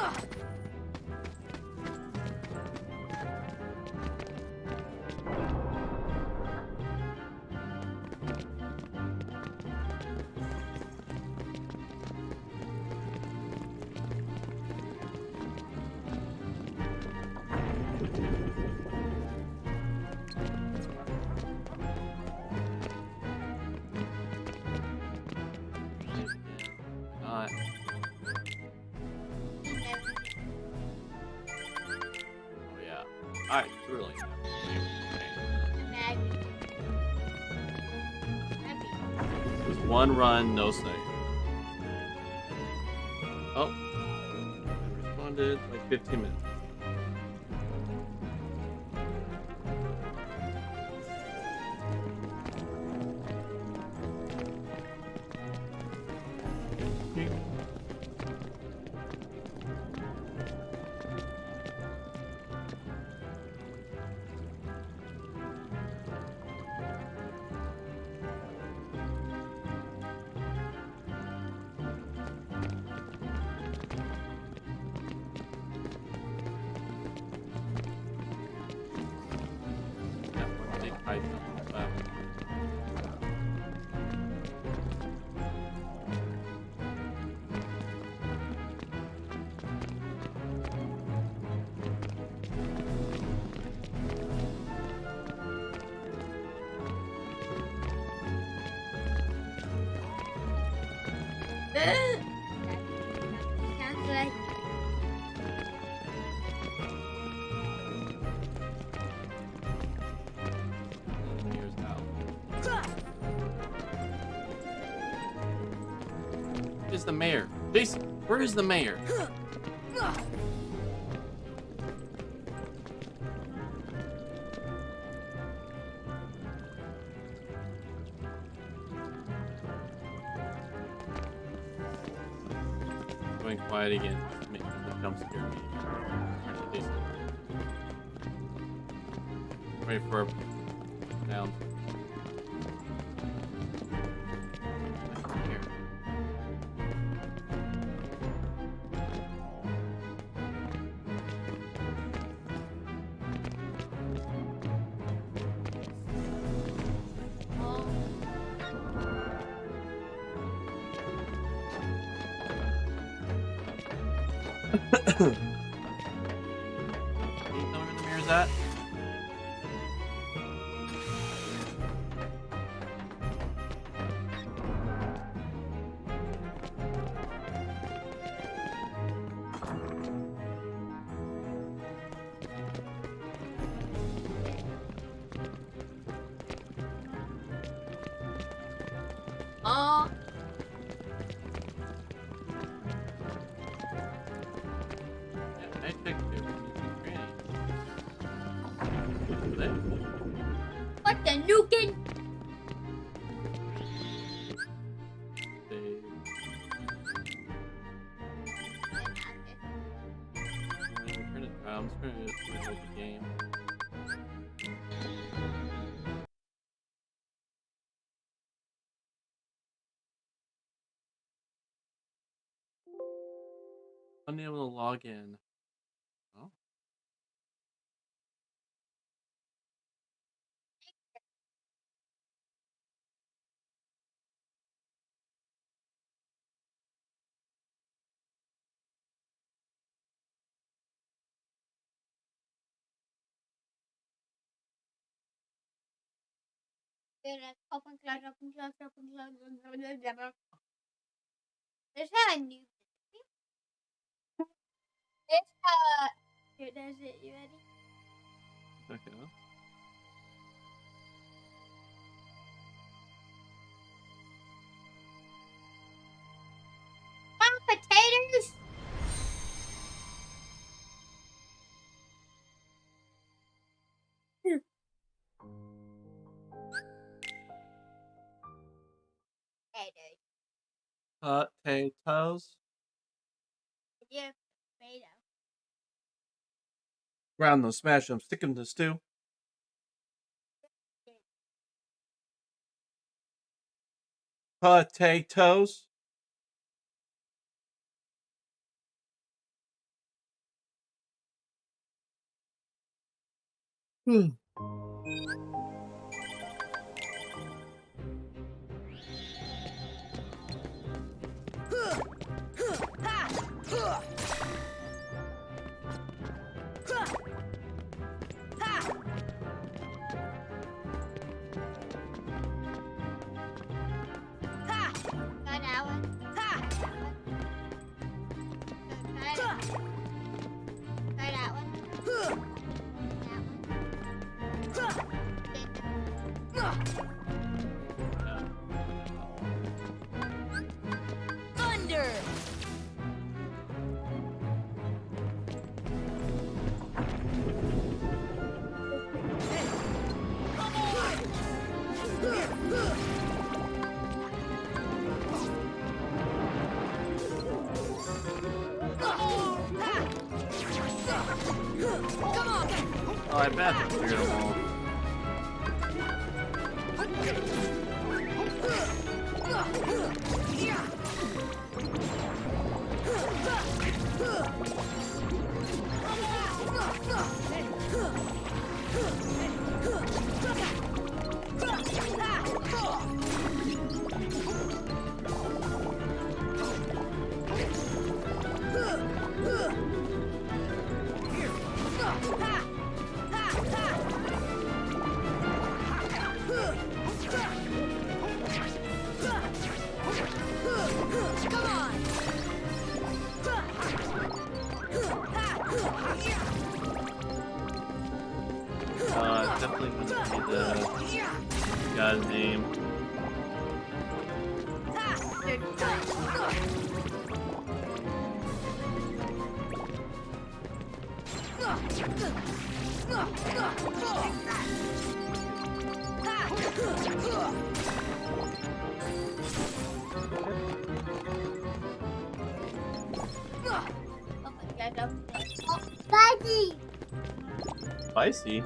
Not. Oh yeah. I really have. Just one run, no save. Oh. I responded like 15 minutes. Sounds like Here's out. Where's the mayor? Jason, where is the mayor? Going quiet again. Make the jump scare me. Jason. Wait for a down. Here. Can you tell me where the mirror's at? Yeah, I checked it. There. what the nukin? Save. Return it. I'm just gonna reload the game. Unable to log in. Oh. Open class. There's a new. Here, there's it. You ready? Okay. Potatoes. Potatoes. Yeah, potato. Ground them, smash them, stick them to stew. Potatoes. Got that one. Got that one. Thunder! Oh, I bet I cleared them all. Definitely wouldn't be the guy's name. Oh, spicy! Spicy?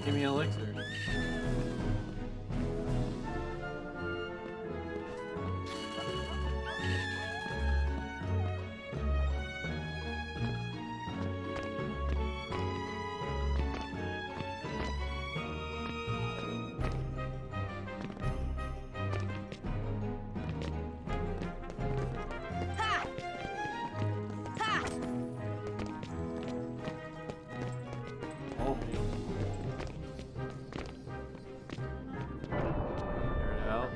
Give me an elixir. Oh. Clear it out.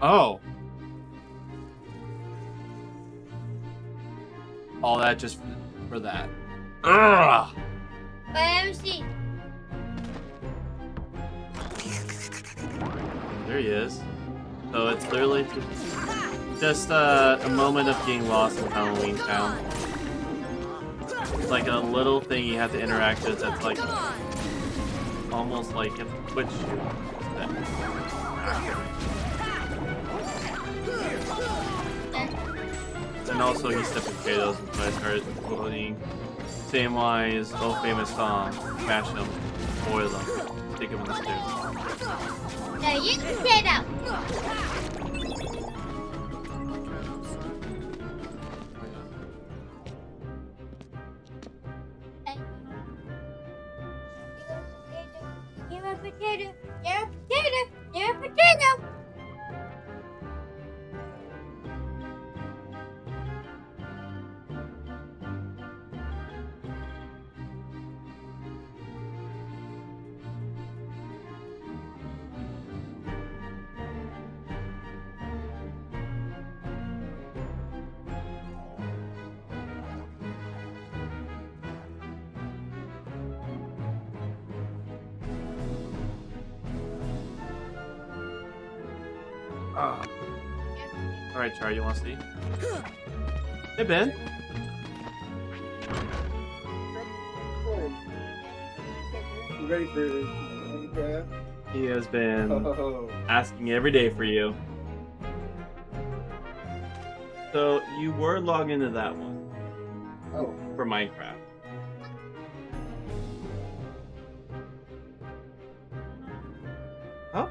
Oh. All that just for that. Ugh. Let me see. There he is. So it's literally just a moment of getting lost in Halloween Town. It's like a little thing you have to interact with that's like almost like a Twitch shoot. And also he stepped in potatoes and I started quoting same wise, old famous song, mash them, boil them, stick them in the stew. Now you can get out. You're a potato. You're a potato. You're a potato. Alright, Char, you want to see? Hey, Ben. You ready for Minecraft? He has been asking every day for you. So, you were logged into that one. Oh. For Minecraft. Huh?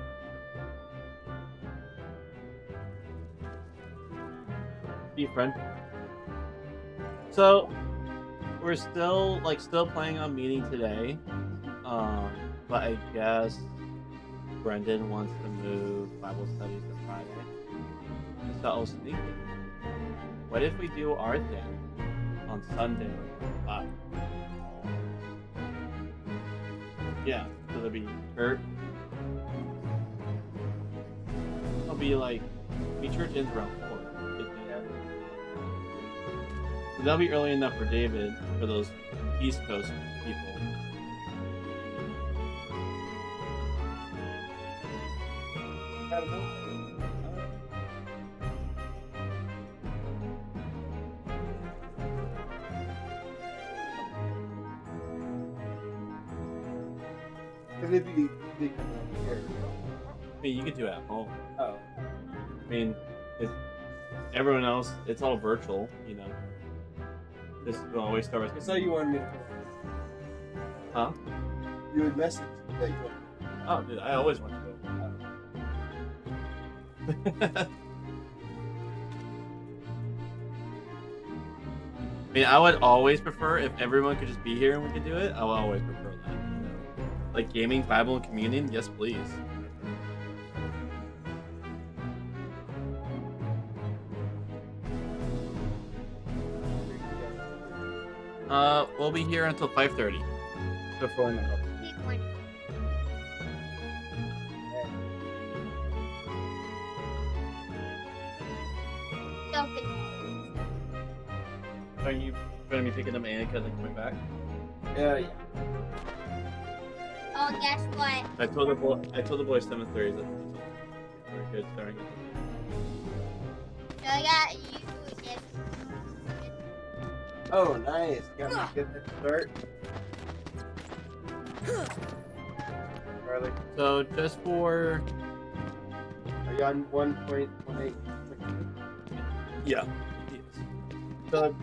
Be friend. So, we're still planning on meeting today. But I guess Brendan wants to move Bible studies to Friday. So I was thinking, what if we do our thing on Sunday at 5? Yeah, so there'll be church. It'll be like, church ends around 4. So that'll be early enough for David, for those East Coast people. Because if you come out here. I mean, you could do it at home. Oh. I mean, everyone else, it's all virtual, you know. This will always start with. I saw you wanted me to. Huh? You would message that you wanted. Oh, dude, I always want to go. I mean, I would always prefer if everyone could just be here and we could do it. I would always prefer that. Like gaming, Bible, and communion. Yes, please. We'll be here until 5:30. So for an hour. Are you going to be picking up Annika and then coming back? Yeah. Oh, guess what? I told the boys 7:30 that we're good starting it. So I got you this. Oh, nice. Got me a good head start. Charlie, So just for are you on 1.18? yeah. So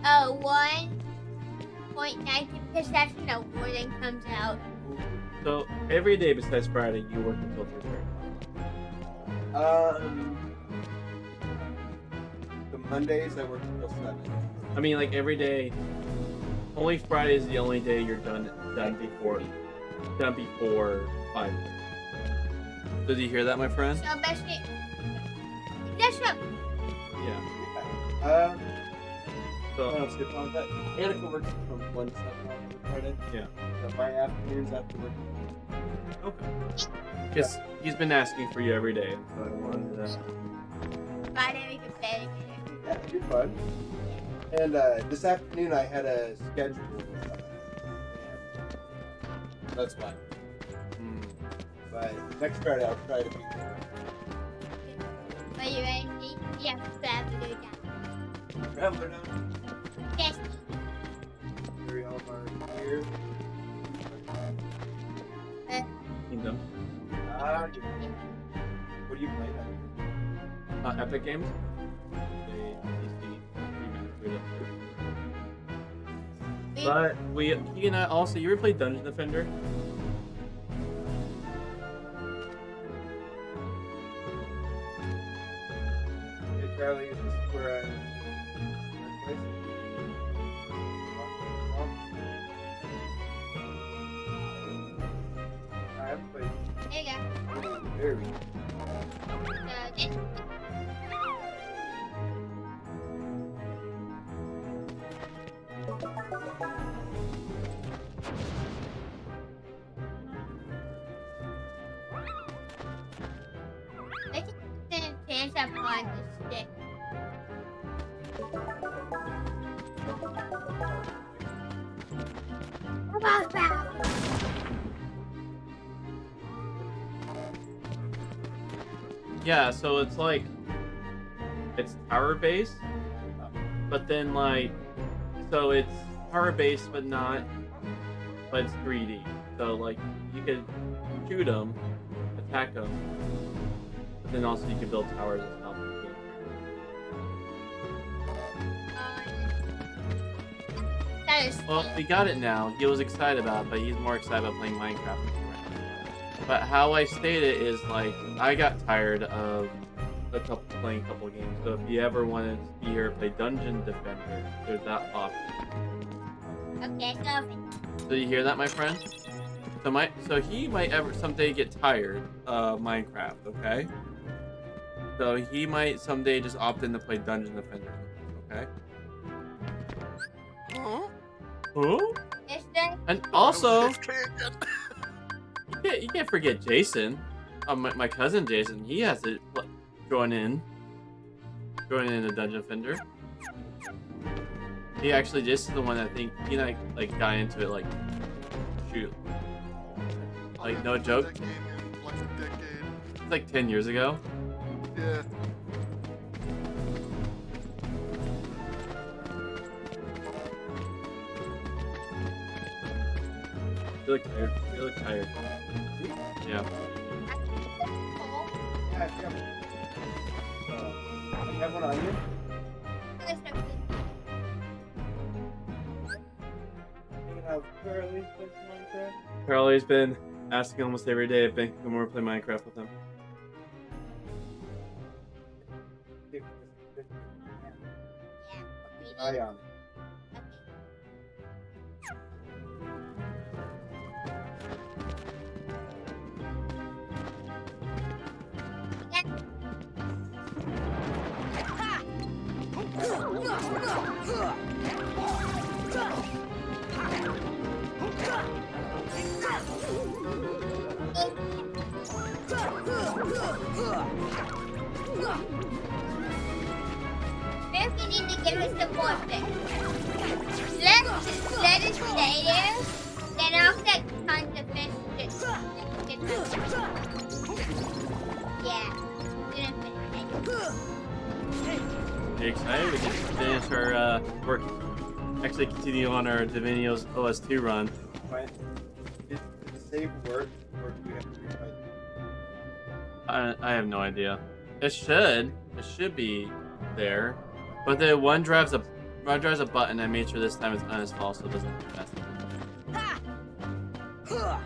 1.19% of warning comes out. So every day besides Friday, you work until 3:30. The Mondays I work until 7. I mean, like every day. Only Friday is the only day you're done before 5. Did you hear that, my friend? So basically, that's what. Yeah. So I don't skip on that. Annika works from 1 to 7 on every Friday. Yeah. So my afternoons after work. Okay. Because he's been asking for you every day, so I wanted to. Friday we can play together. Yeah, you're fun. And this afternoon I had a schedule. That's fine. But next Friday I'll try to be there. Are you ready? Yeah, traveler down. Traveler now. Yes. Here all of our gear. Kingdom. What do you play now? Epic Games. But he and I also. You ever played Dungeon Defender? Hey Charlie, is this where I place? I haven't played. There you go. There we go. This. Let's just chance upon the stick. Yeah, so it's like it's tower based, but then like so it's tower based but it's 3D. So like you could shoot them, attack them, but then also you can build towers as well. That is. Well, we got it now. He was excited about it, but he's more excited about playing Minecraft. But how I state it is like I got tired of playing a couple of games. So if you ever wanted to be here to play Dungeon Defender, there's that option. Okay, So you hear that, my friend? So he might ever someday get tired of Minecraft, okay? So he might someday just opt in to play Dungeon Defender, okay? Huh? Who? And also, you can't forget Jason. My cousin Jason. He has to join in the Dungeon Defender. He actually just is the one that think he like got into it like shoot. Like no joke. That game in like a decade. It's like 10 years ago. Yeah. You look tired. You look tired. Yeah. You have one on you? Charlie's been asking almost every day if Ben can come over and play Minecraft with him. eye on it. Maybe we need to give it some more fish. Let it stay there. Then I'll get tons of fish. Yeah. Gonna finish it. Are you excited? We can finish our work. Actually, continue on our Dominios OS2 run. When did the save work, or do we have to replay? I have no idea. It should be there, but the OneDrive's a button. I made sure this time it's uninstalled so it doesn't mess up.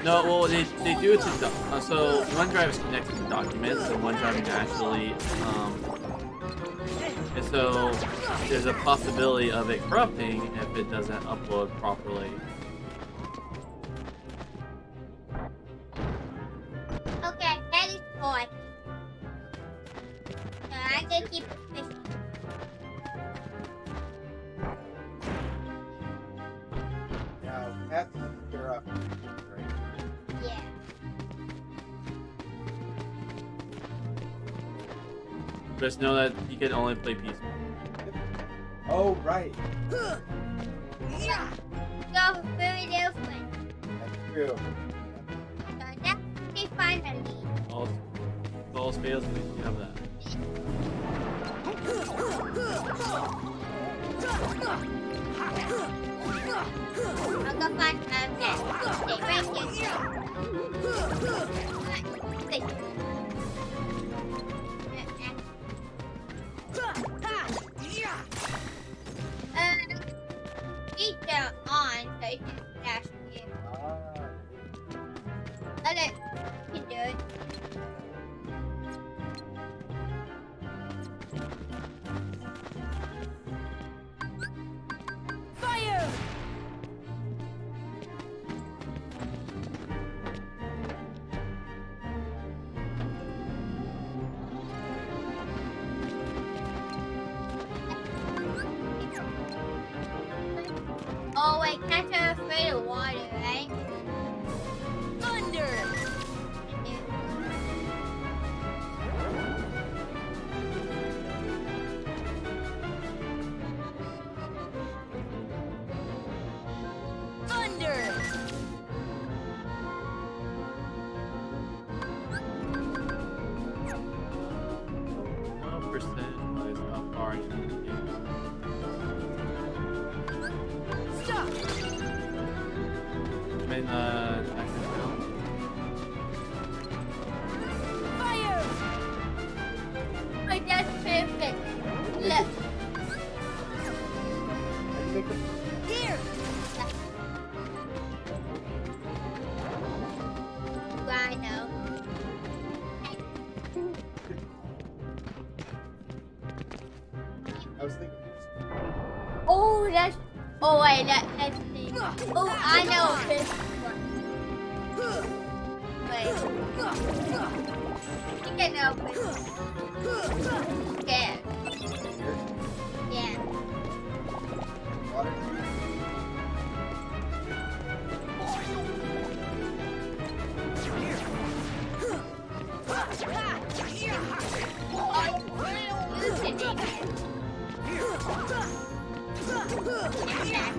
No, well they do it to so OneDrive is connected to documents, and OneDrive can actually and so there's a possibility of it corrupting if it doesn't upload properly. Okay, that is four. So I can keep it fishing. Now, cats scare off people, right? Yeah. Just know that you can only play peaceful. Oh, right. Yeah. So very different. That's true. So that's the finally. All else fails, we can have that. I'll go find that. Stay right here. These are on, so you can dash here. Okay, you can do it. Fire! Oh wait, cats are afraid of water, right? Thunder! Thunder! What percent is how far you can get? Stop! I mean, I can tell. Fire! Oh, that's perfect. Look. Here! Rhino. I was thinking. Oh, that's. Oh wait, that's the. Oh, I know this one. Wait. You can open. Scared. Yeah. Water. Oh, you loosening it. Left click in the air.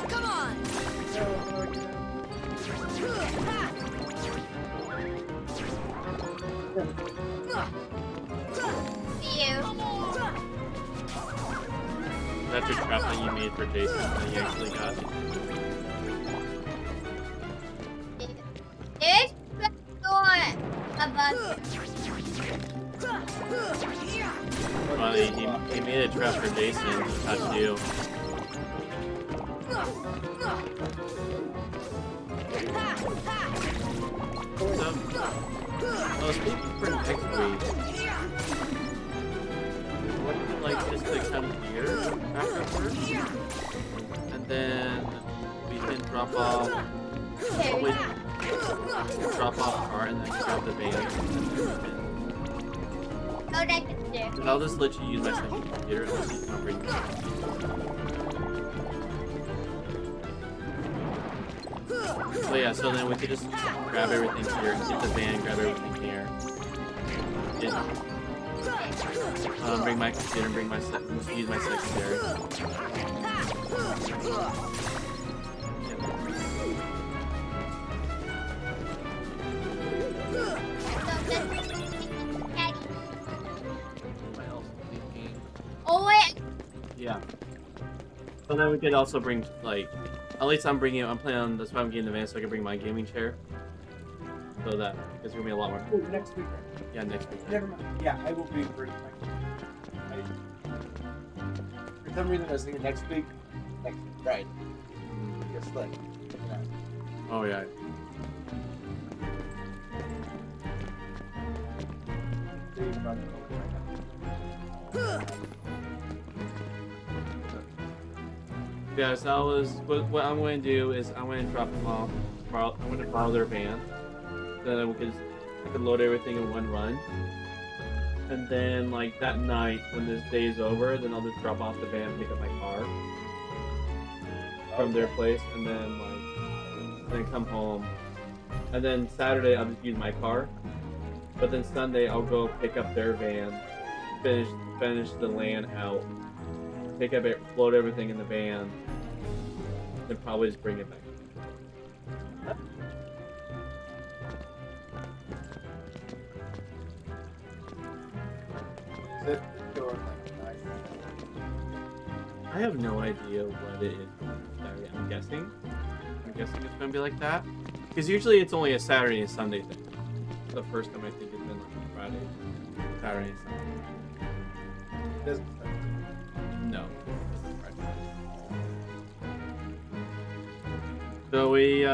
Come on! That's your trap that you made for Jason that you actually got. There's the door above. Funny, he made a trap for Jason. Not you. Well, speaking for next week, what would you like just to come here after first? And then we can drop off. Drop off the car and then grab the van. Oh, that's there. And I'll just let you use my second computer unless you can bring it. So yeah, so then we could just grab everything here, get the van, grab everything here. Bring my computer and bring my use my secondary. Oh wait. Yeah. So then we could also bring like, at least I'm planning on, that's why I'm getting the van so I can bring my gaming chair. So that it's gonna be a lot more. Oh, next week. Yeah, next week. Never mind. Yeah, I will be bringing my. For some reason, I was thinking next week. Next Friday. Just like. Yeah. Oh yeah. Yeah, so what I'm going to do is I'm going to drop them off. I'm going to borrow their van. Then I could load everything in one run. And then like that night when this day is over, then I'll just drop off the van, pick up my car from their place, and then come home. And then Saturday I'll just use my car. But then Sunday I'll go pick up their van, finish the land out, pick up load everything in the van, and probably just bring it back. I have no idea what it is. I'm guessing it's gonna be like that. Because usually it's only a Saturday and Sunday thing. The first time I think it's been like Friday, Saturday, and Sunday. Doesn't start. No. So we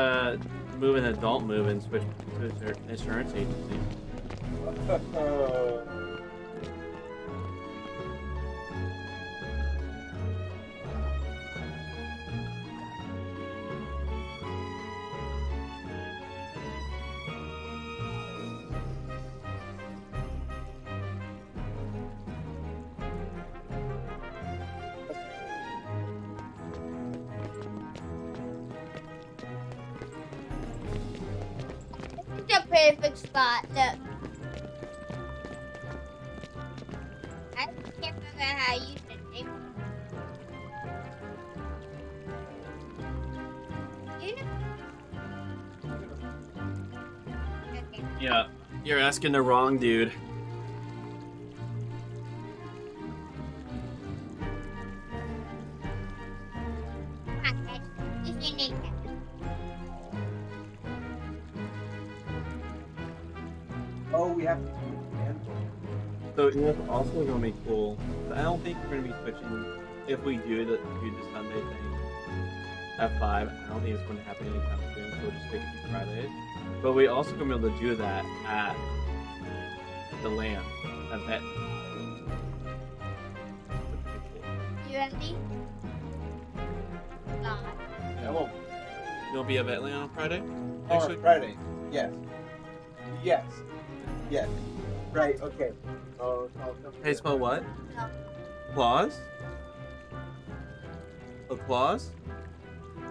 move an adult move and switch to insurance agency. It's a perfect spot. Look. I can't figure out how to use it. You know? Okay. Yeah, you're asking the wrong dude. Okay. Use your name tag. Oh, we have to do the handbook. So you know what's also gonna be cool. I don't think we're gonna be switching if we do the Sunday thing at 5. I don't think it's going to happen anytime soon. So we'll just take it to Fridays. But we also gonna be able to do that at the land event. You ready? God. I won't. You'll be at Vetland on Friday? Oh, Actually, Friday. Yes. Yes. Yes. Right. Okay. Oh, Hey, spell what? No. Claws? A claws?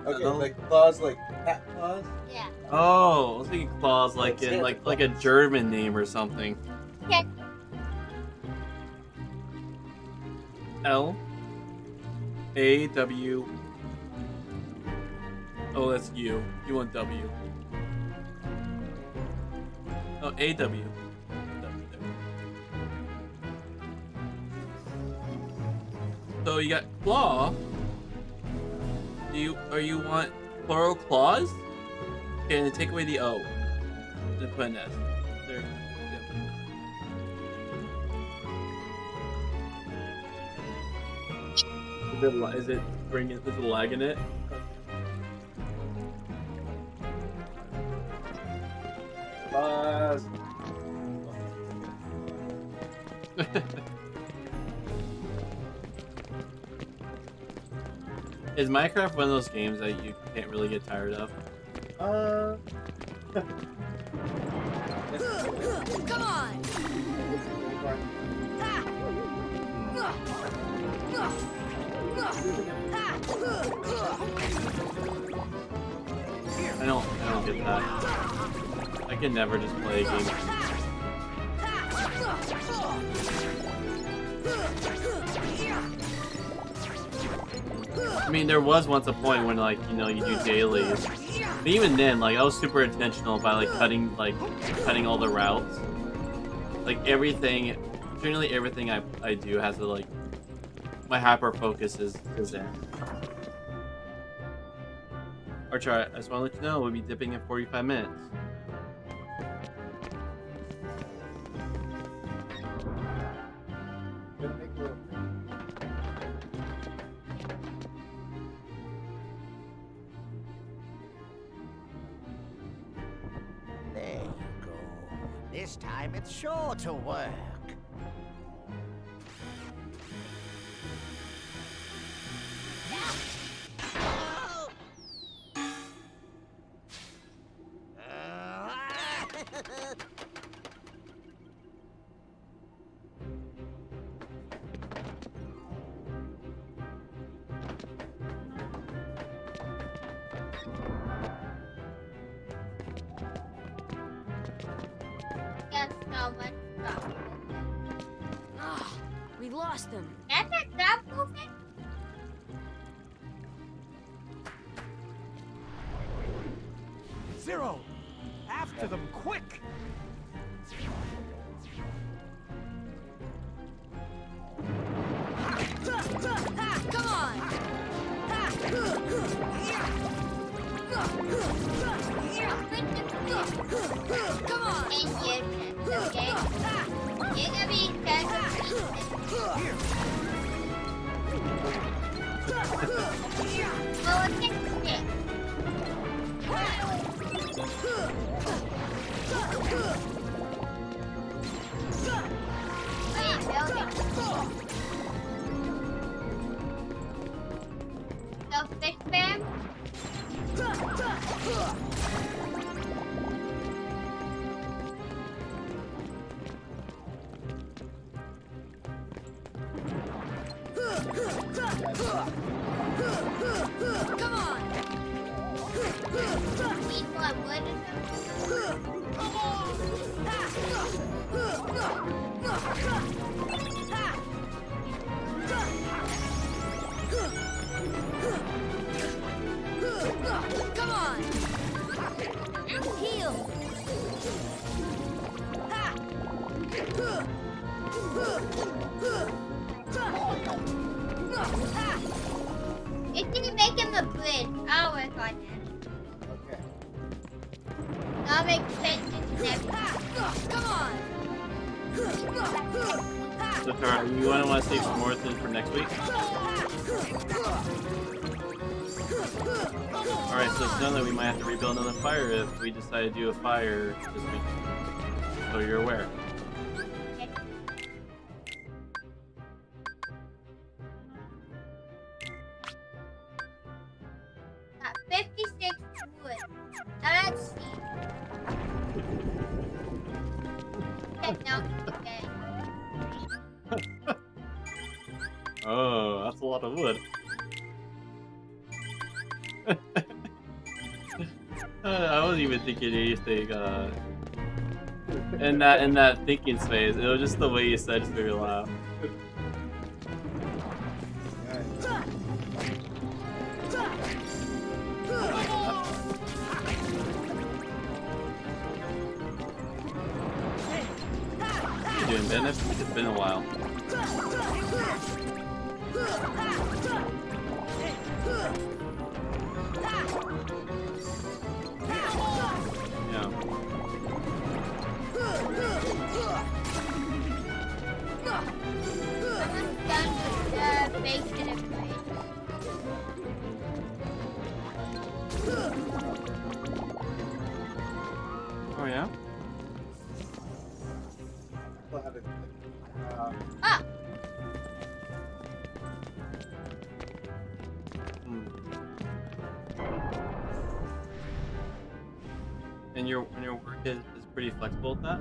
Okay, Hello? like claws, like cat claws. Yeah. Oh, I was thinking claws like in Santa like a German name or something. Okay. L A W. Oh, that's U. You want W. Oh, A W. So you got claw. Do you want plural claws? Okay, and take away the O. Just put an S. There. Yep. Is it bringing? Is it lag in it? Is Minecraft one of those games that you can't really get tired of? Come on! I don't get that. I can never just play a game. I mean, there was once a point when, like, you know, you do dailies. But even then, like, I was super intentional by, like, cutting all the routes. Like, everything, generally everything I do has to, like, my hyper focus is in. Archer, I just want to let you know, we'll be dipping in 45 minutes. There you go. This time it's sure to work. That's not much trouble. Ah, we lost them. That's a stop moving? Zero! After them, quick! Come on! Come on! And you okay? You're gonna be well, look at this. So fish bam? Come on! Need more wood Come on! Heal! It didn't make him a bridge. I'll work on it. Okay. I'll make fences and everything. Come on! So, Tara, you want to save some more things for next week? Alright, so it's known that we might have to rebuild another fire if we decide to do a fire this week. So you're aware. Got 56 wood. Now let's see. Okay, now okay. Oh, that's a lot of wood. I wasn't even thinking anything in that thinking space. It was just the way you said it just made me laugh. What are you doing, Ben? It's been a while. face in a bridge. Oh yeah. We'll have it. Ah! And your work is pretty flexible with that?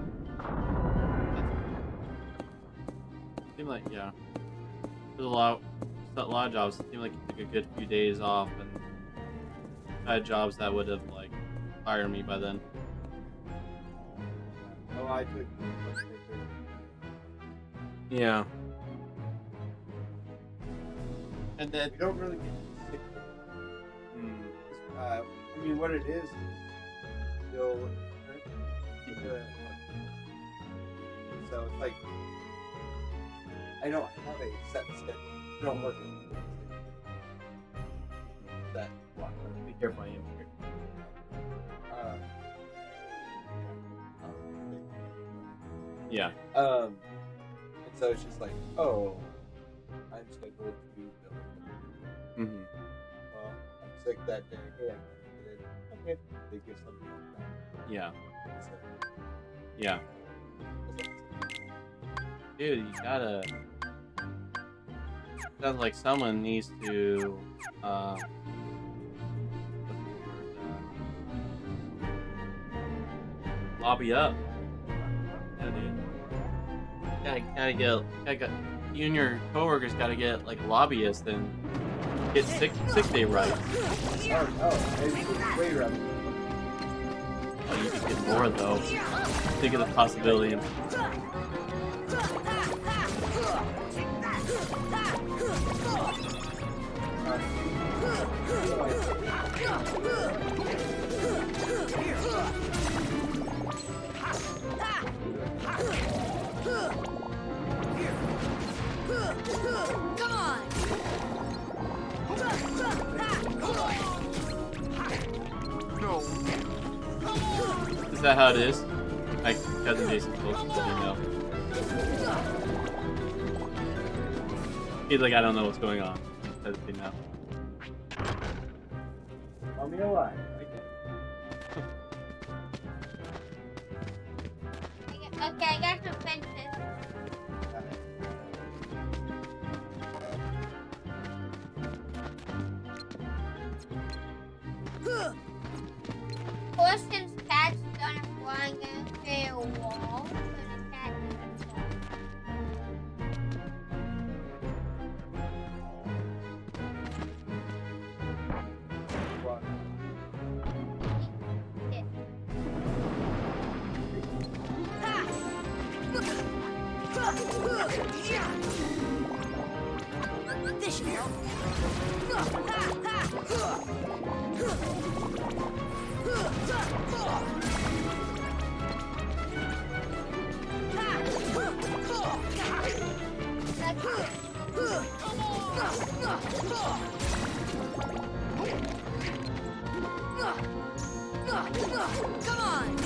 Seem like yeah. There's a lot of jobs. It seemed like you took a good few days off, and I had jobs that would have like fired me by then. Oh, I took. Yeah. And then We don't really get sick. I mean, what it is still. So it's like I don't have a set schedule. I don't work that block. be careful, I am here. Yeah. And so it's just like, oh, I'm scheduled to do billing. Mm-hmm. Well, I'm sick that day. Hey, I can't get in. Okay, they give something like that. Yeah. So, Yeah. Dude, you gotta. Sounds like someone needs to. What's the word? Lobby up. Yeah, dude. Gotta get. You and your coworkers gotta get like lobbyists and get sick day rights. oh, maybe it's way right. Oh, you could get more though. Think of the possibility. Come on! No. Is that how it is? My cousin Jason's supposed to know. He's like, I don't know what's going on. Doesn't he know? Tell me a lie. Okay, I got some fences. Horses, cats don't want to a wall, so the cat doesn't fall. This should help. Come on!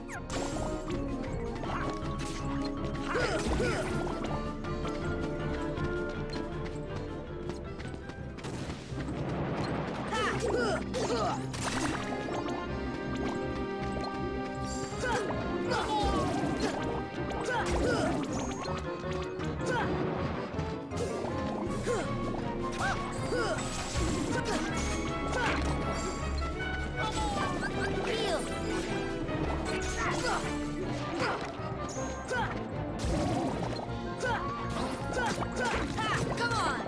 Come on! Come on!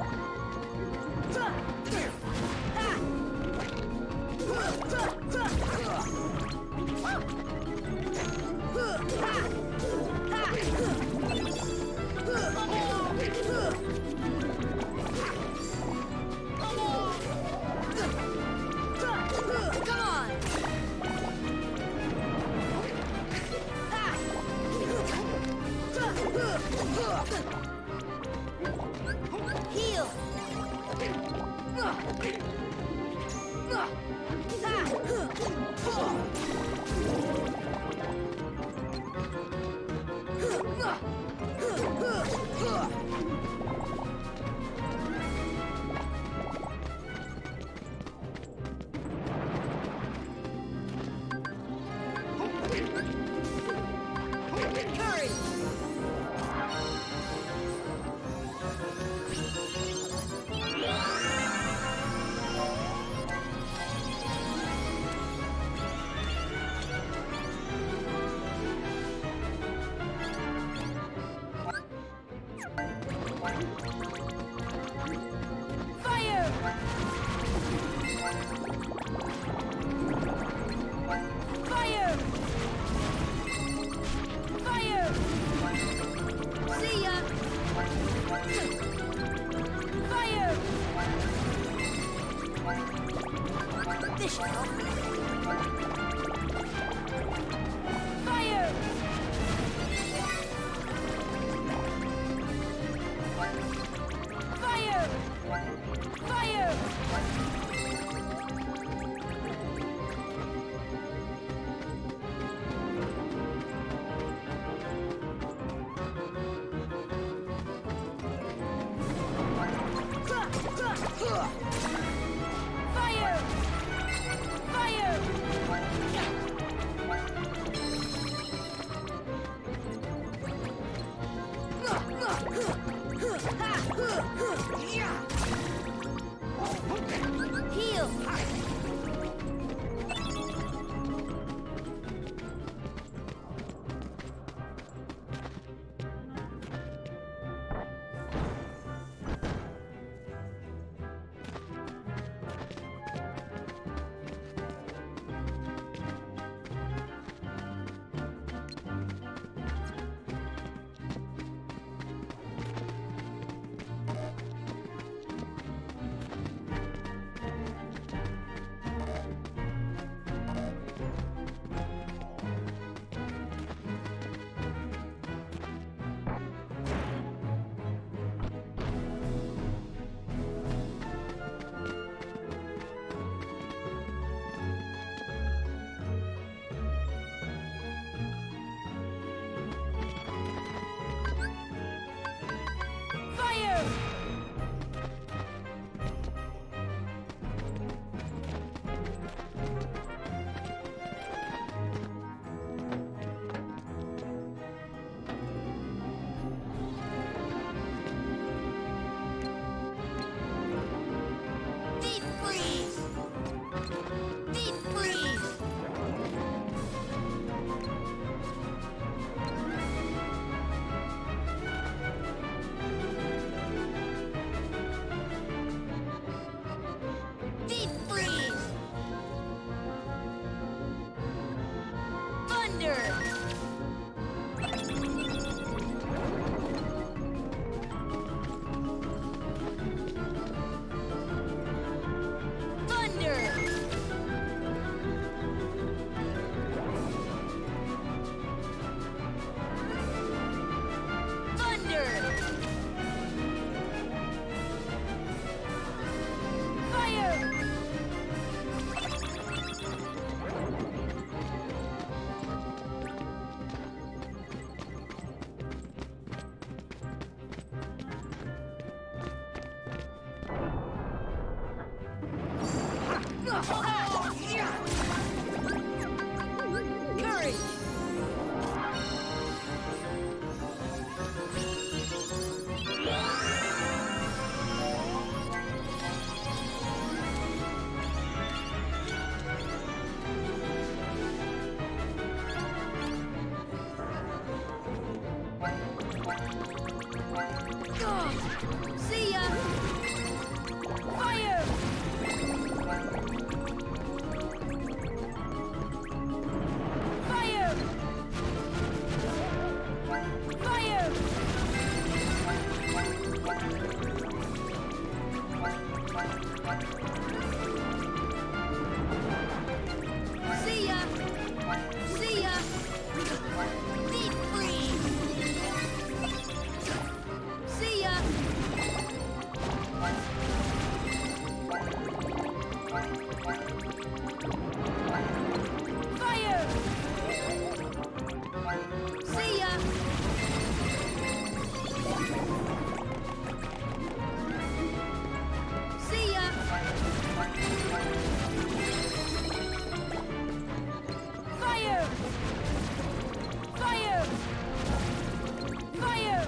Heal! Courage! Fire! Fire! Fire! See ya! Fire! This should help. Fire! Fire! Fire! Fire! Fire! Courage! See ya! Fire! Fire! Fire! See ya! See ya! Deep freeze! See ya! Fire! See ya! See ya! Fire! Fire! Fire!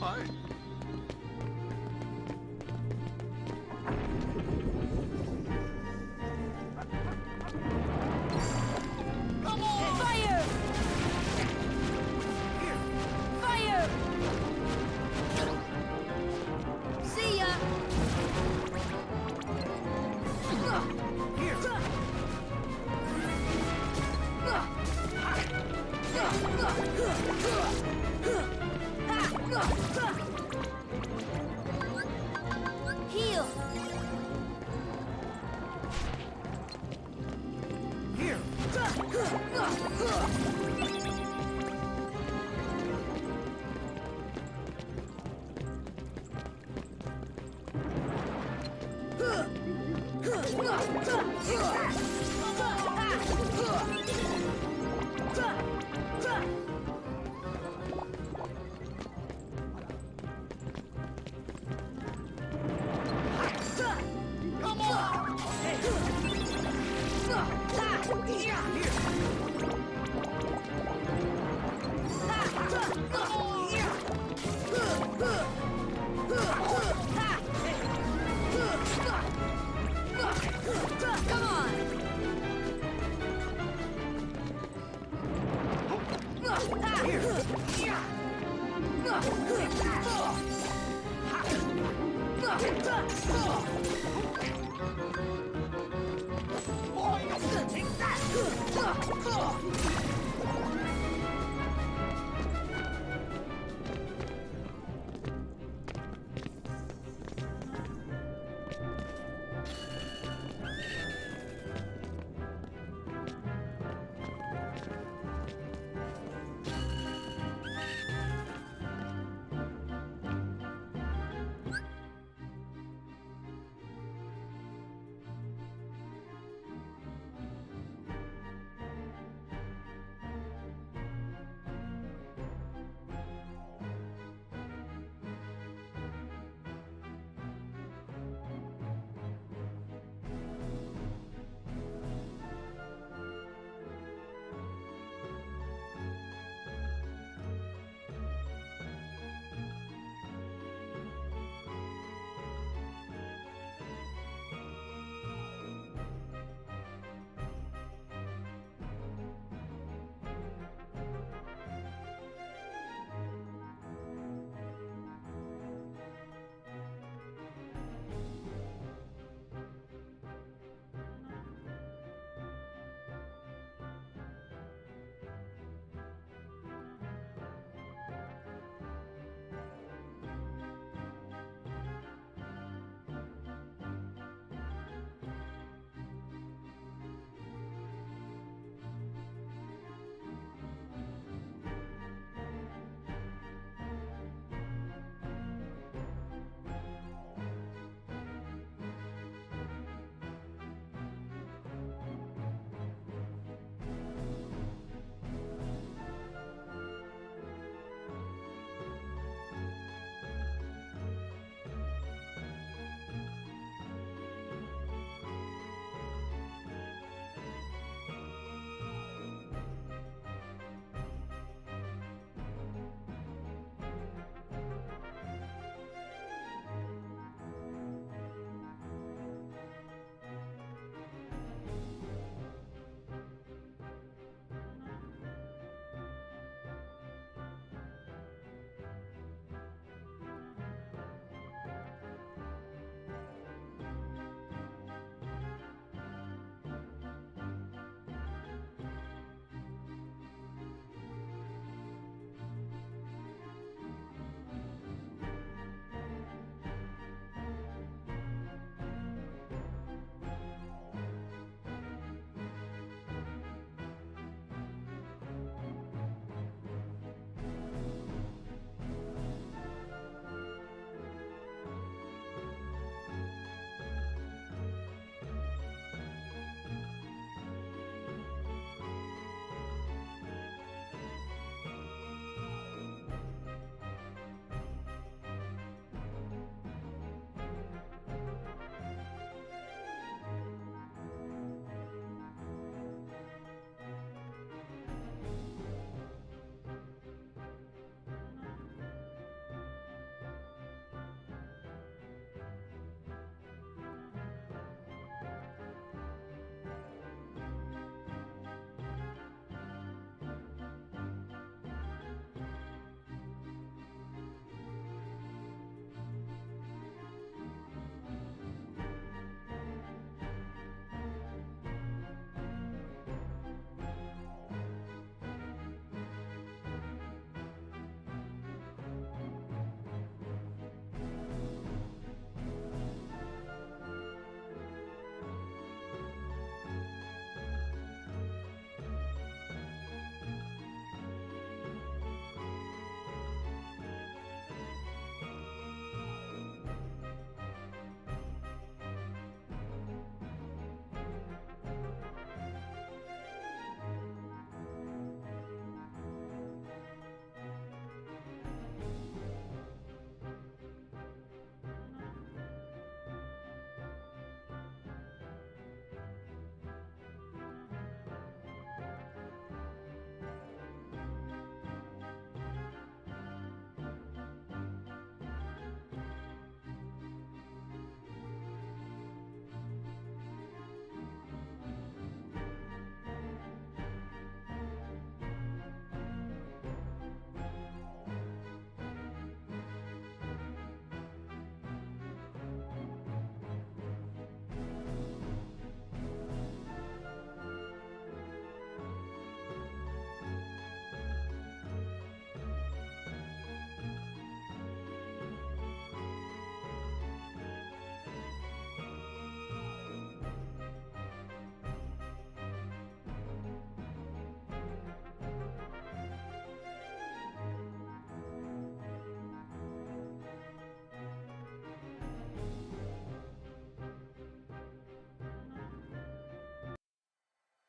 Hi. Fire! Fire! See ya! Heal! Here! Come on! Here!